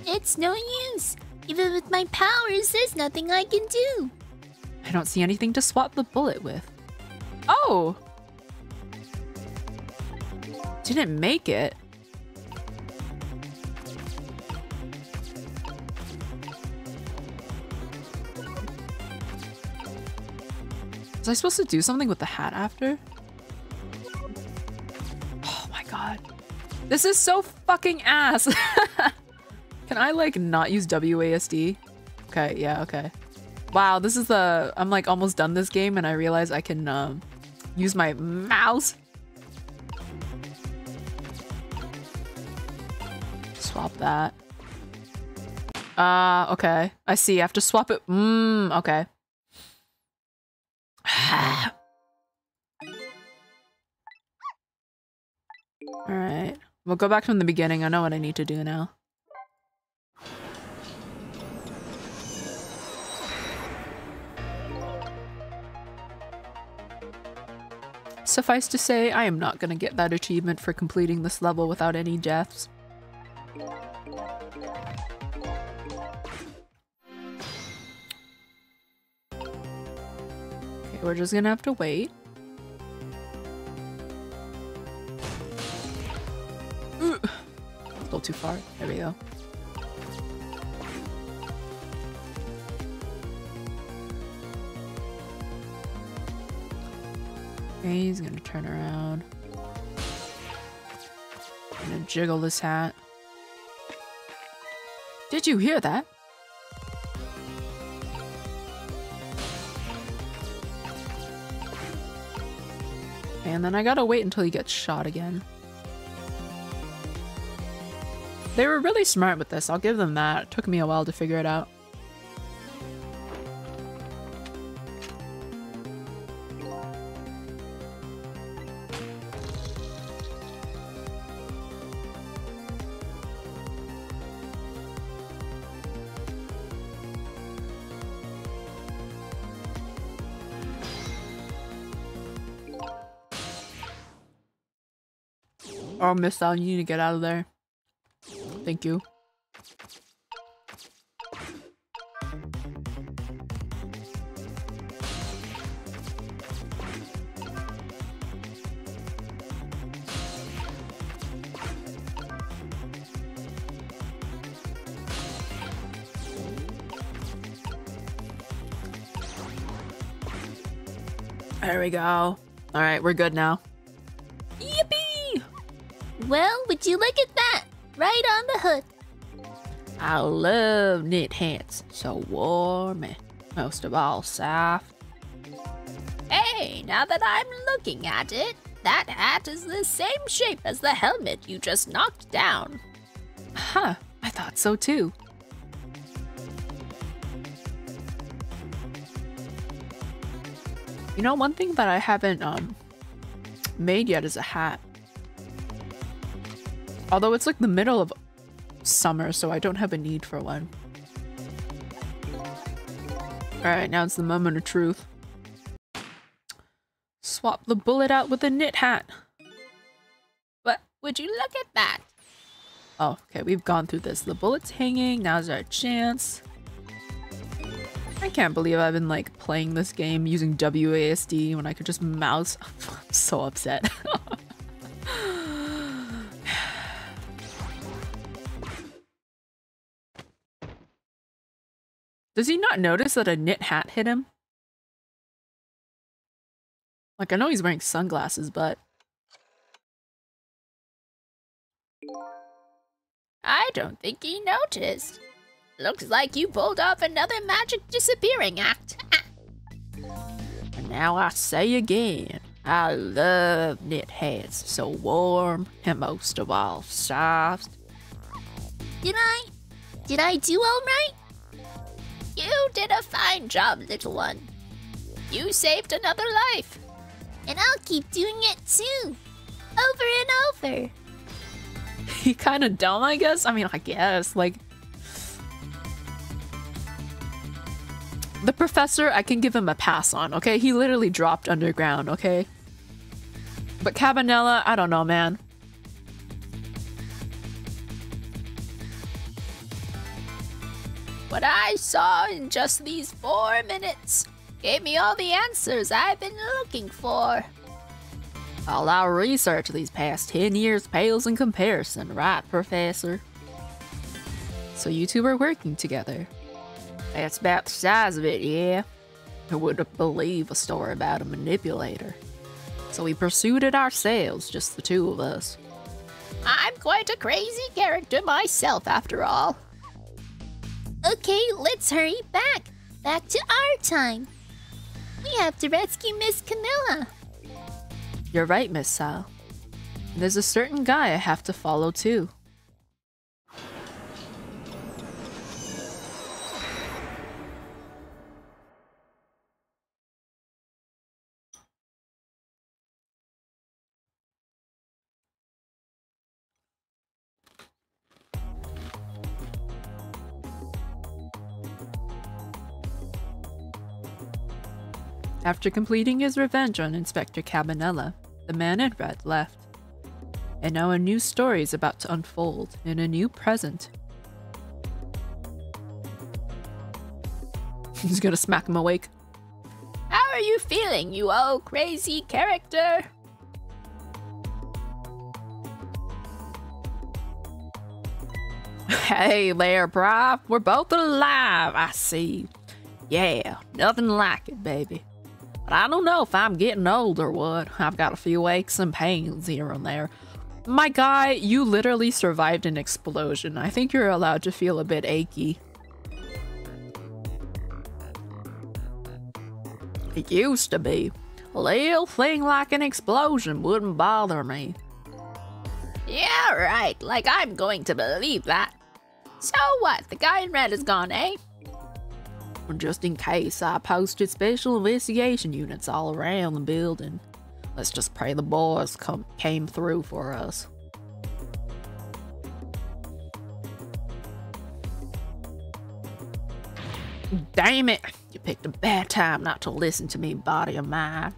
It's no use. Even with my powers, there's nothing I can do. I don't see anything to swap the bullet with. Oh! Didn't make it. Was I supposed to do something with the hat after? Oh my god. This is so fucking ass. Can I like not use WASD? Okay, yeah, okay. Wow, this is the... I'm like almost done this game and I realize I can use my mouse. Swap that. Okay. I see, I have to swap it. Okay. Alright. We'll go back from the beginning. I know what I need to do now. Suffice to say, I am not gonna get that achievement for completing this level without any deaths. Okay, we're just gonna have to wait. Still too far. There we go. Okay, he's gonna turn around. Gonna jiggle this hat. Did you hear that? And then I gotta wait until he gets shot again. They were really smart with this, I'll give them that. It took me a while to figure it out. Oh, Miss Al, you need to get out of there. Thank you. There we go. Alright, we're good now. Yippee! Well, would you look at that? Right on the hook. I love knit hats. So warm and most of all soft. Hey, now that I'm looking at it, that hat is the same shape as the helmet you just knocked down. Huh, I thought so too. You know, one thing that I haven't made yet is a hat. Although it's like the middle of summer, so I don't have a need for one. Alright, now it's the moment of truth. Swap the bullet out with a knit hat. But would you look at that? Oh, okay, we've gone through this. The bullet's hanging, now's our chance. I can't believe I've been like playing this game using WASD when I could just mouse. I'm so upset. Does he not notice that a knit hat hit him? Like, I know he's wearing sunglasses, but... I don't think he noticed. Looks like you pulled off another magic disappearing act. And now I say again, I love knit hats. So warm and most of all soft. Did I do all right? You did a fine job, little one. You saved another life. And I'll keep doing it too. Over and over. He kind of dumb, I guess. I mean, I guess, like... The professor, I can give him a pass on, okay? He literally dropped underground, okay? But Cabanella, I don't know, man. What I saw in just these 4 minutes gave me all the answers I've been looking for. All our research these past 10 years pales in comparison, right, Professor? So you two are working together. That's about the size of it, yeah. Who would believe a story about a manipulator? So we pursued it ourselves, just the two of us. I'm quite a crazy character myself, after all. Okay, let's hurry back. Back to our time. We have to rescue Miss Kamila. You're right, Miss Sal. There's a certain guy I have to follow too. After completing his revenge on Inspector Cabanella, the man in red left. And now a new story is about to unfold in a new present. He's gonna smack him awake. How are you feeling, you old crazy character? Hey there, bruh. We're both alive, I see. Yeah, nothing like it, baby. But I don't know if I'm getting old or what. I've got a few aches and pains here and there. My guy, you literally survived an explosion. I think you're allowed to feel a bit achy. It used to be. A little thing like an explosion wouldn't bother me. Yeah, right. Like I'm going to believe that. So what? The guy in red is gone, eh? Just in case, I posted special investigation units all around the building. Let's just pray the boys came through for us. Damn it! You picked a bad time not to listen to me, body of mine.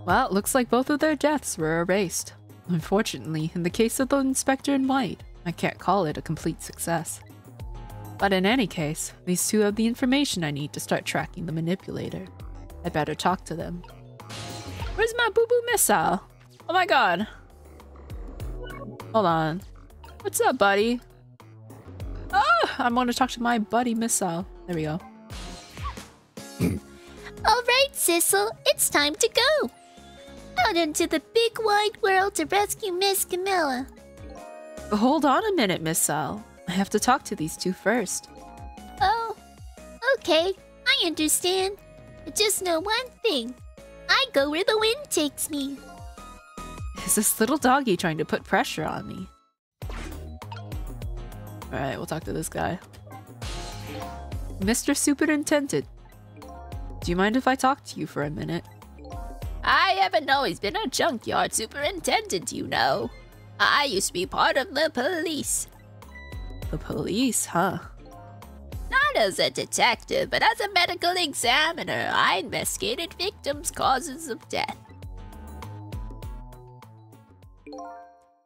Well, looks like both of their deaths were erased. Unfortunately, in the case of the Inspector in white, I can't call it a complete success. But in any case, these two have the information I need to start tracking the manipulator. I better talk to them. Where's my boo-boo missile? Oh my god. Hold on. What's up, buddy? Oh, I want to talk to my buddy missile. There we go. Alright, Sissel, it's time to go! Out into the big wide world to rescue Miss Kamila. Hold on a minute, missile. I have to talk to these two first. Oh, okay, I understand. But just know one thing. I go where the wind takes me. Is this little doggy trying to put pressure on me? Alright, we'll talk to this guy. Mr. Superintendent, do you mind if I talk to you for a minute? I haven't always been a junkyard superintendent, you know. I used to be part of the police. The police, huh? Not as a detective, but as a medical examiner, I investigated victims' causes of death.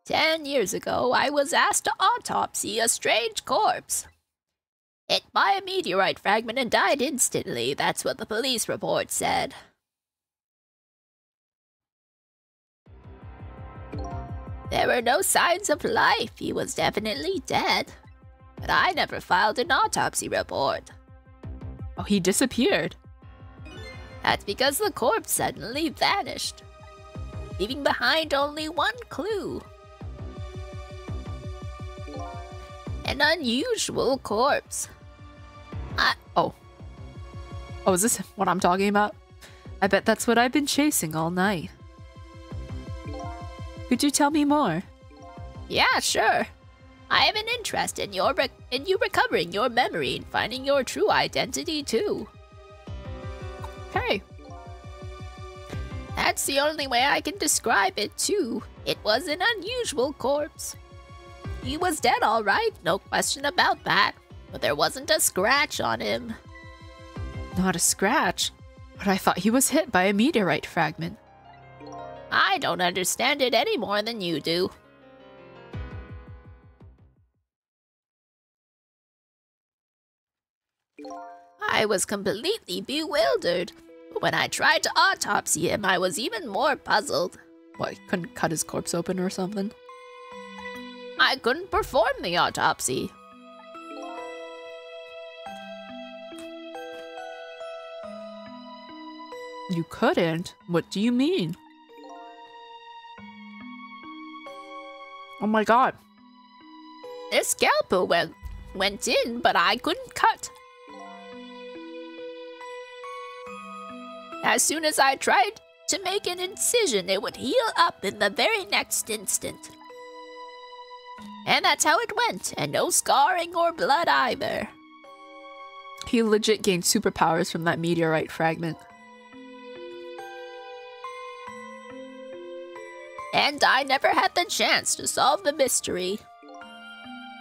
10 years ago, I was asked to autopsy a strange corpse. Hit by a meteorite fragment and died instantly, that's what the police report said. There were no signs of life, he was definitely dead. But I never filed an autopsy report. Oh, he disappeared. That's because the corpse suddenly vanished, leaving behind only one clue. An unusual corpse. Oh, is this what I'm talking about? I bet that's what I've been chasing all night. Could you tell me more? Yeah, sure. I have an interest in you recovering your memory and finding your true identity too. Hey. That's the only way I can describe it too. It was an unusual corpse. He was dead all right, no question about that. But there wasn't a scratch on him. Not a scratch? But I thought he was hit by a meteorite fragment. I don't understand it any more than you do. I was completely bewildered. But when I tried to autopsy him, I was even more puzzled. What, you couldn't cut his corpse open or something? I couldn't perform the autopsy. You couldn't? What do you mean? Oh my god. The scalpel went in, but I couldn't cut. As soon as I tried to make an incision, it would heal up in the very next instant. And that's how it went, and no scarring or blood either. He legit gained superpowers from that meteorite fragment. And I never had the chance to solve the mystery.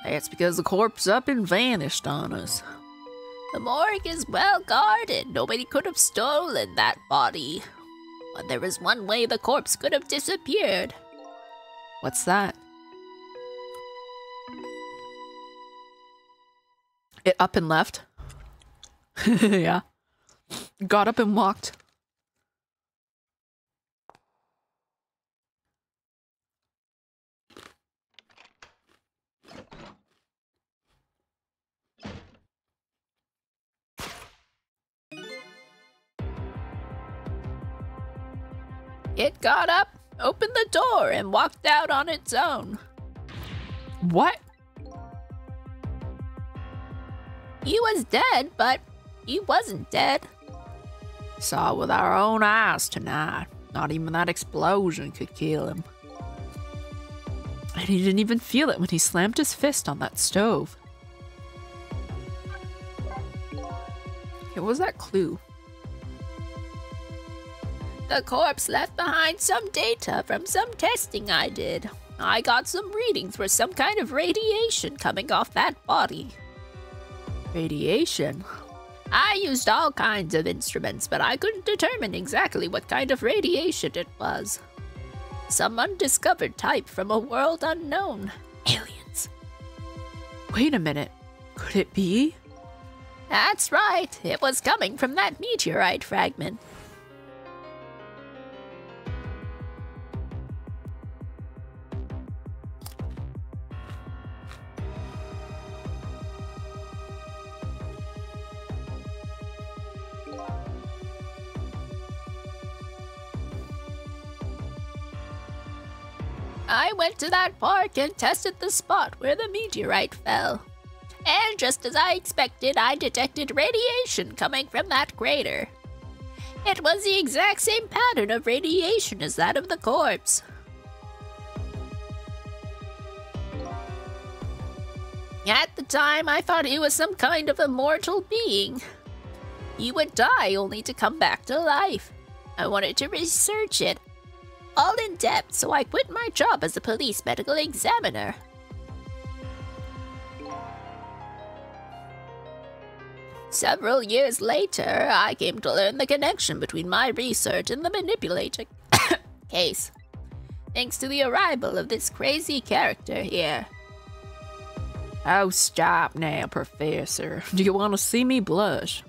That's because the corpse up and vanished on us. The morgue is well guarded. Nobody could have stolen that body. But there is one way the corpse could have disappeared. What's that? It up and left? Yeah. Got up and walked. It got up, opened the door, and walked out on its own. What? He was dead, but he wasn't dead. Saw with our own eyes tonight. Not even that explosion could kill him. And he didn't even feel it when he slammed his fist on that stove. What was that clue? The corpse left behind some data from some testing I did. I got some readings for some kind of radiation coming off that body. Radiation? I used all kinds of instruments, but I couldn't determine exactly what kind of radiation it was. Some undiscovered type from a world unknown. Aliens. Wait a minute. Could it be? That's right. It was coming from that meteorite fragment. I went to that park and tested the spot where the meteorite fell. And just as I expected, I detected radiation coming from that crater. It was the exact same pattern of radiation as that of the corpse. At the time, I thought he was some kind of immortal being. He would die only to come back to life. I wanted to research it, all in depth, so I quit my job as a police medical examiner. Several years later, I came to learn the connection between my research and the manipulator case, thanks to the arrival of this crazy character here. Oh, stop now, Professor. Do you want to see me blush?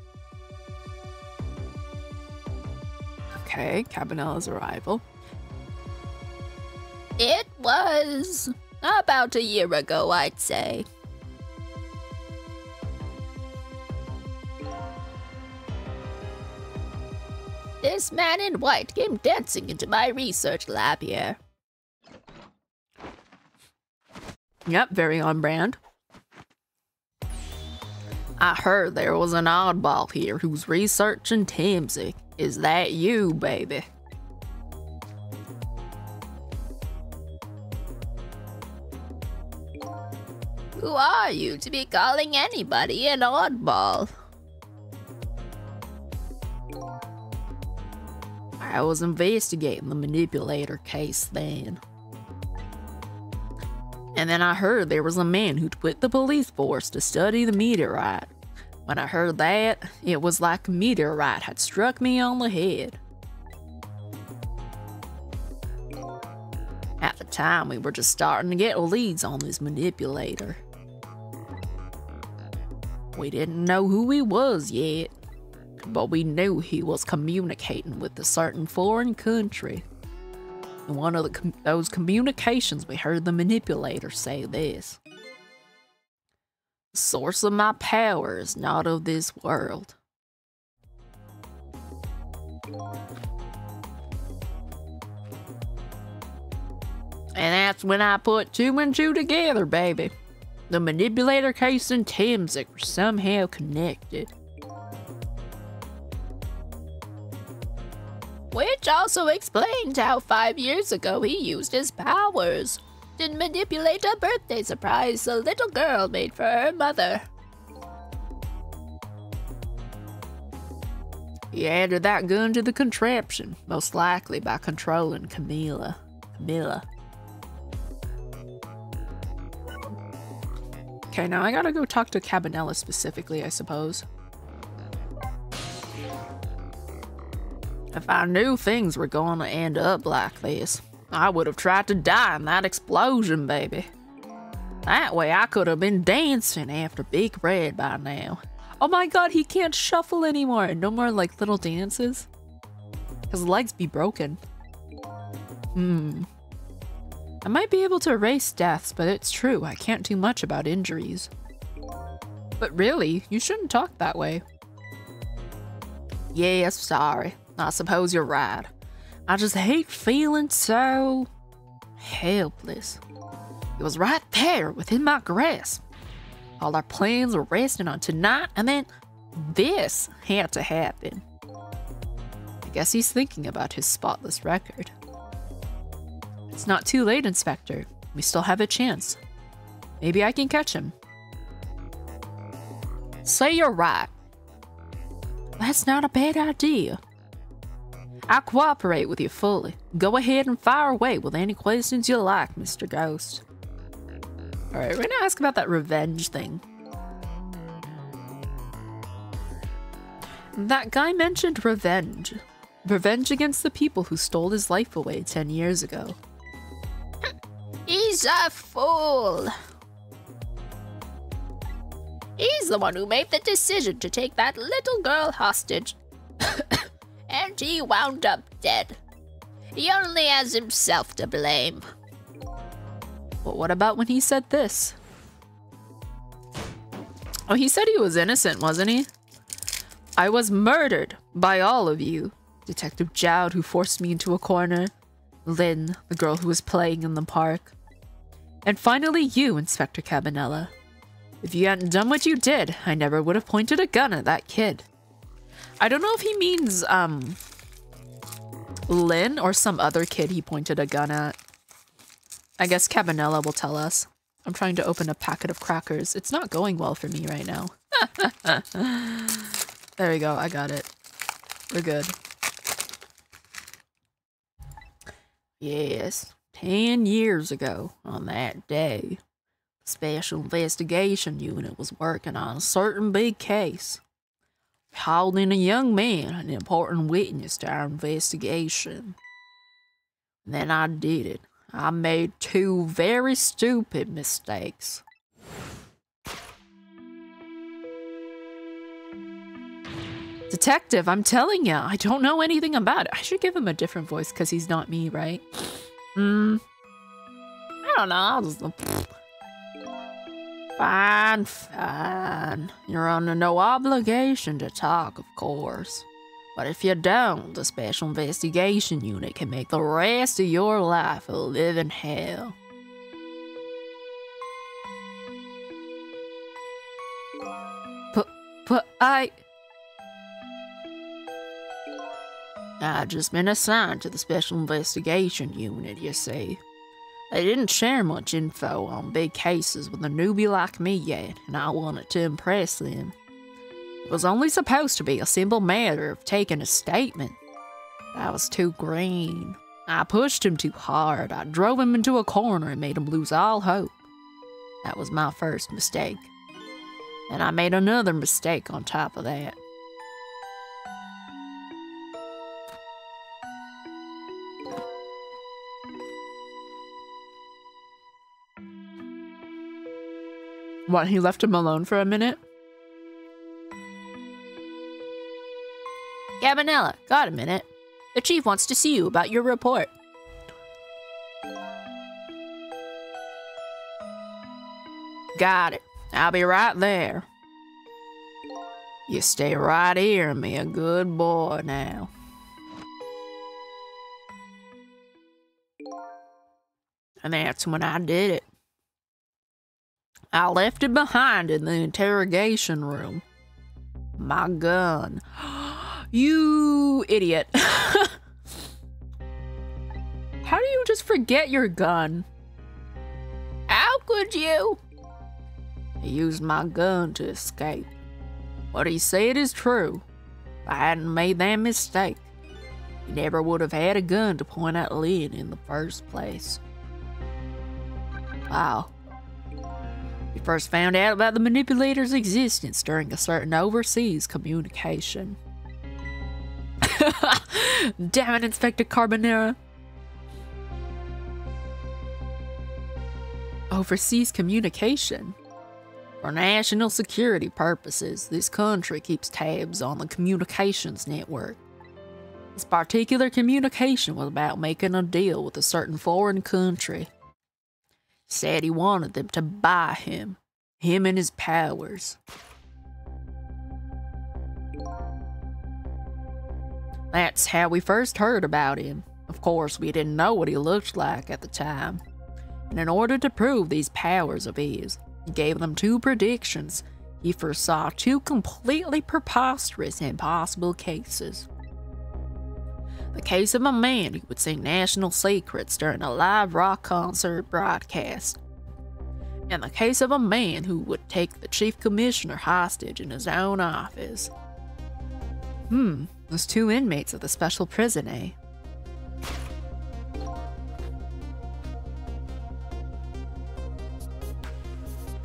Okay, Camilla's arrival. It was about a year ago, I'd say. This man in white came dancing into my research lab here. Yep, very on brand. I heard there was an oddball here who's researching Timsy. Is that you, baby? Who are you to be calling anybody an oddball? I was investigating the manipulator case then. And then I heard there was a man who'd quit the police force to study the meteorite. When I heard that, it was like a meteorite had struck me on the head. At the time, we were just starting to get leads on this manipulator. We didn't know who he was yet, but we knew he was communicating with a certain foreign country. In one of those communications, we heard the manipulator say this: "The source of my power is not of this world." And that's when I put two and two together, baby. The manipulator case and Timzik were somehow connected. Which also explains how 5 years ago he used his powers to manipulate a birthday surprise a little girl made for her mother. He added that gun to the contraption, most likely by controlling Kamila. Okay, now I gotta go talk to Cabanella specifically, I suppose. If I knew things were going to end up like this, I would have tried to die in that explosion, baby. That way I could have been dancing after Big Red by now. Oh my god, he can't shuffle anymore. No more like little dances. His legs be broken. I might be able to erase deaths, but it's true, I can't do much about injuries. But really, you shouldn't talk that way. Yes, sorry. I suppose you're right. I just hate feeling so helpless. It was right there within my grasp. All our plans were resting on tonight, and then this had to happen. I guess he's thinking about his spotless record. It's not too late, Inspector. We still have a chance. Maybe I can catch him. Say you're right. That's not a bad idea. I'll cooperate with you fully. Go ahead and fire away with any questions you like, Mr. Ghost. Alright, we're gonna ask about that revenge thing. That guy mentioned revenge. Revenge against the people who stole his life away 10 years ago. He's a fool. He's the one who made the decision to take that little girl hostage. And he wound up dead. He only has himself to blame. But what about when he said this? Oh, he said he was innocent, wasn't he? I was murdered by all of you. Detective Jowd, who forced me into a corner. Lynn, the girl who was playing in the park. And finally you, Inspector Cabanela. If you hadn't done what you did, I never would have pointed a gun at that kid. I don't know if he means, Lynn or some other kid he pointed a gun at. I guess Cabanela will tell us. I'm trying to open a packet of crackers. It's not going well for me right now. There we go, I got it. We're good. Yes, 10 years ago on that day, the Special Investigation Unit was working on a certain big case. We hauled in a young man, an important witness to our investigation. And then I did it. I made 2 very stupid mistakes. Detective, I'm telling you, I don't know anything about it. I should give him a different voice because he's not me, right? I don't know. I'll just... Fine, fine. You're under no obligation to talk, of course. But if you don't, the Special Investigation Unit can make the rest of your life a living hell. But I've just been assigned to the Special Investigation Unit, you see. They didn't share much info on big cases with a newbie like me yet, and I wanted to impress them. It was only supposed to be a simple matter of taking a statement. I was too green. I pushed him too hard. I drove him into a corner and made him lose all hope. That was my first mistake. And I made another mistake on top of that. What, he left him alone for a minute? Cabanela, got a minute. The chief wants to see you about your report. Got it. I'll be right there. You stay right here and be a good boy now. And that's when I did it. I left it behind in the interrogation room. My gun. You idiot. How do you just forget your gun? How could you? I used my gun to escape. What he said is true. If I hadn't made that mistake, he never would have had a gun to point at Lynn in the first place. Wow. We first found out about the manipulator's existence during a certain overseas communication. Damn it, Inspector Carbonera. Overseas communication? For national security purposes, this country keeps tabs on the communications network. This particular communication was about making a deal with a certain foreign country. He said he wanted them to buy him and his powers. That's how we first heard about him. Of course, we didn't know what he looked like at the time. And in order to prove these powers of his, he gave them 2 predictions. He foresaw 2 completely preposterous and impossible cases. The case of a man who would sing national secrets during a live rock concert broadcast. And the case of a man who would take the chief commissioner hostage in his own office. Those 2 inmates of the special prison, eh?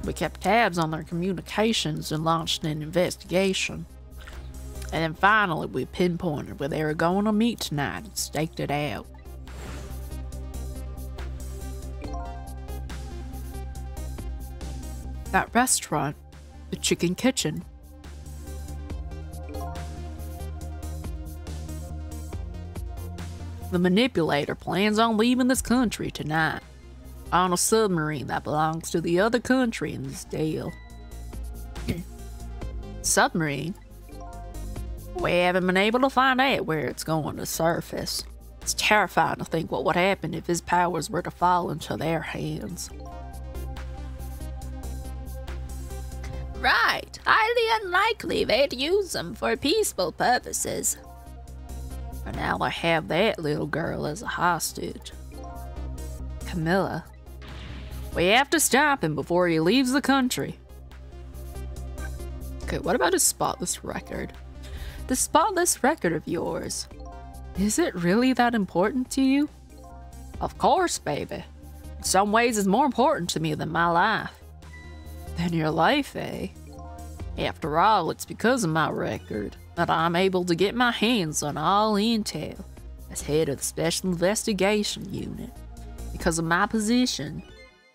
We kept tabs on their communications and launched an investigation. And then finally we pinpointed where they were going to meet tonight and staked it out. That restaurant. The Chicken Kitchen. The manipulator plans on leaving this country tonight on a submarine that belongs to the other country in this deal. Submarine? We haven't been able to find out where it's going to surface. It's terrifying to think what would happen if his powers were to fall into their hands. Right. Highly unlikely they'd use them for peaceful purposes. And now they have that little girl as a hostage. Kamila. We have to stop him before he leaves the country. Okay, what about his spotless record? The spotless record of yours. Is it really that important to you? Of course, baby. In some ways it's more important to me than my life. Than your life, eh? After all, it's because of my record that I'm able to get my hands on all intel as head of the Special Investigation Unit. Because of my position,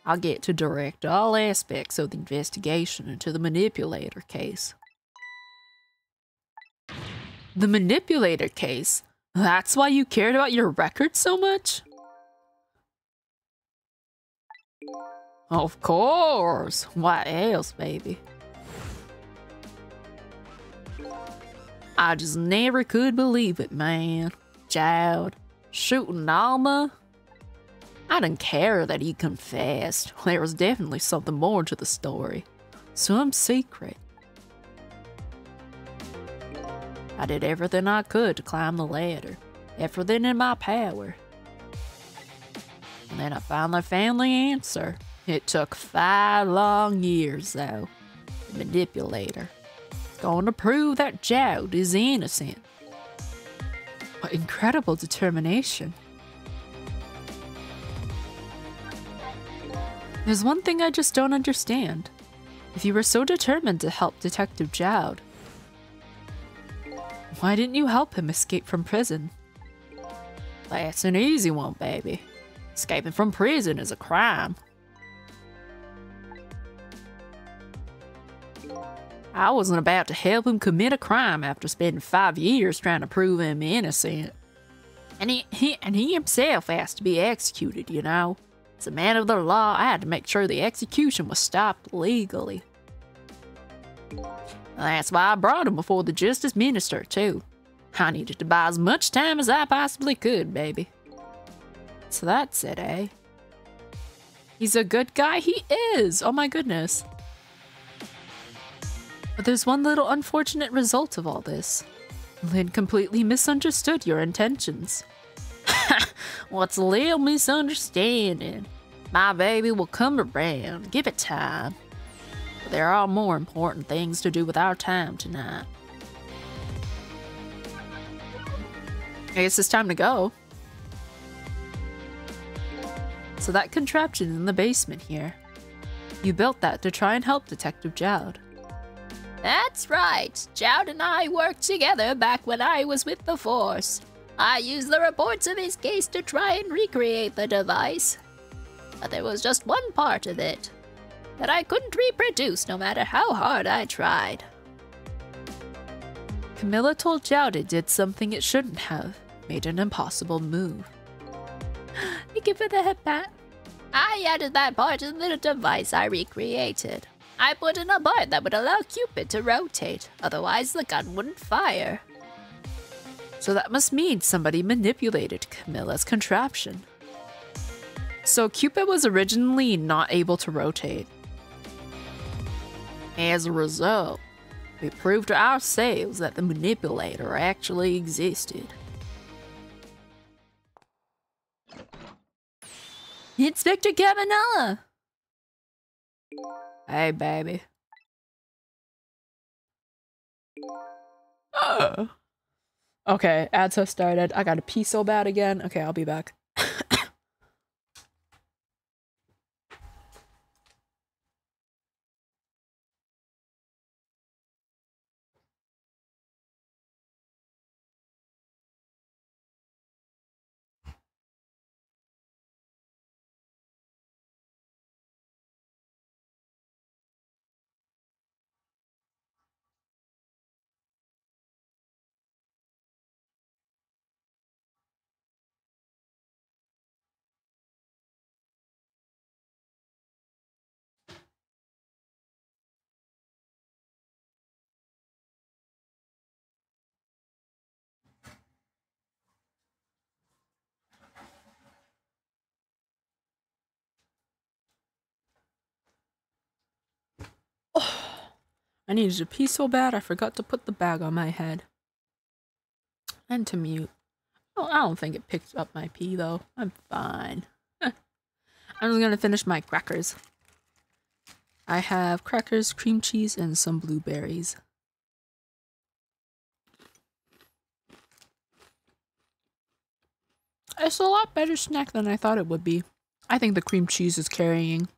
I'll get to direct all aspects of the investigation into the manipulator case. The manipulator case? That's why you cared about your record so much? Of course! What else, baby? I just never could believe it, man. Child, shooting Alma? I didn't care that he confessed. There was definitely something more to the story. Some secret. I did everything I could to climb the ladder. Everything in my power. And then I finally found the answer. It took 5 long years, though. The manipulator. It's going to prove that Jowd is innocent. What incredible determination. There's one thing I just don't understand. If you were so determined to help Detective Jowd, why didn't you help him escape from prison? That's an easy one, baby. Escaping from prison is a crime. I wasn't about to help him commit a crime after spending 5 years trying to prove him innocent. And he himself has to be executed, you know. As a man of the law, I had to make sure the execution was stopped legally. That's why I brought him before the Justice Minister, too. I needed to buy as much time as I possibly could, baby. So that's it, eh? He's a good guy? He is! Oh my goodness. But there's one little unfortunate result of all this. Lynn completely misunderstood your intentions. What's a little misunderstanding? My baby will come around. Give it time. But there are more important things to do with our time tonight. I guess it's time to go. So that contraption in the basement here. You built that to try and help Detective Jowd. That's right. Jowd and I worked together back when I was with the Force. I used the reports of his case to try and recreate the device. But there was just one part of it that I couldn't reproduce no matter how hard I tried. Kamila told Jowd it did something it shouldn't have, made an impossible move. Thank you for the head pat. I added that part to the device I recreated. I put in a part that would allow Cupid to rotate, otherwise the gun wouldn't fire. So that must mean somebody manipulated Camilla's contraption. So Cupid was originally not able to rotate. As a result, we proved to ourselves that the manipulator actually existed. Inspector Kamila! Hey, baby. Okay, ads have started. I gotta pee so bad again. Okay, I'll be back. I needed to pee so bad I forgot to put the bag on my head. And to mute. Oh, I don't think it picked up my pee though. I'm fine. I'm just gonna finish my crackers. I have crackers, cream cheese, and some blueberries. It's a lot better snack than I thought it would be. I think the cream cheese is carrying.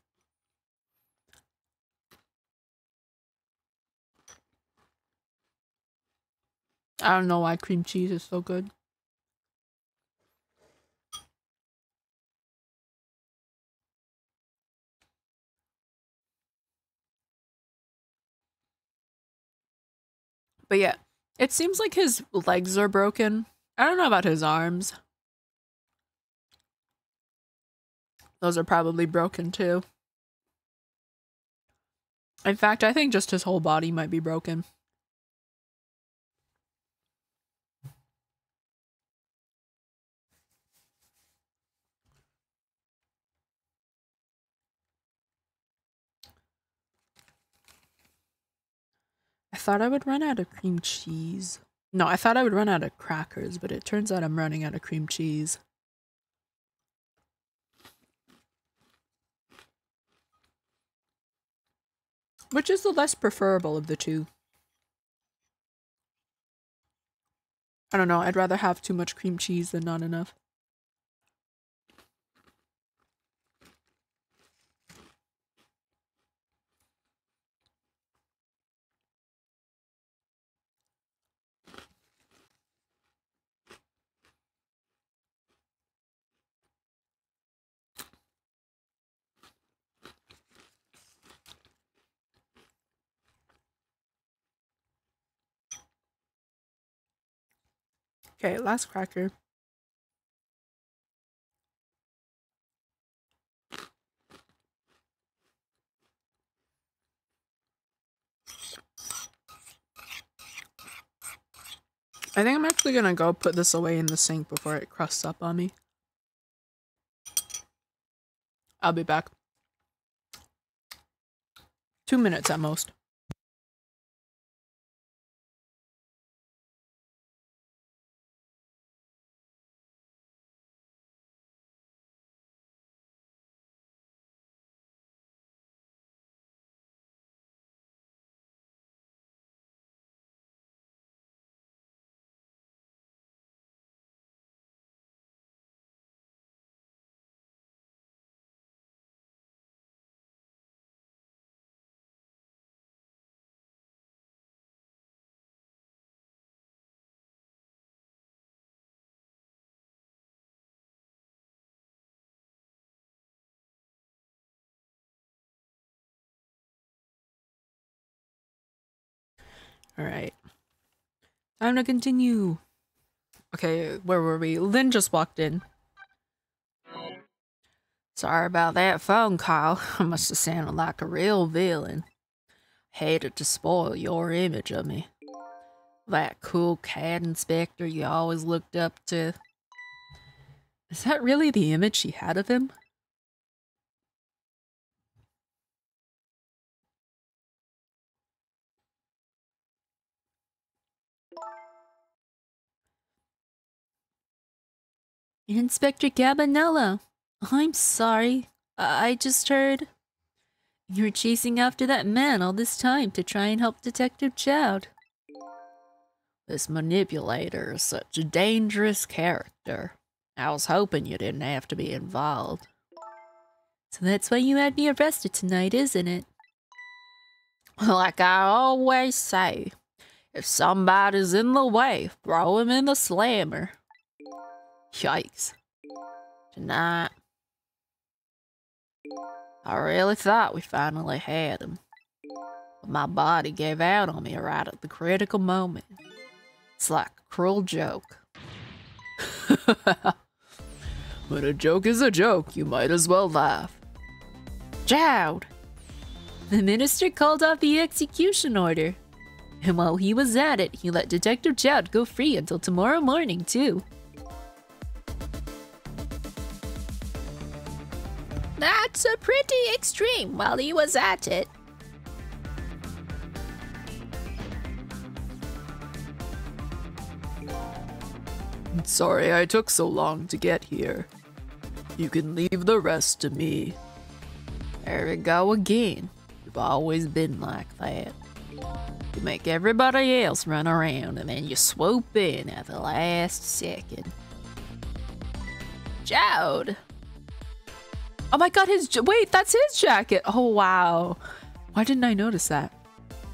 I don't know why cream cheese is so good. But yeah, it seems like his legs are broken. I don't know about his arms. Those are probably broken too. In fact, I think just his whole body might be broken. I thought I would run out of cream cheese. No, I thought I would run out of crackers, but it turns out I'm running out of cream cheese. Which is the less preferable of the two? I don't know, I'd rather have too much cream cheese than not enough. Okay, last cracker. I think I'm actually gonna go put this away in the sink before it crusts up on me. I'll be back. 2 minutes at most. Alright. Time to continue. Okay, where were we? Lynn just walked in. Sorry about that phone call. I must have sounded like a real villain. Hated to spoil your image of me. That cool cat inspector you always looked up to. Is that really the image she had of him? Inspector Cabanello, I'm sorry. I just heard you were chasing after that man all this time to try and help Detective Chowd. This manipulator is such a dangerous character. I was hoping you didn't have to be involved. So that's why you had me arrested tonight, isn't it? Like I always say, if somebody's in the way, throw him in the slammer. Yikes. Tonight, I really thought we finally had him. But my body gave out on me right at the critical moment. It's like a cruel joke. When a joke is a joke, you might as well laugh. Chowd! The minister called off the execution order. And while he was at it, he let Detective Chowd go free until tomorrow morning, too. That's a pretty extreme while he was at it. Sorry I took so long to get here. You can leave the rest to me. There we go again. You've always been like that. You make everybody else run around and then you swoop in at the last second. Chowd! Oh my god, wait, that's his jacket! Oh wow. Why didn't I notice that?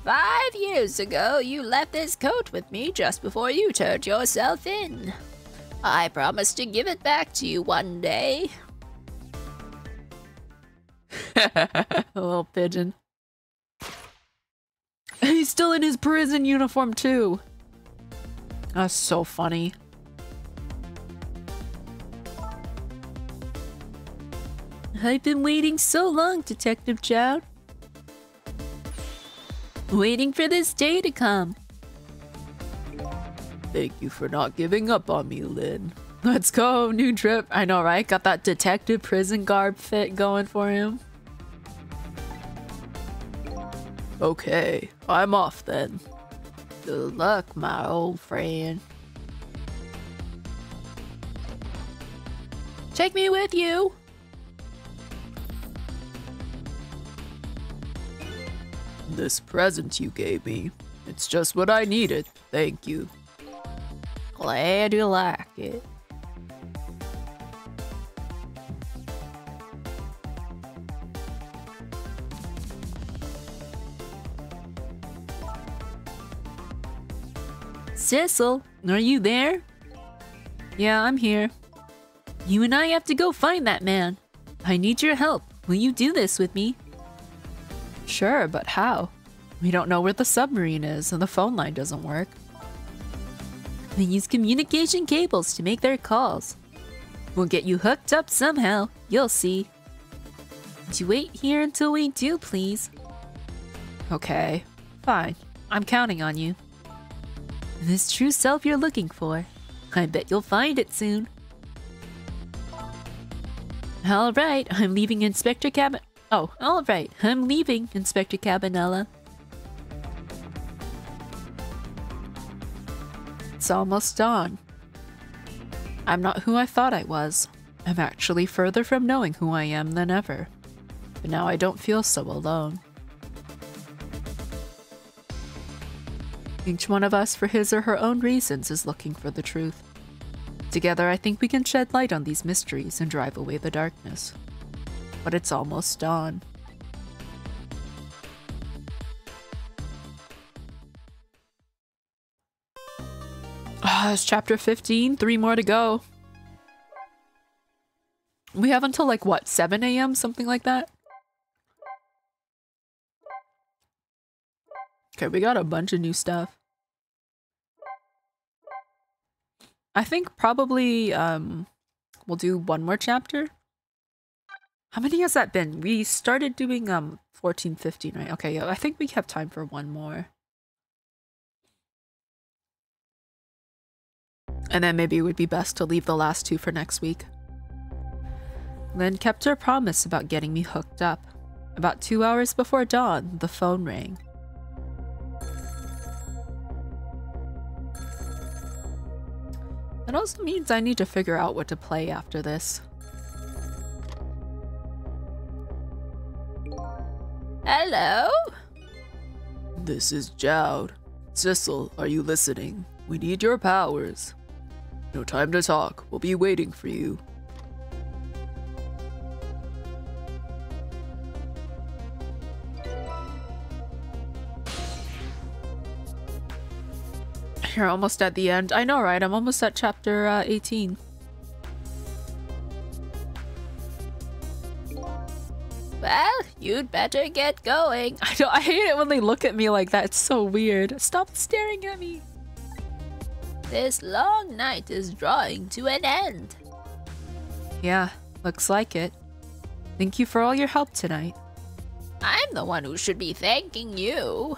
5 years ago, you left this coat with me just before you turned yourself in. I promised to give it back to you one day. A little pigeon. He's still in his prison uniform too. That's so funny. I've been waiting so long, Detective Chowd. Waiting for this day to come. Thank you for not giving up on me, Lynn. Let's go, new trip. I know, right? Got that detective prison garb fit going for him. Okay, I'm off then. Good luck, my old friend. Take me with you. This present you gave me, it's just what I needed. Thank you. Glad you like it. Cecil, are you there? Yeah, I'm here. You and I have to go find that man. I need your help. Will you do this with me? Sure, but how? We don't know where the submarine is and the phone line doesn't work. They use communication cables to make their calls. We'll get you hooked up somehow. You'll see. Would you wait here until we do, please? Okay, fine. I'm counting on you. This true self you're looking for. I bet you'll find it soon. Alright, I'm leaving Inspector I'm leaving Inspector Cabanella. It's almost dawn. I'm not who I thought I was. I'm actually further from knowing who I am than ever. But now I don't feel so alone. Each one of us, for his or her own reasons, is looking for the truth. Together, I think we can shed light on these mysteries and drive away the darkness. But it's almost dawn. It's chapter 15, 3 more to go. We have until like, what, 7 a.m., something like that? Okay, we got a bunch of new stuff. I think probably, we'll do one more chapter. How many has that been? We started doing, 14, 15, right? Okay, yeah, I think we have time for one more. And then maybe it would be best to leave the last two for next week. Lynn kept her promise about getting me hooked up. About 2 hours before dawn, the phone rang. That also means I need to figure out what to play after this. Hello? This is Jowd. Sissel, are you listening? We need your powers. No time to talk. We'll be waiting for you. You're almost at the end. I know, right? I'm almost at chapter 18. Well, you'd better get going. I hate it when they look at me like that. It's so weird. Stop staring at me. This long night is drawing to an end. Yeah, looks like it. Thank you for all your help tonight. I'm the one who should be thanking you.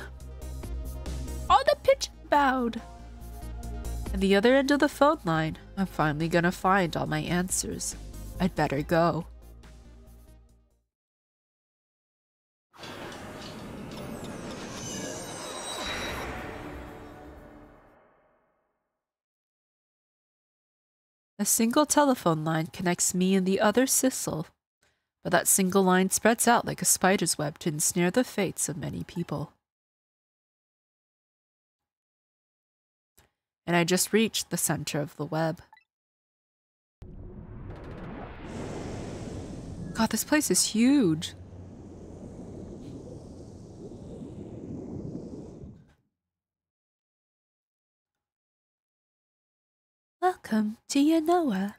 Oh, the pigeon bowed. At the other end of the phone line, I'm finally gonna find all my answers. I'd better go. A single telephone line connects me and the other Sissel, but that single line spreads out like a spider's web to ensnare the fates of many people. And I just reached the center of the web. God, this place is huge. Welcome to Yanoa.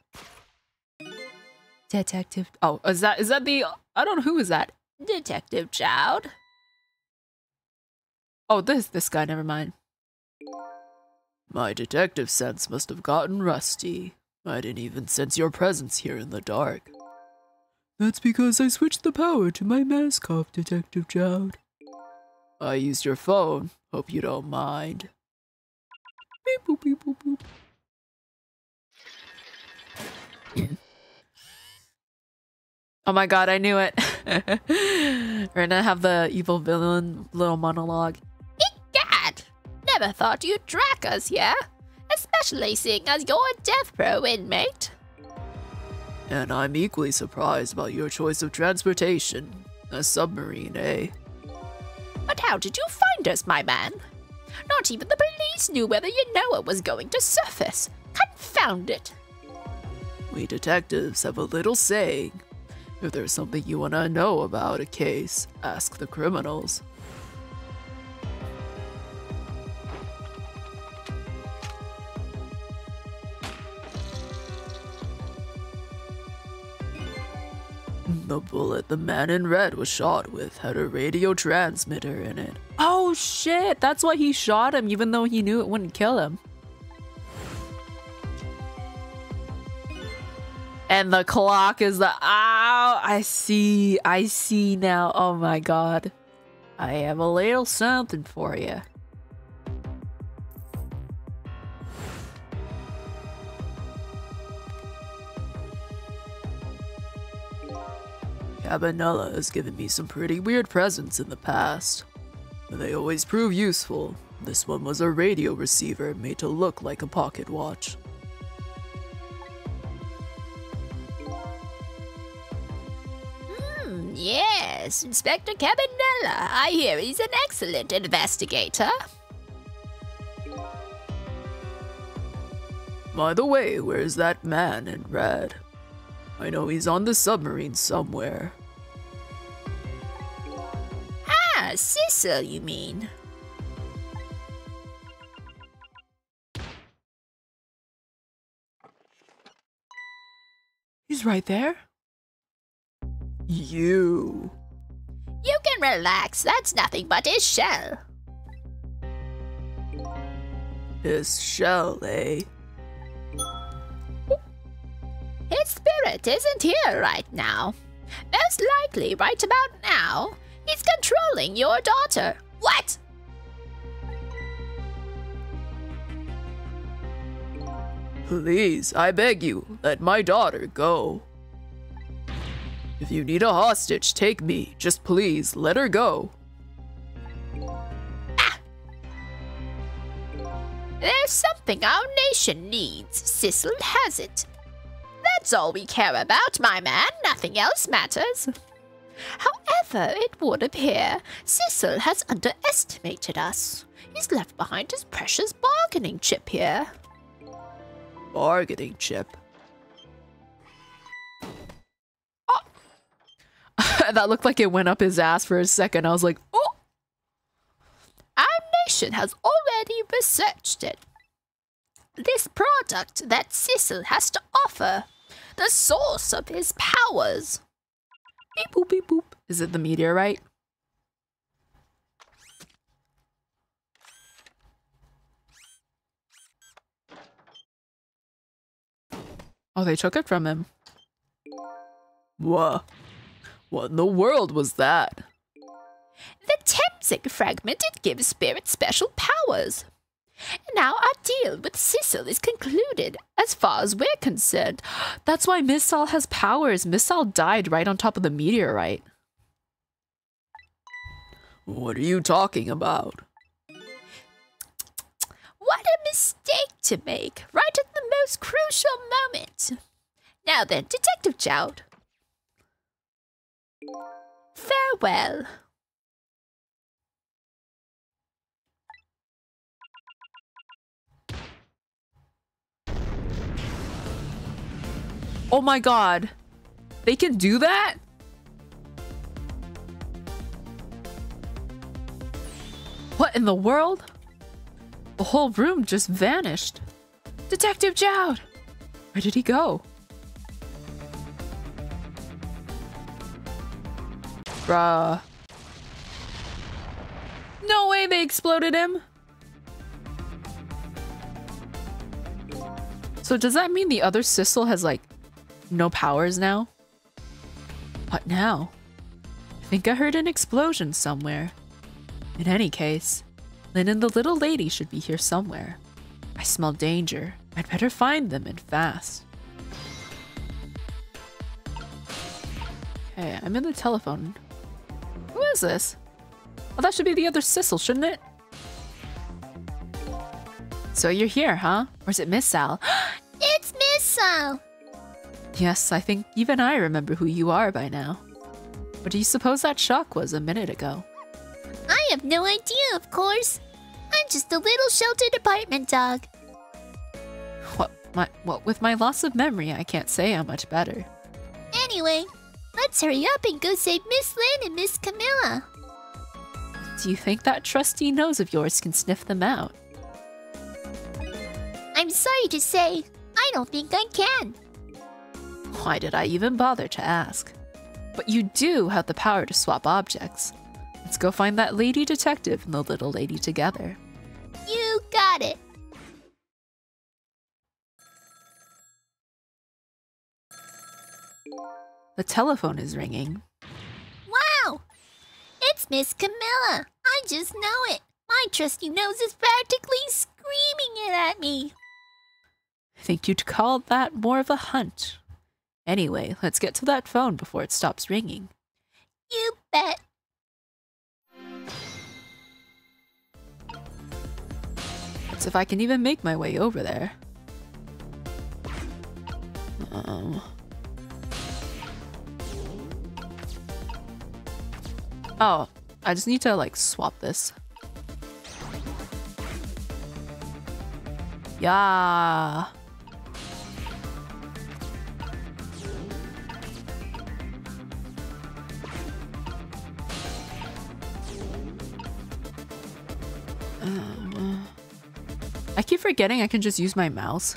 Detective. Oh, is that the? I don't know, who is that? Detective Jowd? Oh, this guy. Never mind. My detective sense must have gotten rusty. I didn't even sense your presence here in the dark. That's because I switched the power to my mask off, Detective Jowd. I used your phone. Hope you don't mind. Beep boop beep boop boop. Oh my god, I knew it. We're gonna have the evil villain little monologue. Egad! Never thought you'd track us here, especially seeing as you're a death row inmate. And I'm equally surprised about your choice of transportation. A submarine, eh? But how did you find us, my man? Not even the police knew whether Yanoa was going to surface. Confound it! We detectives have a little saying. If there's something you want to know about a case, ask the criminals. The bullet the man in red was shot with had a radio transmitter in it. Oh shit, that's why he shot him even though he knew it wouldn't kill him. And the clock is the... Ow! I see now. Oh my god. I have a little something for you. Kamila has given me some pretty weird presents in the past. But they always prove useful. This one was a radio receiver made to look like a pocket watch. Yes, Inspector Kamila. I hear he's an excellent investigator. By the way, where's that man in red? I know he's on the submarine somewhere. Ah, Sissel, you mean? He's right there. You can relax. That's nothing but his shell. His shell, eh? His spirit isn't here right now. Most likely, right about now, he's controlling your daughter. What? Please, I beg you, let my daughter go. If you need a hostage, take me. Just please, let her go. There's something our nation needs. Sissel has it. That's all we care about, my man. Nothing else matters. However, it would appear Sissel has underestimated us. He's left behind his precious bargaining chip here. Bargaining chip? Oh. That looked like it went up his ass for a second. I was like, oh! Our nation has already researched it. This product that Sissel has to offer, the source of his powers. Beep boop beep boop. Is it the meteorite? Oh, they took it from him. What in the world was that? The Temzig fragment, it gives Spirit special powers. Now our deal with Sissel is concluded, as far as we're concerned. That's why Miss Sal has powers. Miss Sal died right on top of the meteorite. What are you talking about? What a mistake to make, right at the most crucial moment. Now then, Detective Jowd. Farewell. Oh my god. They can do that? What in the world? The whole room just vanished. Detective Jowd! Where did he go? Bruh. No way they exploded him! So does that mean the other Sissel has, like, no powers now? What now? I think I heard an explosion somewhere. In any case, Lynn and the little lady should be here somewhere. I smell danger. I'd better find them and fast. Okay, I'm in the telephone. Who is this? Oh, that should be the other Sissel, shouldn't it? So you're here, huh? Or is it Miss Sal? It's Miss Sal. Yes, I think even I remember who you are by now. What do you suppose that shock was a minute ago? I have no idea, of course. I'm just a little sheltered apartment dog. What, with my loss of memory, I can't say I'm much better. Anyway, let's hurry up and go save Miss Lynn and Miss Kamila. Do you think that trusty nose of yours can sniff them out? I'm sorry to say, I don't think I can. Why did I even bother to ask? But you do have the power to swap objects. Let's go find that lady detective and the little lady together. You got it. The telephone is ringing. Wow! It's Miss Kamila. I just know it. My trusty nose is practically screaming it at me. I think you'd call that more of a hunt. Anyway, let's get to that phone before it stops ringing. You bet. Let's see if I can even make my way over there. Oh, I just need to, like, swap this. Yeah. I keep forgetting I can just use my mouse.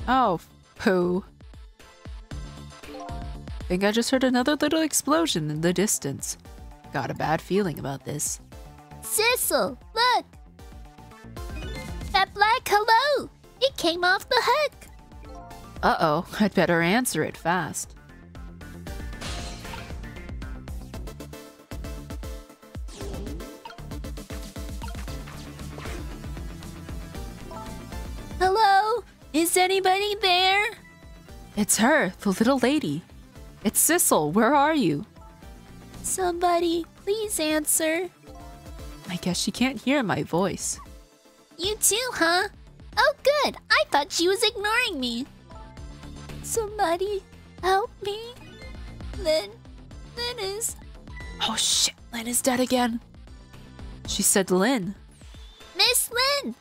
Oh, poo. Think I just heard another little explosion in the distance. Got a bad feeling about this. Sissel, look! That black hello! It came off the hook! Uh-oh, I'd better answer it fast. Is anybody there? It's her, the little lady. It's Sissel, where are you? Somebody, please answer. I guess she can't hear my voice. You too, huh? Oh, good. I thought she was ignoring me. Somebody, help me. Lynn is... Oh shit, Lynn is dead again. She said Lynn. Miss Lynn!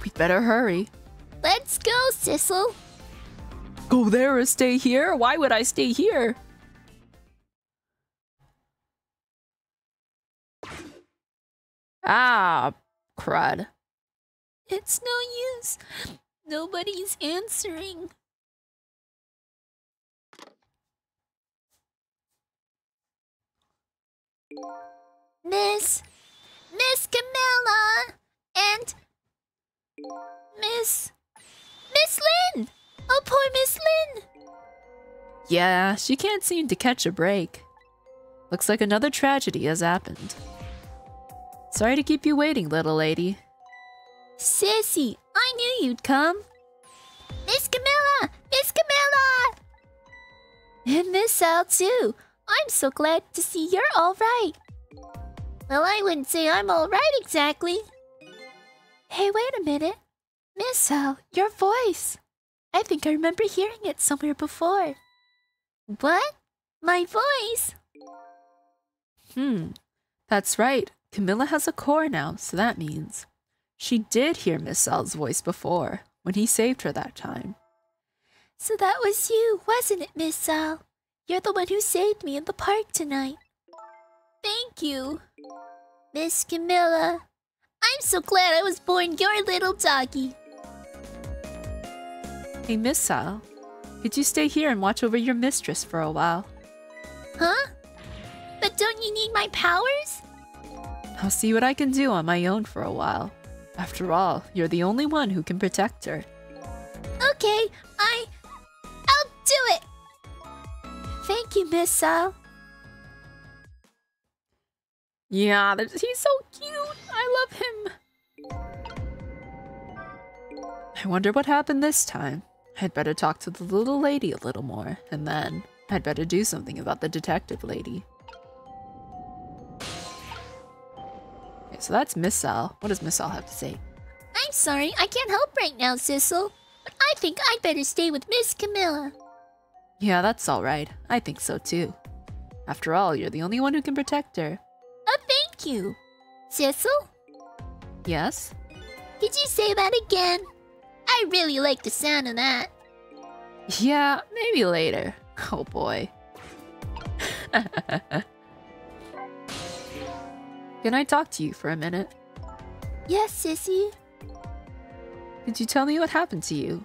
We'd better hurry. Let's go, Sissel. Go there or stay here? Why would I stay here? Ah, crud. It's no use. Nobody's answering. Miss Kamila and Miss Lynn. Oh, poor Miss Lynn. Yeah, she can't seem to catch a break. Looks like another tragedy has happened. Sorry to keep you waiting, little lady. Sissy, I knew you'd come. Miss Kamila! Miss Kamila! And Miss Sal too. I'm so glad to see you're all right. Well, I wouldn't say I'm all right exactly. Hey, wait a minute. Miss Sal, your voice. I think I remember hearing it somewhere before. What? My voice? That's right. Kamila has a core now, so that means she did hear Miss Sal's voice before, when he saved her that time. So that was you, wasn't it, Miss Sal? You're the one who saved me in the park tonight. Thank you. Miss Kamila, I'm so glad I was born your little doggy. Hey, Miss Sal, could you stay here and watch over your mistress for a while? Huh? But don't you need my powers? I'll see what I can do on my own for a while. After all, you're the only one who can protect her. Okay, I'll do it! Thank you, Miss Sal. Yeah, he's so cute! I love him! I wonder what happened this time. I'd better talk to the little lady a little more, and then I'd better do something about the detective lady. Okay, so that's Miss Sal. What does Miss Sal have to say? I'm sorry, I can't help right now, Sissel. But I think I'd better stay with Miss Kamila. Yeah, that's alright. I think so too. After all, you're the only one who can protect her. Oh, thank you. Sissel? Yes? Could you say that again? I really like the sound of that. Yeah, maybe later. Oh boy. Can I talk to you for a minute? Yes, Sissy. Could you tell me what happened to you?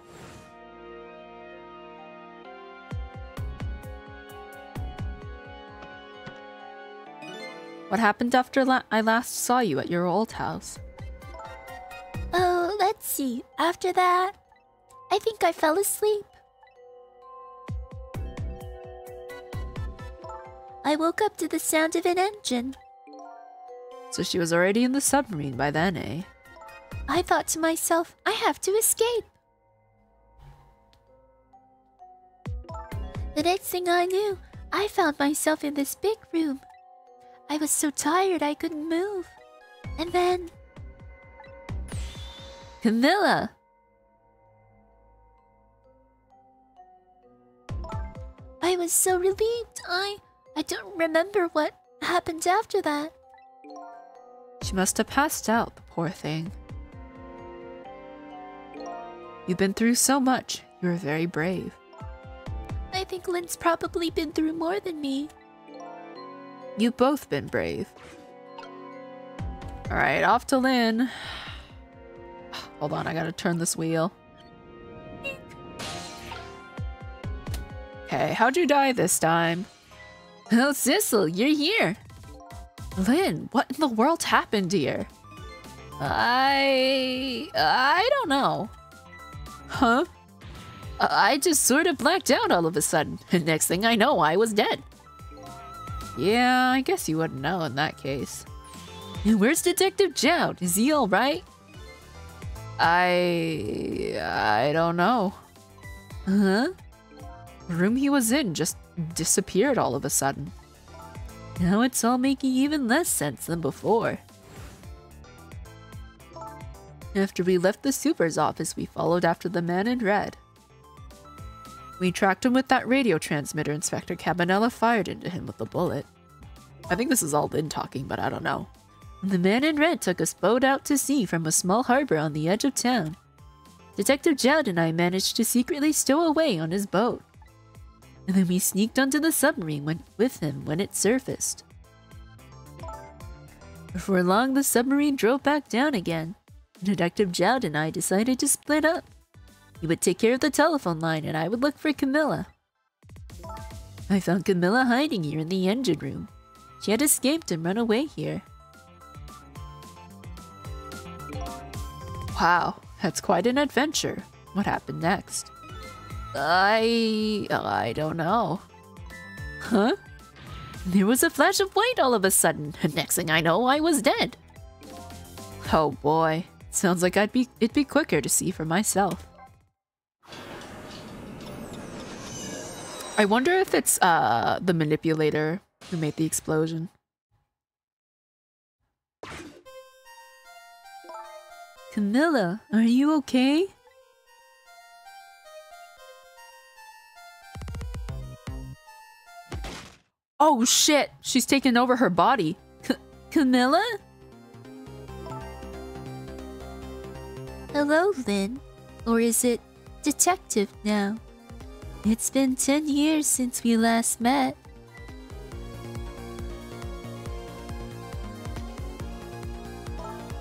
What happened after I last saw you at your old house? Oh, let's see. After that, I think I fell asleep. I woke up to the sound of an engine. So she was already in the submarine by then, eh? I thought to myself, I have to escape. The next thing I knew, I found myself in this big room. I was so tired I couldn't move. And then... Kamila! I was so relieved. I don't remember what happened after that. She must have passed out, the poor thing. You've been through so much. You're very brave. I think Lynn's probably been through more than me. You've both been brave. Alright, off to Lynn. Hold on, I gotta turn this wheel. Okay, how'd you die this time? Oh, Sissel, you're here. Lynn, what in the world happened here? I don't know. Huh? I just sort of blacked out all of a sudden, and next thing I know, I was dead. Yeah, I guess you wouldn't know in that case. And where's Detective Jout? Is he alright? I don't know. Huh? The room he was in just disappeared all of a sudden. Now it's all making even less sense than before. After we left the super's office, we followed after the man in red. We tracked him with that radio transmitter Inspector Cabanela fired into him with a bullet. I think this is all Lynn talking, but I don't know. The man in red took us boat out to sea from a small harbor on the edge of town. Detective Jowd and I managed to secretly stow away on his boat. And then we sneaked onto the submarine with him when it surfaced. Before long, the submarine drove back down again. Detective Jowd and I decided to split up. He would take care of the telephone line and I would look for Kamila. I found Kamila hiding here in the engine room. She had escaped and run away here. Wow, that's quite an adventure. What happened next? I don't know. Huh? There was a flash of white all of a sudden, and next thing I know, I was dead. Oh boy, sounds like it'd be quicker to see for myself. I wonder if it's the manipulator who made the explosion. Kamila, are you okay? Oh shit, she's taken over her body. Kamila? Hello, Lynn. Or is it detective now? It's been 10 years since we last met.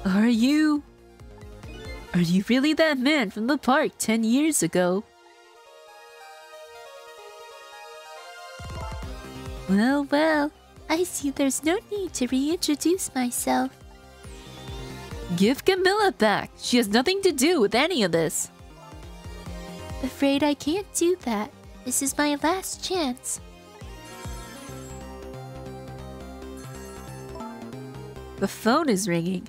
Are you really that man from the park 10 years ago? Well, I see there's no need to reintroduce myself. Give Kamila back. She has nothing to do with any of this. Afraid I can't do that. This is my last chance. The phone is ringing.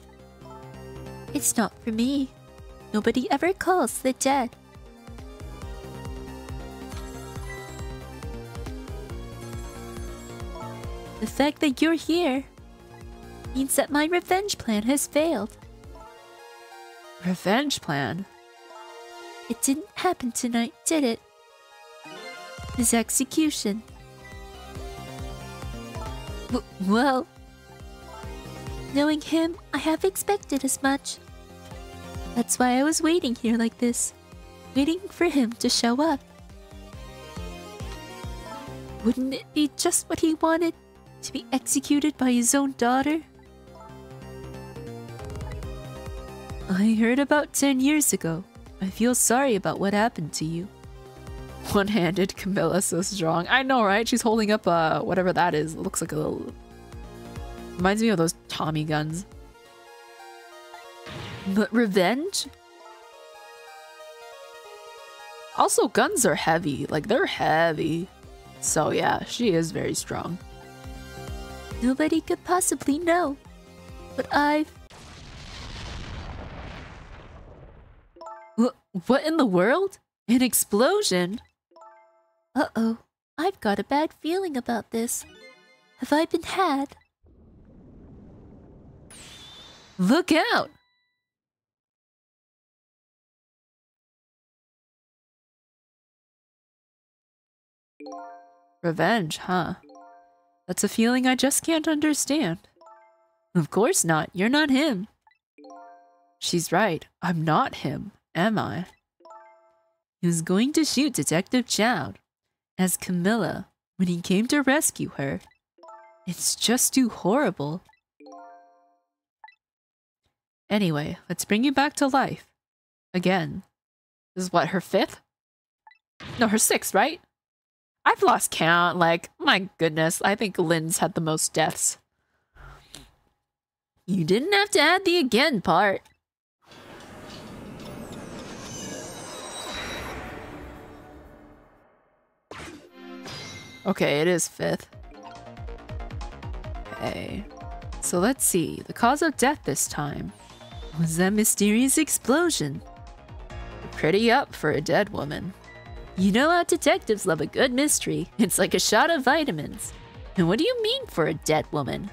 It's not for me. Nobody ever calls the dead. The fact that you're here means that my revenge plan has failed. Revenge plan? It didn't happen tonight, did it? His execution. Well, knowing him, I have expected as much. That's why I was waiting here like this, waiting for him to show up. Wouldn't it be just what he wanted? To be executed by his own daughter? I heard about 10 years ago. I feel sorry about what happened to you. One-handed, Kamila so strong. I know, right? She's holding up whatever that is. It looks like a little... Reminds me of those Tommy guns. But revenge? Also, guns are heavy. Like, they're heavy. So yeah, she is very strong. Nobody could possibly know. But I've... What in the world? An explosion? Uh-oh. I've got a bad feeling about this. Have I been had? Look out! Revenge, huh? That's a feeling I just can't understand. Of course not. You're not him. She's right. I'm not him, am I? He was going to shoot Detective Jowd as Kamila when he came to rescue her. It's just too horrible. Anyway, let's bring you back to life. Again. This is what, her 5th? No, her 6th, right? I've lost count. Like, my goodness, I think Lynn's had the most deaths. You didn't have to add the again part. Okay, it is 5th. Okay. So let's see. The cause of death this time. was that mysterious explosion? Pretty up for a dead woman. You know how detectives love a good mystery. It's like a shot of vitamins. And what do you mean for a dead woman?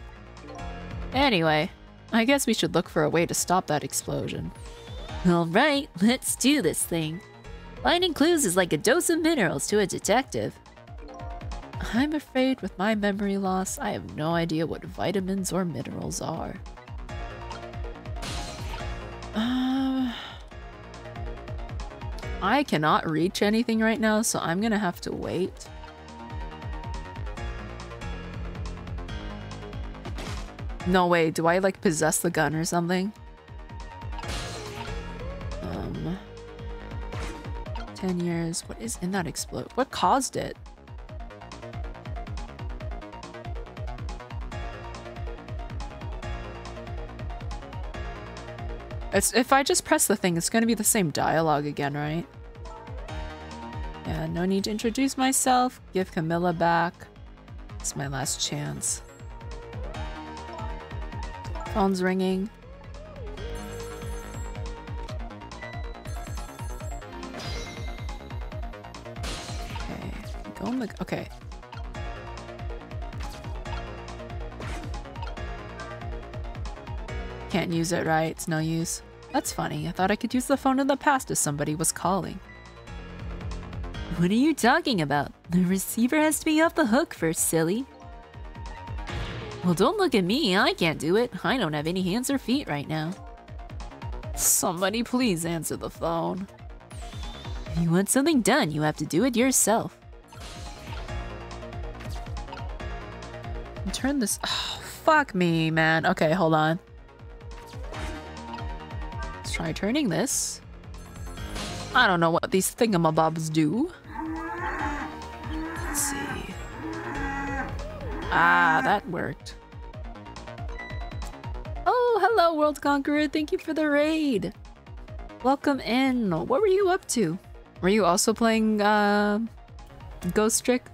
Anyway, I guess we should look for a way to stop that explosion. Alright, let's do this thing. Finding clues is like a dose of minerals to a detective. I'm afraid with my memory loss, I have no idea what vitamins or minerals are. I cannot reach anything right now, so I'm gonna have to wait. No way, do I like possess the gun or something? 10 years, what is in that explode? What caused it? If I just press the thing, it's gonna be the same dialogue again, right? Yeah, no need to introduce myself. Give Kamila back. It's my last chance. Phone's ringing. Okay, go in the... Okay. Can't use it, right? It's no use. That's funny. I thought I could use the phone in the past if somebody was calling. What are you talking about? The receiver has to be off the hook first, silly. Well, don't look at me. I can't do it. I don't have any hands or feet right now. Somebody please answer the phone. If you want something done, you have to do it yourself. Turn this... Oh, fuck me, man. Okay, hold on. Let's try turning this. I don't know what these thingamabobs do. Let's see. Ah, that worked. Oh, hello, World Conqueror. Thank you for the raid. Welcome in. What were you up to? Were you also playing Ghost Trick?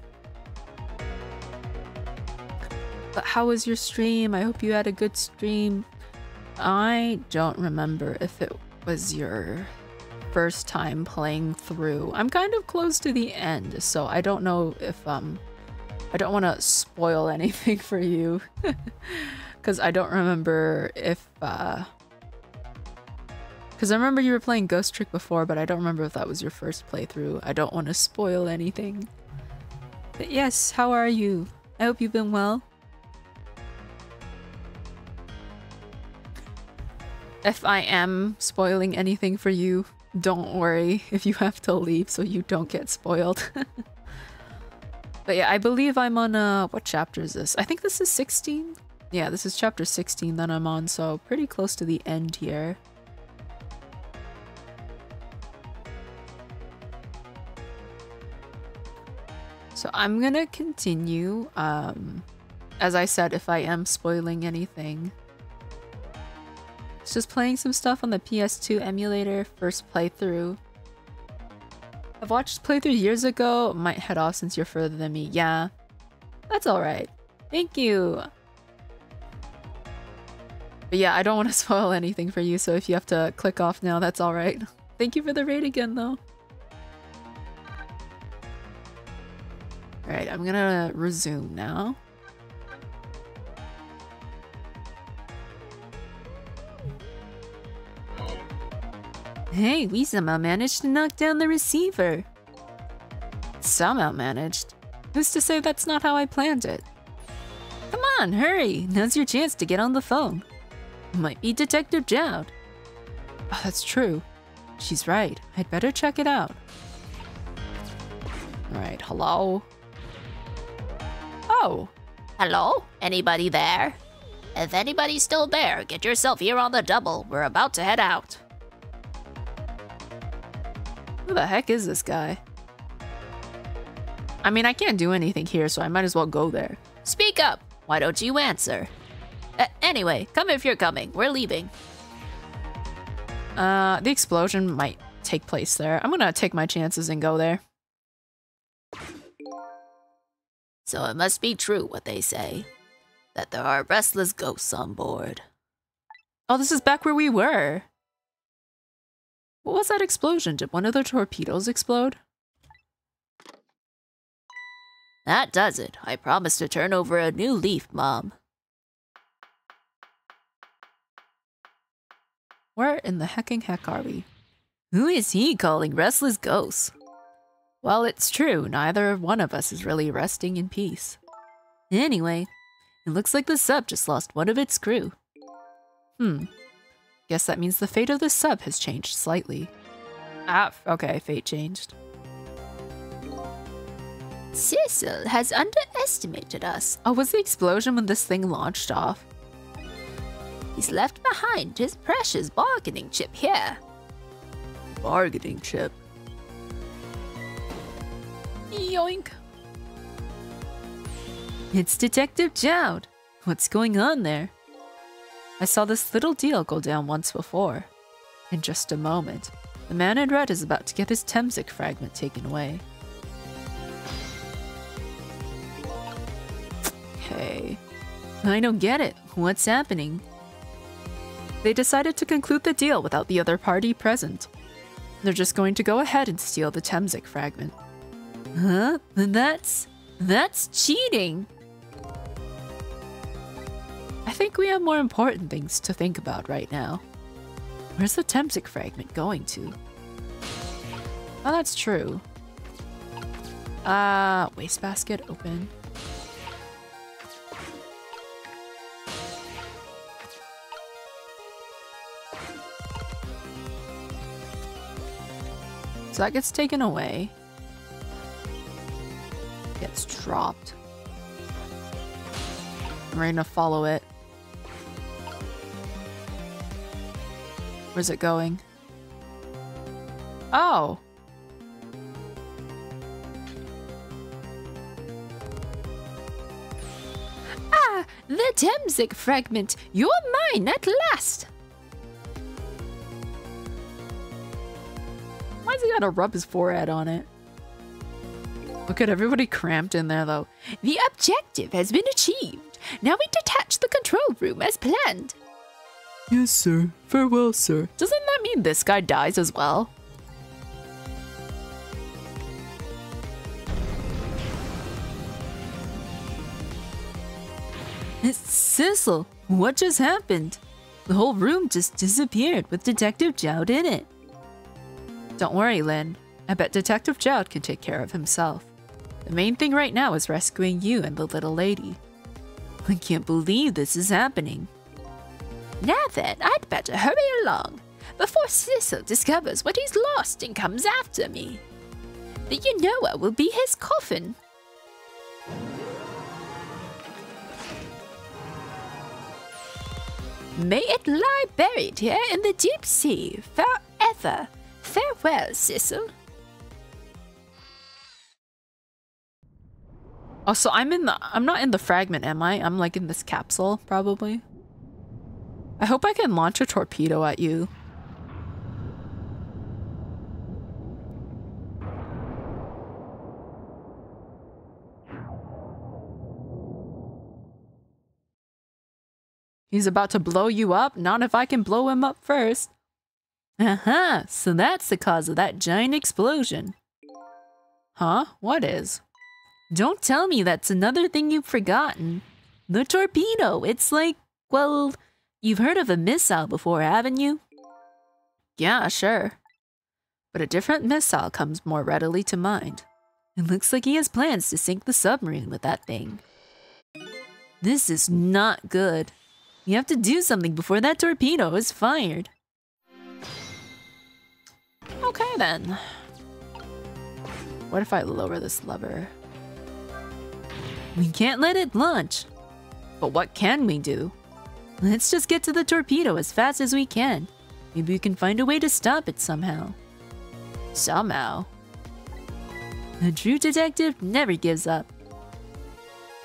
But how was your stream? I hope you had a good stream. I don't remember if it was your first time playing through. I'm kind of close to the end, so I don't know if I don't want to spoil anything for you because I don't remember if because I remember you were playing Ghost Trick before, but I don't remember if that was your first playthrough. I don't want to spoil anything. But yes, how are you? I hope you've been well. If I am spoiling anything for you, don't worry if you have to leave so you don't get spoiled. But yeah, I believe I'm on, what chapter is this? I think this is 16? Yeah, this is chapter 16 that I'm on, so pretty close to the end here. So I'm gonna continue, as I said, if I am spoiling anything. It's just playing some stuff on the PS2 emulator, first playthrough. I've watched playthrough years ago, might head off since you're further than me. Yeah, that's alright. Thank you. But yeah, I don't want to spoil anything for you, so if you have to click off now, that's alright. Thank you for the raid again, though. Alright, I'm gonna resume now. Hey, we somehow managed to knock down the receiver. Somehow managed? Who's to say that's not how I planned it? Come on, hurry! Now's your chance to get on the phone. Might be Detective Jowd. Oh, that's true. She's right. I'd better check it out. Alright, hello? Oh! Hello? Anybody there? If anybody's still there, get yourself here on the double. We're about to head out. Who the heck is this guy? I mean, I can't do anything here, so I might as well go there. Speak up! Why don't you answer? Anyway, come if you're coming. We're leaving. The explosion might take place there. I'm gonna take my chances and go there. So it must be true what they say, that there are restless ghosts on board. Oh, this is back where we were. What was that explosion? Did one of the torpedoes explode? That does it. I promise to turn over a new leaf, Mom. Where in the hecking heck are we? Who is he calling restless ghosts? Well, it's true. Neither one of us is really resting in peace. Anyway, it looks like the sub just lost one of its crew. Guess that means the fate of the sub has changed slightly. Okay, fate changed. Cecil has underestimated us. Oh, was the explosion when this thing launched off? He's left behind his precious bargaining chip here. Bargaining chip. Yoink. It's Detective Jowd. What's going on there? I saw this little deal go down once before. In just a moment, the man in red is about to get his Temsic fragment taken away. Okay. I don't get it. What's happening? They decided to conclude the deal without the other party present. They're just going to go ahead and steal the Temsic fragment. Huh? That's cheating. I think we have more important things to think about right now. Where's the Temsic fragment going to? Oh, that's true. Wastebasket open. So that gets taken away. Gets dropped. We're gonna follow it. Where's it going? Oh! Ah! The Temsic fragment! You're mine at last! Why's he gotta rub his forehead on it? Look at everybody cramped in there, though. The objective has been achieved. Now we detach the control room as planned. Yes, sir. Farewell, sir. Doesn't that mean this guy dies as well? Cecil, what just happened? The whole room just disappeared with Detective Jowd in it. Don't worry, Lynn. I bet Detective Jowd can take care of himself. The main thing right now is rescuing you and the little lady. I can't believe this is happening. Now then, I'd better hurry along before Cecil discovers what he's lost and comes after me. The Unoa will be his coffin. May it lie buried here in the deep sea forever. Farewell, Cecil. Oh, so I'm not in the fragment, am I? I'm like in this capsule, probably. I hope I can launch a torpedo at you. He's about to blow you up? Not if I can blow him up first. Aha, so that's the cause of that giant explosion. Huh? What is? Don't tell me that's another thing you've forgotten. The torpedo, it's like, well, you've heard of a missile before, haven't you? Yeah, sure. But a different missile comes more readily to mind. It looks like he has plans to sink the submarine with that thing. This is not good. You have to do something before that torpedo is fired. Okay then. What if I lower this lever? We can't let it launch. But what can we do? Let's just get to the torpedo as fast as we can. Maybe we can find a way to stop it somehow. Somehow? A true detective never gives up.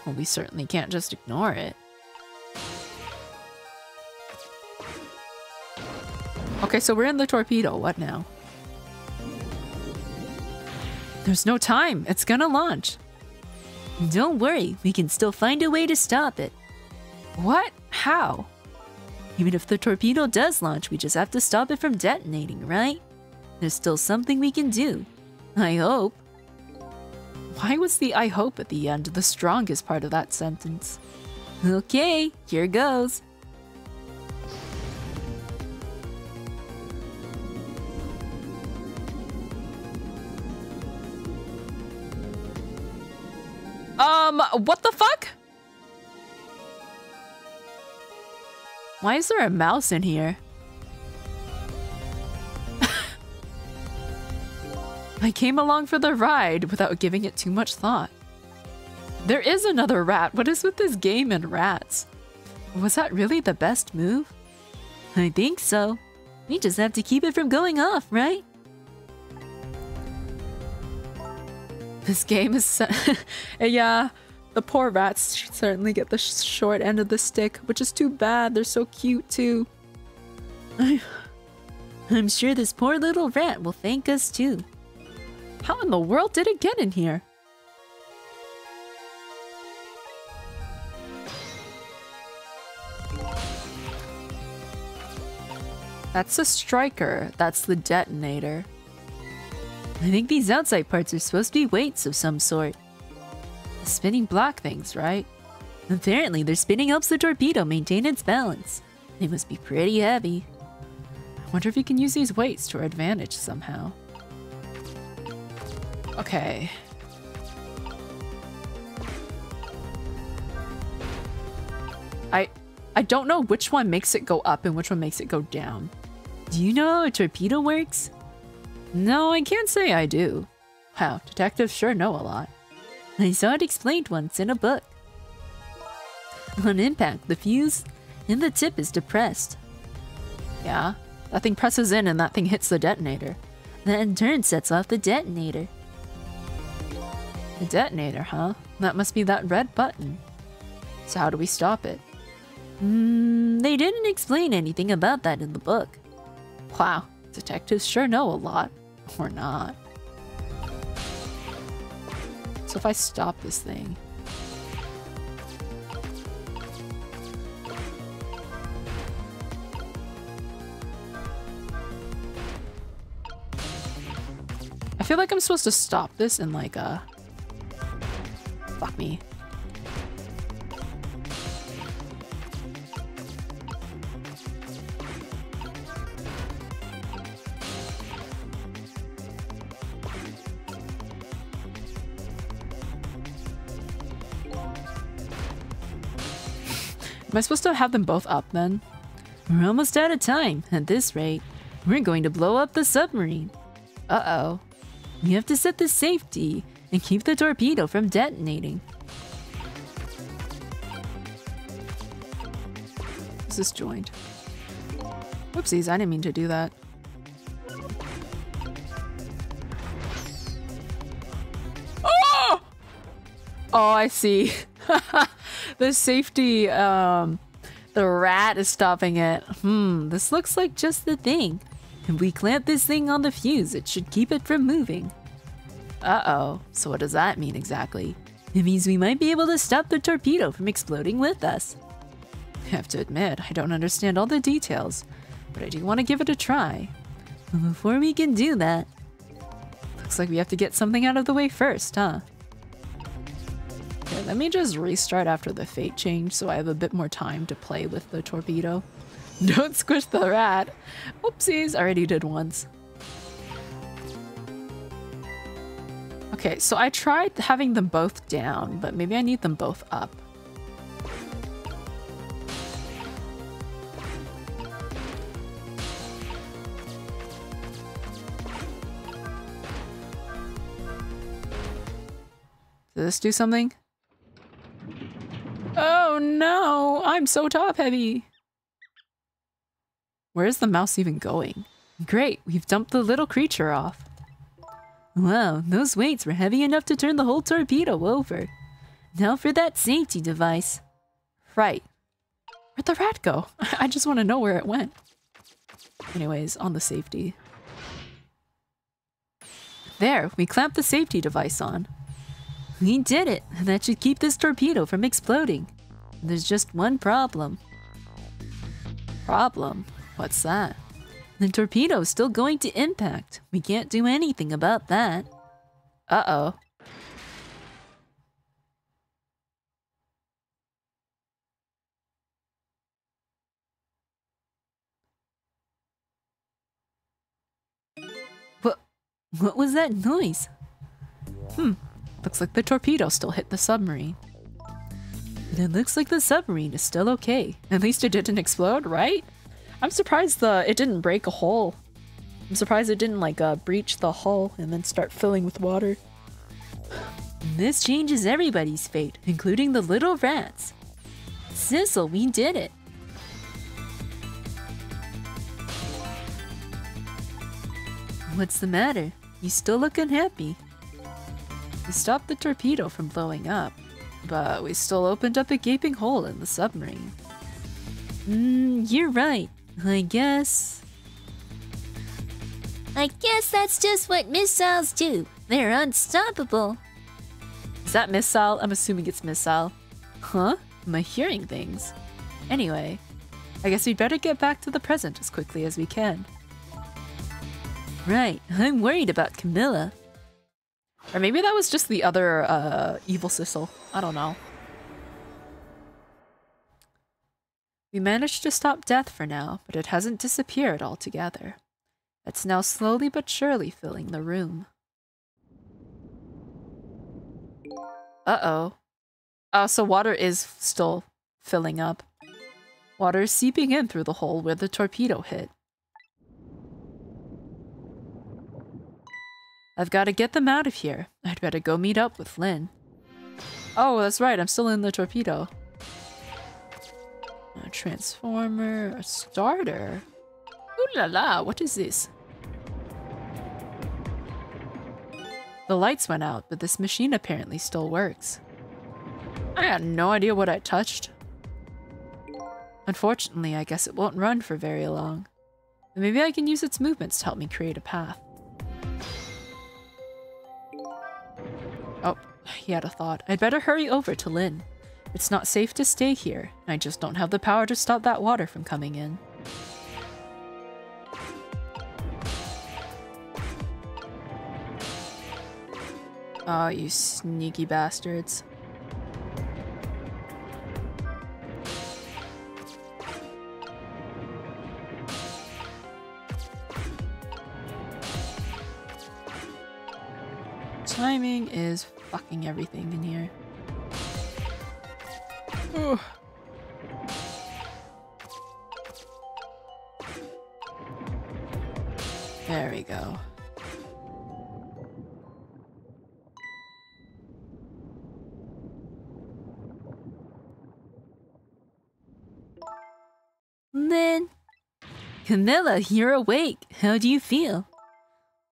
Well, we certainly can't just ignore it. Okay, so we're in the torpedo. What now? There's no time. It's gonna launch. Don't worry, we can still find a way to stop it. What? How? Even if the torpedo does launch, we just have to stop it from detonating, right? There's still something we can do. I hope. Why was the "I hope" at the end the strongest part of that sentence? Okay, here goes. What the fuck? Why is there a mouse in here? I came along for the ride without giving it too much thought. There is another rat. What is with this game and rats? Was that really the best move? I think so. We just have to keep it from going off, right? This game is... yeah, the poor rats certainly get the short end of the stick, which is too bad. They're so cute, too. I'm sure this poor little rat will thank us, too. How in the world did it get in here? That's a striker. That's the detonator. I think these outside parts are supposed to be weights of some sort. The spinning black things, right? Apparently, their spinning helps the torpedo maintain its balance. They must be pretty heavy. I wonder if you can use these weights to our advantage somehow. Okay. I don't know which one makes it go up and which one makes it go down. Do you know how a torpedo works? No, I can't say I do. Wow, detectives sure know a lot. I saw it explained once in a book. On impact, the fuse in the tip is depressed. Yeah, that thing presses in and that thing hits the detonator. That in turn sets off the detonator. The detonator, huh? That must be that red button. So how do we stop it? They didn't explain anything about that in the book. Wow, detectives sure know a lot. Or not. So if I stop this thing... I feel like I'm supposed to stop this in like a... Fuck me. Am I supposed to have them both up then? We're almost out of time. At this rate, we're going to blow up the submarine. Uh-oh. We have to set the safety and keep the torpedo from detonating. This is joined. Whoopsies, I didn't mean to do that. Oh! Oh, I see. The safety, the rat is stopping it. This looks like just the thing. If we clamp this thing on the fuse, it should keep it from moving. Uh-oh. So what does that mean exactly? It means we might be able to stop the torpedo from exploding with us. I have to admit, I don't understand all the details, but I do want to give it a try. But before we can do that... Looks like we have to get something out of the way first, huh? Okay, let me just restart after the fate change so I have a bit more time to play with the torpedo. Don't squish the rat! Oopsies, I already did once. Okay, so I tried having them both down, but maybe I need them both up. Did this do something? Oh no, I'm so top heavy. Where is the mouse even going? Great, we've dumped the little creature off. Wow, those weights were heavy enough to turn the whole torpedo over. Now for that safety device. Right. Where'd the rat go? I just want to know where it went. Anyways, on the safety. There, we clamped the safety device on. We did it, and that should keep this torpedo from exploding. There's just one problem. problem. What's that? The torpedo is still going to impact. We can't do anything about that. Uh-oh. What was that noise? Looks like the torpedo still hit the submarine. And it looks like the submarine is still okay. At least it didn't explode, right? I'm surprised it didn't break a hole. I'm surprised it didn't like breach the hull and then start filling with water. This changes everybody's fate, including the little rats. Sissel, we did it. What's the matter? You still look unhappy. We stopped the torpedo from blowing up, but we still opened up a gaping hole in the submarine. You're right. I guess that's just what missiles do. They're unstoppable. Is that missile? I'm assuming it's missile. Huh? Am I hearing things? Anyway, I guess we'd better get back to the present as quickly as we can. Right, I'm worried about Kamila. Or maybe that was just the other evil Sissel. I don't know. We managed to stop death for now, but it hasn't disappeared altogether. It's now slowly but surely filling the room. Uh-oh. Oh, so water is still filling up. Water is seeping in through the hole where the torpedo hit. I've got to get them out of here. I'd better go meet up with Lynn. Oh, that's right, I'm still in the torpedo. A transformer, a starter. Ooh la la, what is this? The lights went out, but this machine apparently still works. I had no idea what I touched. Unfortunately, I guess it won't run for very long. But maybe I can use its movements to help me create a path. Oh, he had a thought. I'd better hurry over to Lynn. It's not safe to stay here. I just don't have the power to stop that water from coming in. Oh, you sneaky bastards. Timing is fucking everything in here. Ugh. There we go. Lynn. Kamila, you're awake. How do you feel?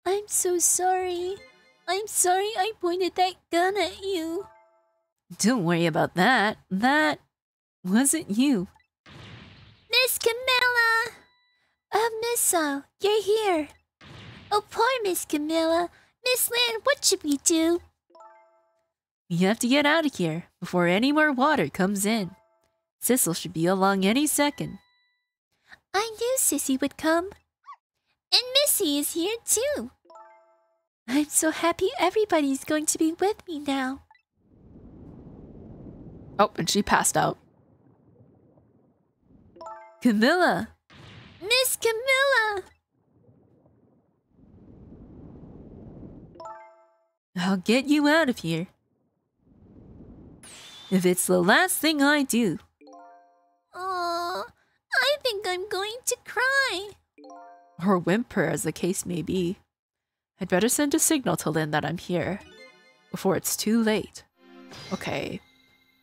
I'm so sorry. I'm sorry I pointed that gun at you. Don't worry about that. That wasn't you. Miss Kamila! Missile, you're here. Oh, poor Miss Kamila. Miss Lynn, what should we do? We have to get out of here before any more water comes in. Sissel should be along any second. I knew Sissy would come. And Missy is here too. I'm so happy everybody's going to be with me now. Oh, and she passed out. Kamila! Miss Kamila! I'll get you out of here. If it's the last thing I do. Oh, I think I'm going to cry. Or whimper, as the case may be. I'd better send a signal to Lynn that I'm here. Before it's too late. Okay.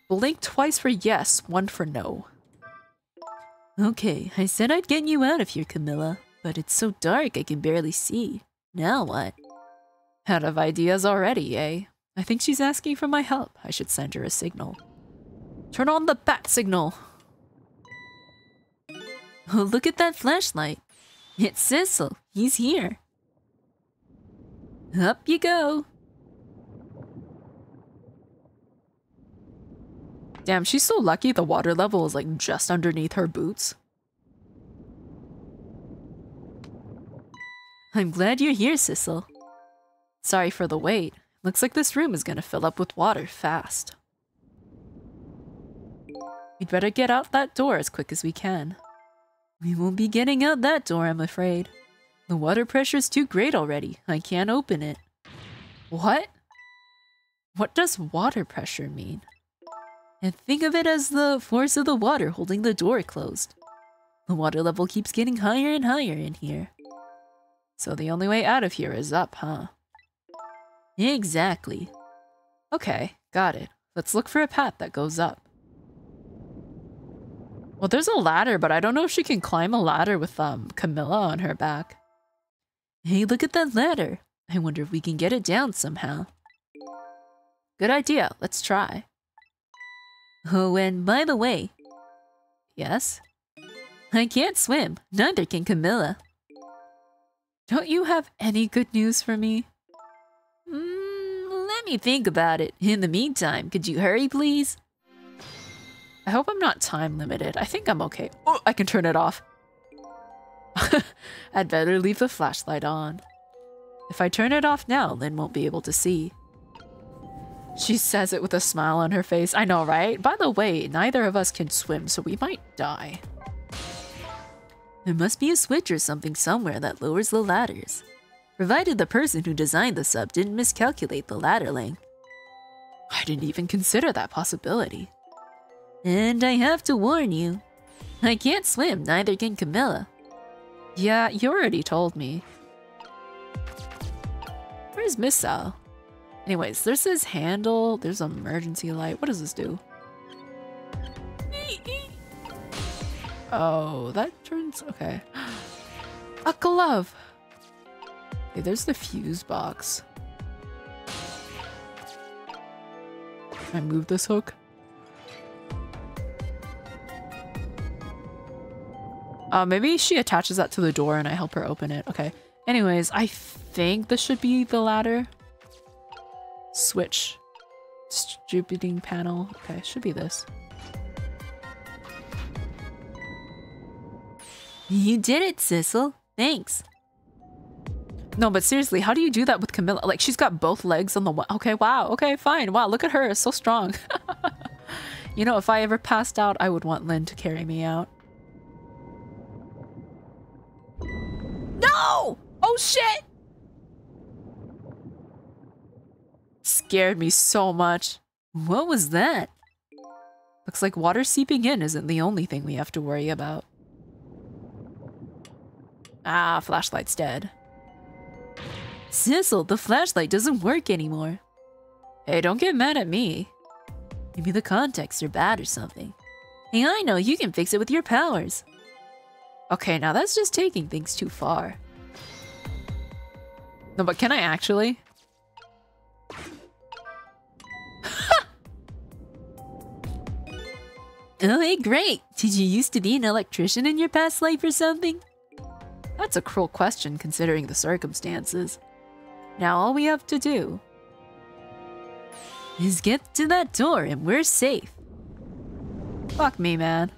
Blink twice for yes, one for no. Okay, I said I'd get you out of here, Kamila. But it's so dark I can barely see. Now what? Out of ideas already, eh? I think she's asking for my help. I should send her a signal. Turn on the bat signal! Oh, look at that flashlight. It's Sissel. He's here. Up you go. Damn, she's so lucky the water level is like just underneath her boots. I'm glad you're here, Sissel. Sorry for the wait. Looks like this room is gonna fill up with water fast. We'd better get out that door as quick as we can. We won't be getting out that door, I'm afraid. The water pressure's too great already. I can't open it. What? What does water pressure mean? And think of it as the force of the water holding the door closed. The water level keeps getting higher and higher in here. So the only way out of here is up, huh? Exactly. Okay, got it. Let's look for a path that goes up. Well, there's a ladder, but I don't know if she can climb a ladder with Kamila on her back. Hey, look at that ladder. I wonder if we can get it down somehow. Good idea. Let's try. Oh, and by the way... Yes? I can't swim. Neither can Kamila. Don't you have any good news for me? Let me think about it. In the meantime, could you hurry, please? I hope I'm not time limited. I think I'm okay. Oh, I can turn it off. I'd better leave the flashlight on. If I turn it off now, Lynn won't be able to see. She says it with a smile on her face. I know, right? By the way, neither of us can swim, so we might die. There must be a switch or something somewhere that lowers the ladders. Provided the person who designed the sub didn't miscalculate the ladder length. I didn't even consider that possibility. And I have to warn you, I can't swim, neither can Kamila. Yeah, you already told me. Where's Miss Sal? Anyways, there's this handle, there's an emergency light. What does this do? Oh, that turns... okay. A glove! Okay, there's the fuse box. Can I move this hook? Maybe she attaches that to the door and I help her open it. Okay. Anyways, I think this should be the ladder. Switch. Distributing panel. Okay, should be this. You did it, Sissel. Thanks. No, but seriously, how do you do that with Kamila? Like, she's got both legs on the one. Okay, wow. Okay, fine. Wow, look at her. So strong. You know, if I ever passed out, I would want Lynn to carry me out. No! Oh, shit! Scared me so much. What was that? Looks like water seeping in isn't the only thing we have to worry about. Ah, flashlight's dead. Sissel, the flashlight doesn't work anymore. Hey, don't get mad at me. Maybe the contacts are bad or something. Hey, I know, you can fix it with your powers. Okay, now that's just taking things too far. No, but can I actually? Oh, hey, great! Did you used to be an electrician in your past life or something? That's a cruel question considering the circumstances. Now all we have to do is get to that door and we're safe. Fuck me, man.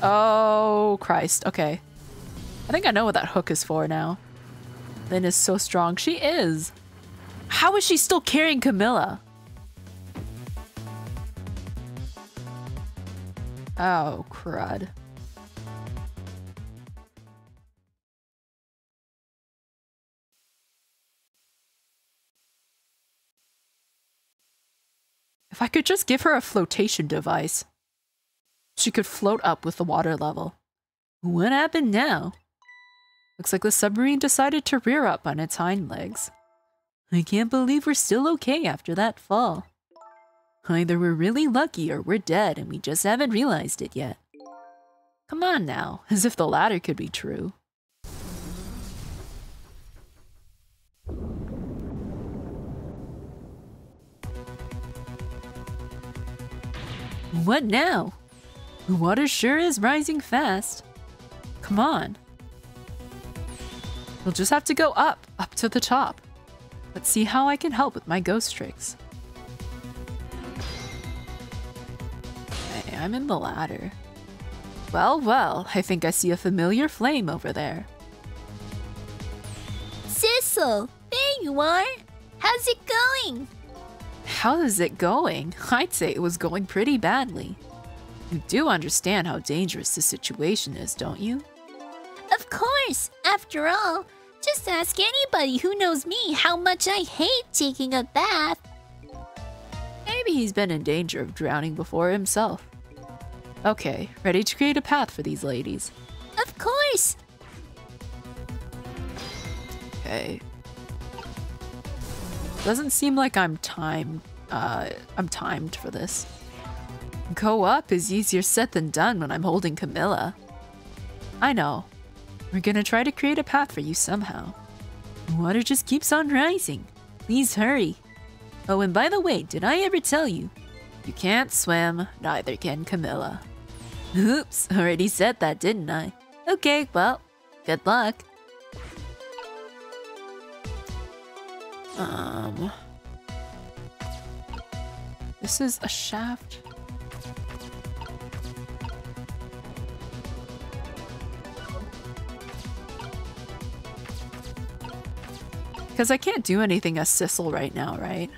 Oh, Christ. Okay. I think I know what that hook is for now. Lynn is so strong. She is. How is she still carrying Kamila? Oh, crud. If I could just give her a flotation device, she could float up with the water level. What happened now? Looks like the submarine decided to rear up on its hind legs. I can't believe we're still okay after that fall. Either we're really lucky or we're dead and we just haven't realized it yet. Come on now, as if the latter could be true. What now? The water sure is rising fast. Come on. We'll just have to go up to the top. Let's see how I can help with my ghost tricks. Okay, I'm in the ladder. Well, well, I think I see a familiar flame over there. Sissel, there you are. How's it going? How is it going? I'd say it was going pretty badly. You do understand how dangerous the situation is, don't you? Of course. After all, just ask anybody who knows me how much I hate taking a bath. Maybe he's been in danger of drowning before himself. Okay, ready to create a path for these ladies. Of course. Okay. Doesn't seem like I'm timed for this. Go up is easier said than done when I'm holding Kamila. I know. We're gonna try to create a path for you somehow. The water just keeps on rising. Please hurry. Oh, and by the way, did I ever tell you? You can't swim, neither can Kamila. Oops, already said that, didn't I? Okay, well, good luck. This is a shaft. Because I can't do anything as Sissel right now, right?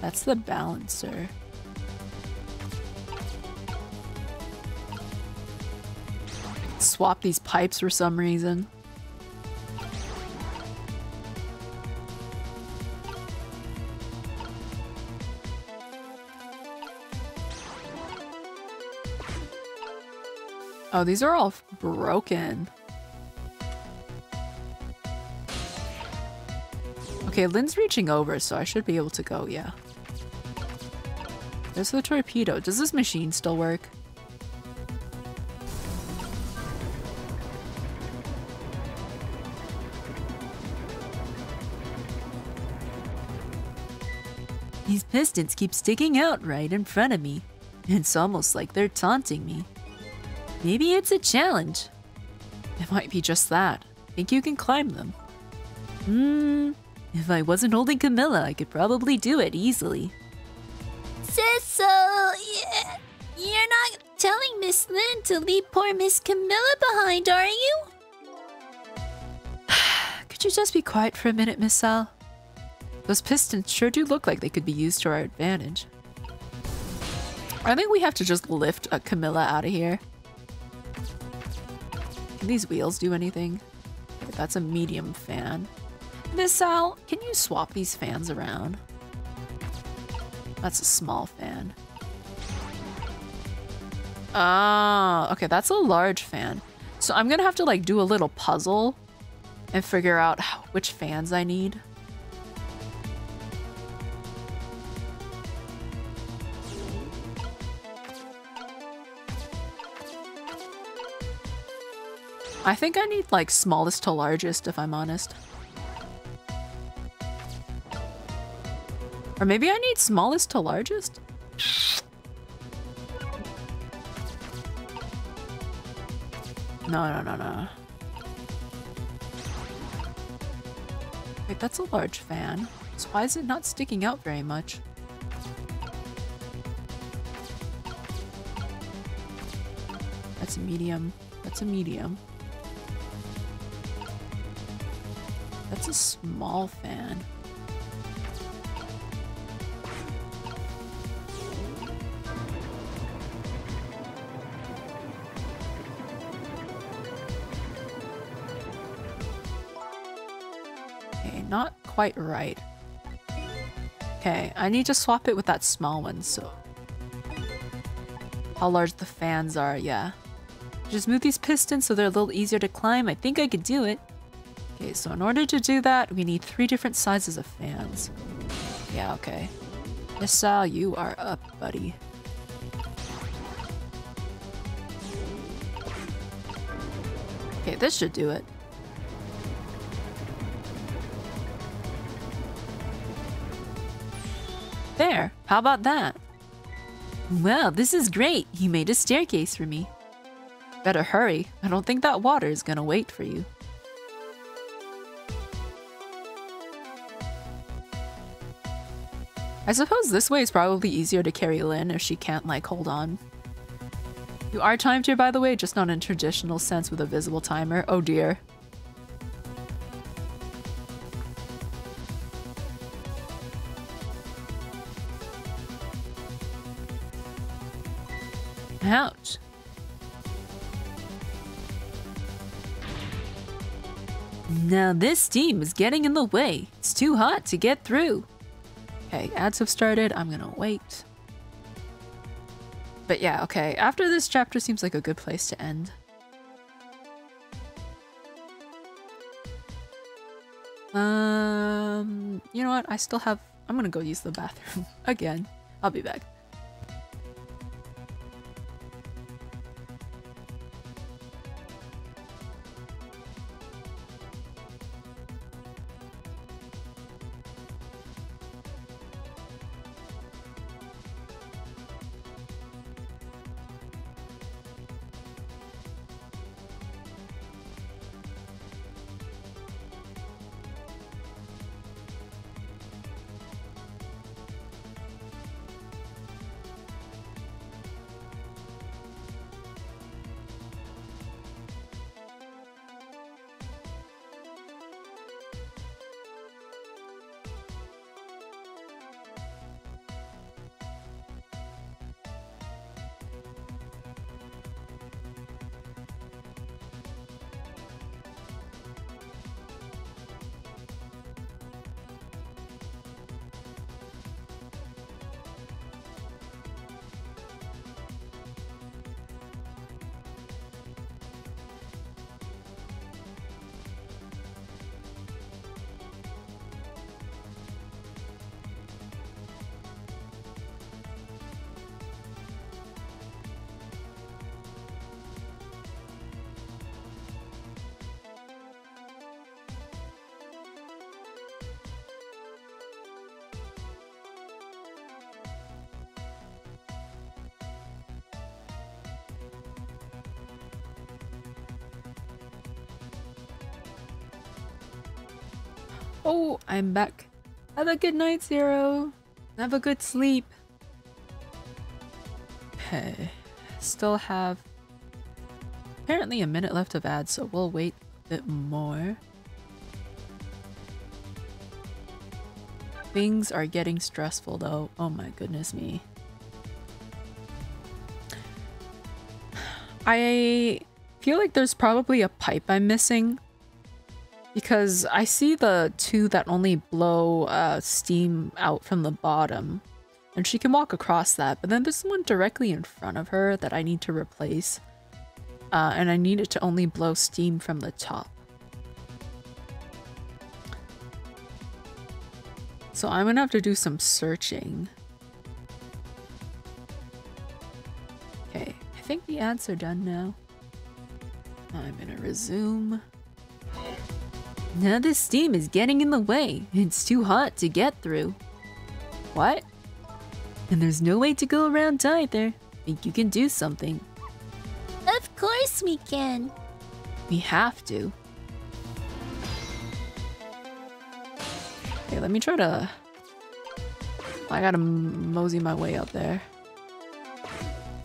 That's the balancer. Swap these pipes for some reason. Oh, these are all broken. Okay, Lynn's reaching over, so I should be able to go, yeah. There's the torpedo. Does this machine still work? These pistons keep sticking out right in front of me. It's almost like they're taunting me. Maybe it's a challenge. It might be just that. Think you can climb them? If I wasn't holding Kamila, I could probably do it easily. Sissel, yeah. You're not telling Miss Lynn to leave poor Miss Kamila behind, are you? Could you just be quiet for a minute, Miss Sal? Those pistons sure do look like they could be used to our advantage. I think we have to just lift Kamila out of here. Can these wheels do anything? Okay, that's a medium fan. Miss Sal, can you swap these fans around? That's a small fan. Ah, okay, that's a large fan. So I'm gonna have to like do a little puzzle and figure out which fans I need. I think I need like smallest to largest, if I'm honest. Or maybe I need smallest to largest? No. Wait, that's a large fan. So why is it not sticking out very much? That's a medium. That's a medium. That's a small fan. Okay, not quite right. Okay, I need to swap it with that small one, so... How large the fans are, yeah. Just move these pistons so they're a little easier to climb. I think I could do it. Okay, so in order to do that, we need 3 different sizes of fans. Yeah, okay. Miss Sal, you are up, buddy. Okay, this should do it. There, how about that? Wow, this is great. You made a staircase for me. Better hurry. I don't think that water is gonna wait for you. I suppose this way is probably easier to carry Lynn if she can't, like, hold on. You are timed here, by the way, just not in traditional sense with a visible timer. Oh dear. Ouch. Now this steam is getting in the way. It's too hot to get through. Okay, ads have started. I'm gonna wait. But yeah, okay. After this chapter seems like a good place to end. You know what? I still have... I'm gonna go use the bathroom again. I'll be back. Oh, I'm back. Have a good night, Zero. Have a good sleep. Okay. Still have apparently a minute left of ads, so we'll wait a bit more. Things are getting stressful though. Oh my goodness me. I feel like there's probably a pipe I'm missing. Because I see the two that only blow steam out from the bottom. And she can walk across that. But then there's one directly in front of her that I need to replace. And I need it to only blow steam from the top. So I'm gonna have to do some searching. Okay, I think the ads are done now. I'm gonna resume. Now this steam is getting in the way. It's too hot to get through. What? And there's no way to go around either. Think you can do something? Of course we can. We have to. Okay, let me try to... I gotta mosey my way up there.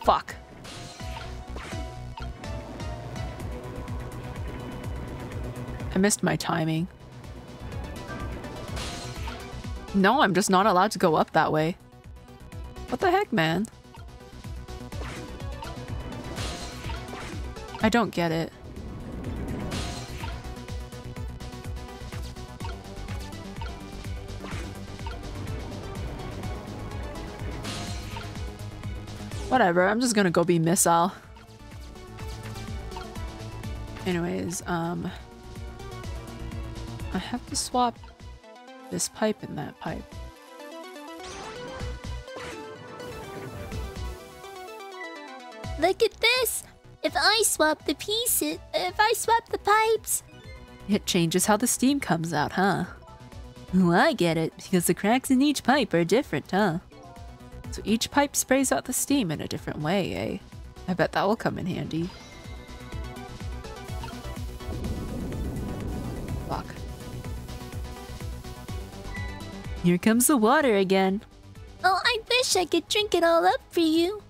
Fuck. I missed my timing. No, I'm just not allowed to go up that way. What the heck, man? I don't get it. Whatever, I'm just gonna go be missile. Anyways, I have to swap this pipe and that pipe. Look at this! If I swap the pieces, if I swap the pipes... It changes how the steam comes out, huh? Oh, I get it, because the cracks in each pipe are different, huh? So each pipe sprays out the steam in a different way, eh? I bet that will come in handy. Fuck. Here comes the water again. Oh, I wish I could drink it all up for you.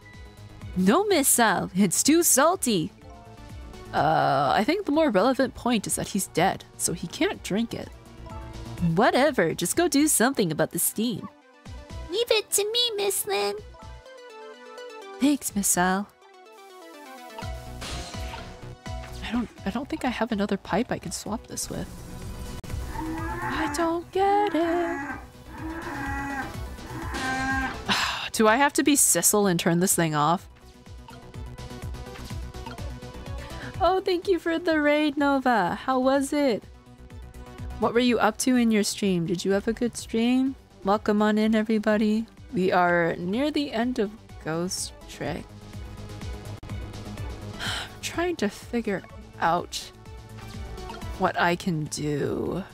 No, Miss Sal, it's too salty. I think the more relevant point is that he's dead, so he can't drink it. Whatever, just go do something about the steam. Leave it to me, Miss Lin. Thanks, Miss Sal. I don't think I have another pipe I can swap this with. I don't get it. Do I have to be Sissel and turn this thing off? Oh, thank you for the raid, Nova. How was it? What were you up to in your stream? Did you have a good stream? Welcome on in, everybody. We are near the end of Ghost Trick. I'm trying to figure out what I can do.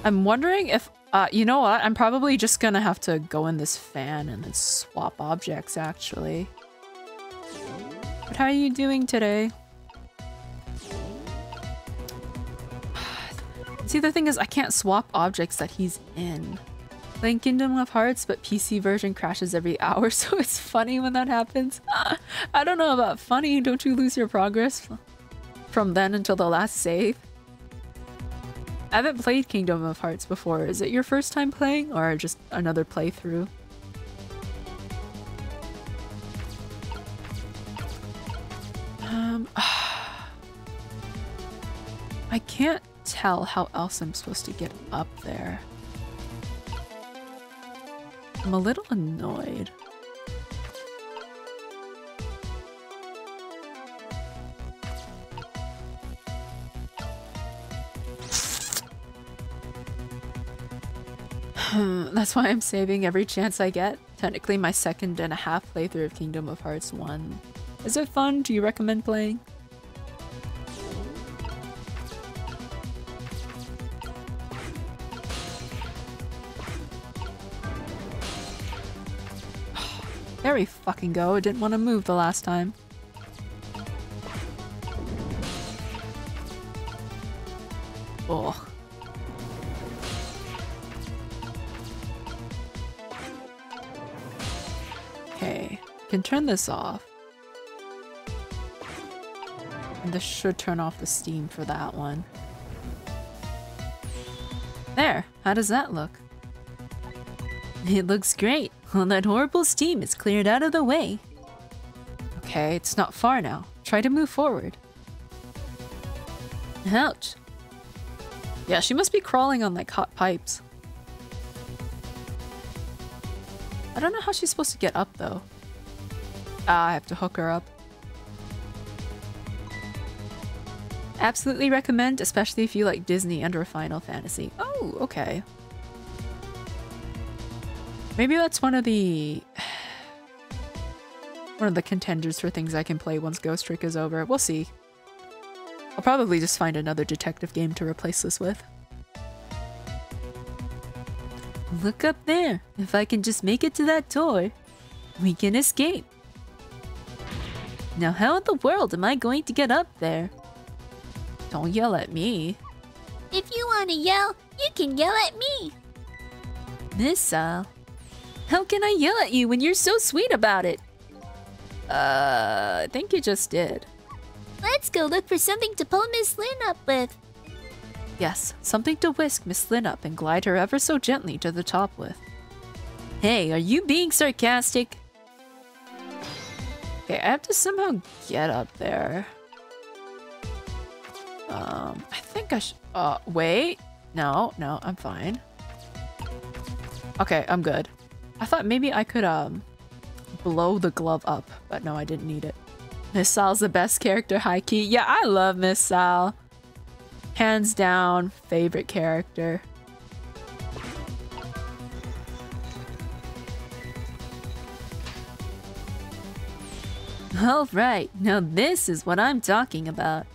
I'm wondering if, you know what? I'm probably just gonna have to go in this fan and then swap objects, actually. But how are you doing today? See, the thing is, I can't swap objects that he's in. Playing Kingdom of Hearts, but PC version crashes every hour, so it's funny when that happens. I don't know about funny. Don't you lose your progress from then until the last save? I haven't played Kingdom of Hearts before. Is it your first time playing, or just another playthrough? I can't tell how else I'm supposed to get up there. I'm a little annoyed. That's why I'm saving every chance I get. Technically my 2.5 playthrough of Kingdom of Hearts 1. Is it fun? Do you recommend playing? There we fucking go. I didn't want to move the last time. Ugh. Okay, can turn this off. And this should turn off the steam for that one. There, how does that look? It looks great. All that horrible steam is cleared out of the way. Okay, it's not far now. Try to move forward. Ouch. Yeah, she must be crawling on like hot pipes. I don't know how she's supposed to get up though. Ah, I have to hook her up. Absolutely recommend, especially if you like Disney and or Final Fantasy. Oh, okay. Maybe that's one of the contenders for things I can play once Ghost Trick is over. We'll see. I'll probably just find another detective game to replace this with. Look up there. If I can just make it to that door, we can escape. Now how in the world am I going to get up there? Don't yell at me. If you want to yell, you can yell at me. Miss Sal, how can I yell at you when you're so sweet about it? I think you just did. Let's go look for something to pull Miss Lin up with. Yes, something to whisk Miss Lin up and glide her ever so gently to the top with. Hey, are you being sarcastic? Okay, I have to somehow get up there. I think I should, wait. No, I'm fine. Okay, I'm good. I thought maybe I could, blow the glove up, but no, I didn't need it. Miss Sal's the best character, high key. Yeah, I love Miss Sal. Hands down, favorite character. Alright, now this is what I'm talking about.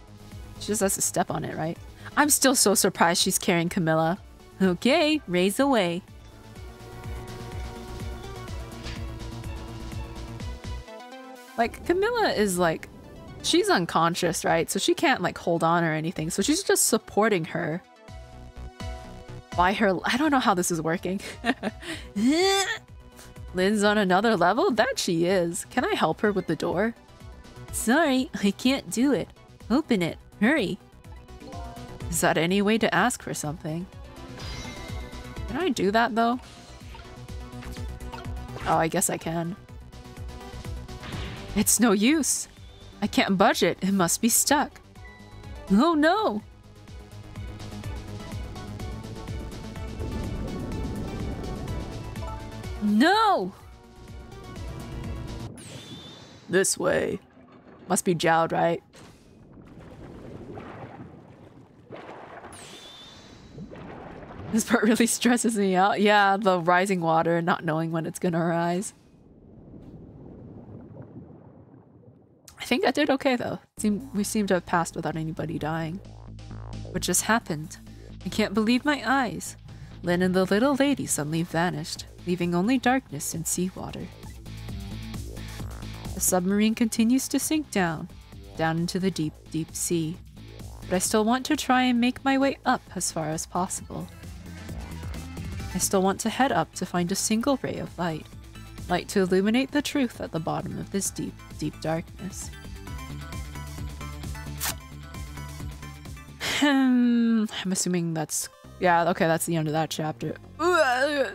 She just has to step on it, right? I'm still so surprised she's carrying Kamila. Okay, raise away. Like, Kamila is like, she's unconscious, right? So she can't like hold on or anything. So she's just supporting her. buy her. I don't know how this is working. Lynn's on another level? That she is. Can I help her with the door? Sorry, I can't do it. Open it. Hurry. Is that any way to ask for something? Can I do that though? Oh, I guess I can. It's no use. I can't budge it. It must be stuck. Oh no! No! This way. Must be Jowd, right? This part really stresses me out. Yeah, the rising water, not knowing when it's gonna rise. I think I did okay though. We seem to have passed without anybody dying. What just happened? I can't believe my eyes. Lynn and the little lady suddenly vanished, leaving only darkness and seawater. The submarine continues to sink down into the deep, deep sea. But I still want to try and make my way up as far as possible. I still want to head up to find a single ray of light to illuminate the truth at the bottom of this deep, deep darkness. I'm assuming that's... yeah, okay, that's the end of that chapter. I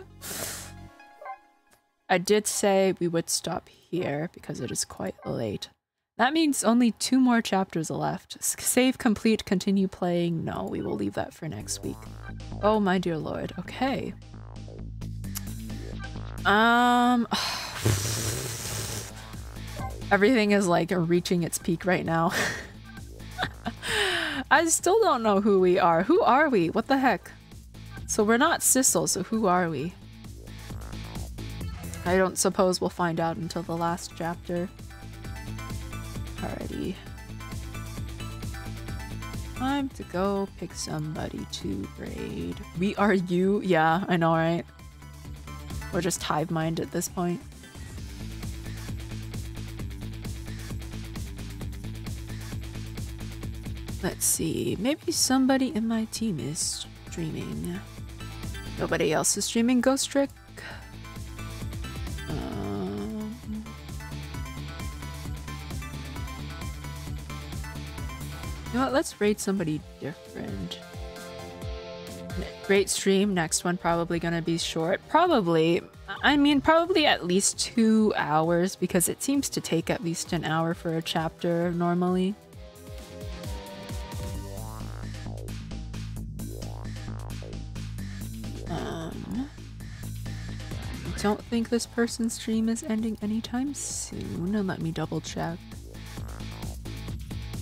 did say we would stop here because it is quite late. That means only 2 more chapters left. Save, complete, continue playing. No, we will leave that for next week. Oh my dear lord. Okay. Everything is like reaching its peak right now. I still don't know who we are. Who are we? What the heck? So we're not Sissel, so who are we? I don't suppose we'll find out until the last chapter. Alrighty. Time to go pick somebody to raid. We are you? Yeah, I know, right? We're just hive mind at this point. Let's see. Maybe somebody in my team is streaming. Nobody else is streaming Ghost Trick. You know what, let's raid somebody different. Great stream, next one probably gonna be short. Probably, I mean probably at least 2 hours because it seems to take at least an hour for a chapter normally. I don't think this person's stream is ending anytime soon. Let me double check.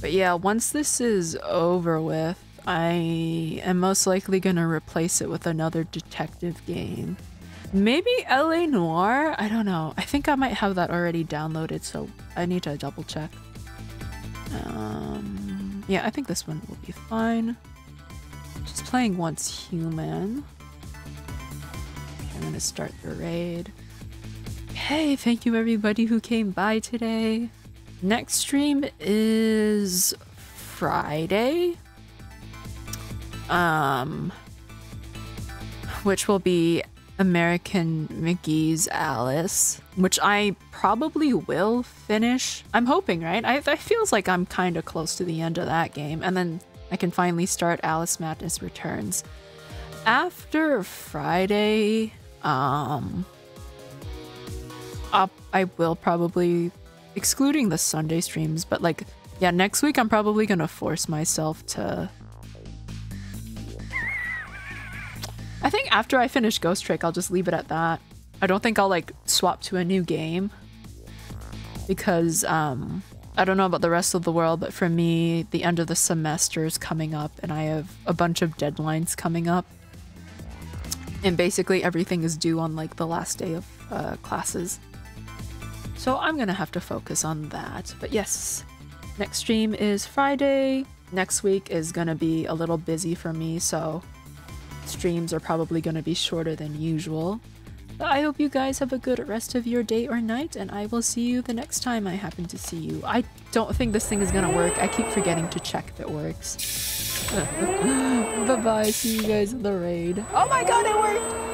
But yeah, once this is over with, I am most likely gonna replace it with another detective game. Maybe LA Noire? I don't know. I think I might have that already downloaded, so I need to double check. Yeah, I think this one will be fine. Just playing once human. I'm gonna start the raid. Hey, thank you everybody who came by today. Next stream is Friday. Which will be American McGee's Alice, which I probably will finish. I'm hoping, right? I feels like I'm kind of close to the end of that game, and then I can finally start Alice Madness Returns. After Friday, I will probably, excluding the Sunday streams, but like, yeah, next week I'm probably gonna force myself to... I think after I finish Ghost Trick, I'll just leave it at that. I don't think I'll like swap to a new game because I don't know about the rest of the world, but for me, the end of the semester is coming up and I have a bunch of deadlines coming up. And basically everything is due on like the last day of classes. So I'm gonna have to focus on that. But yes, next stream is Friday. Next week is gonna be a little busy for me, so streams are probably gonna be shorter than usual. I hope you guys have a good rest of your day or night, and I will see you the next time I happen to see you. I don't think this thing is gonna work. I keep forgetting to check if it works. Bye-bye. See you guys in the raid. Oh my god, it worked!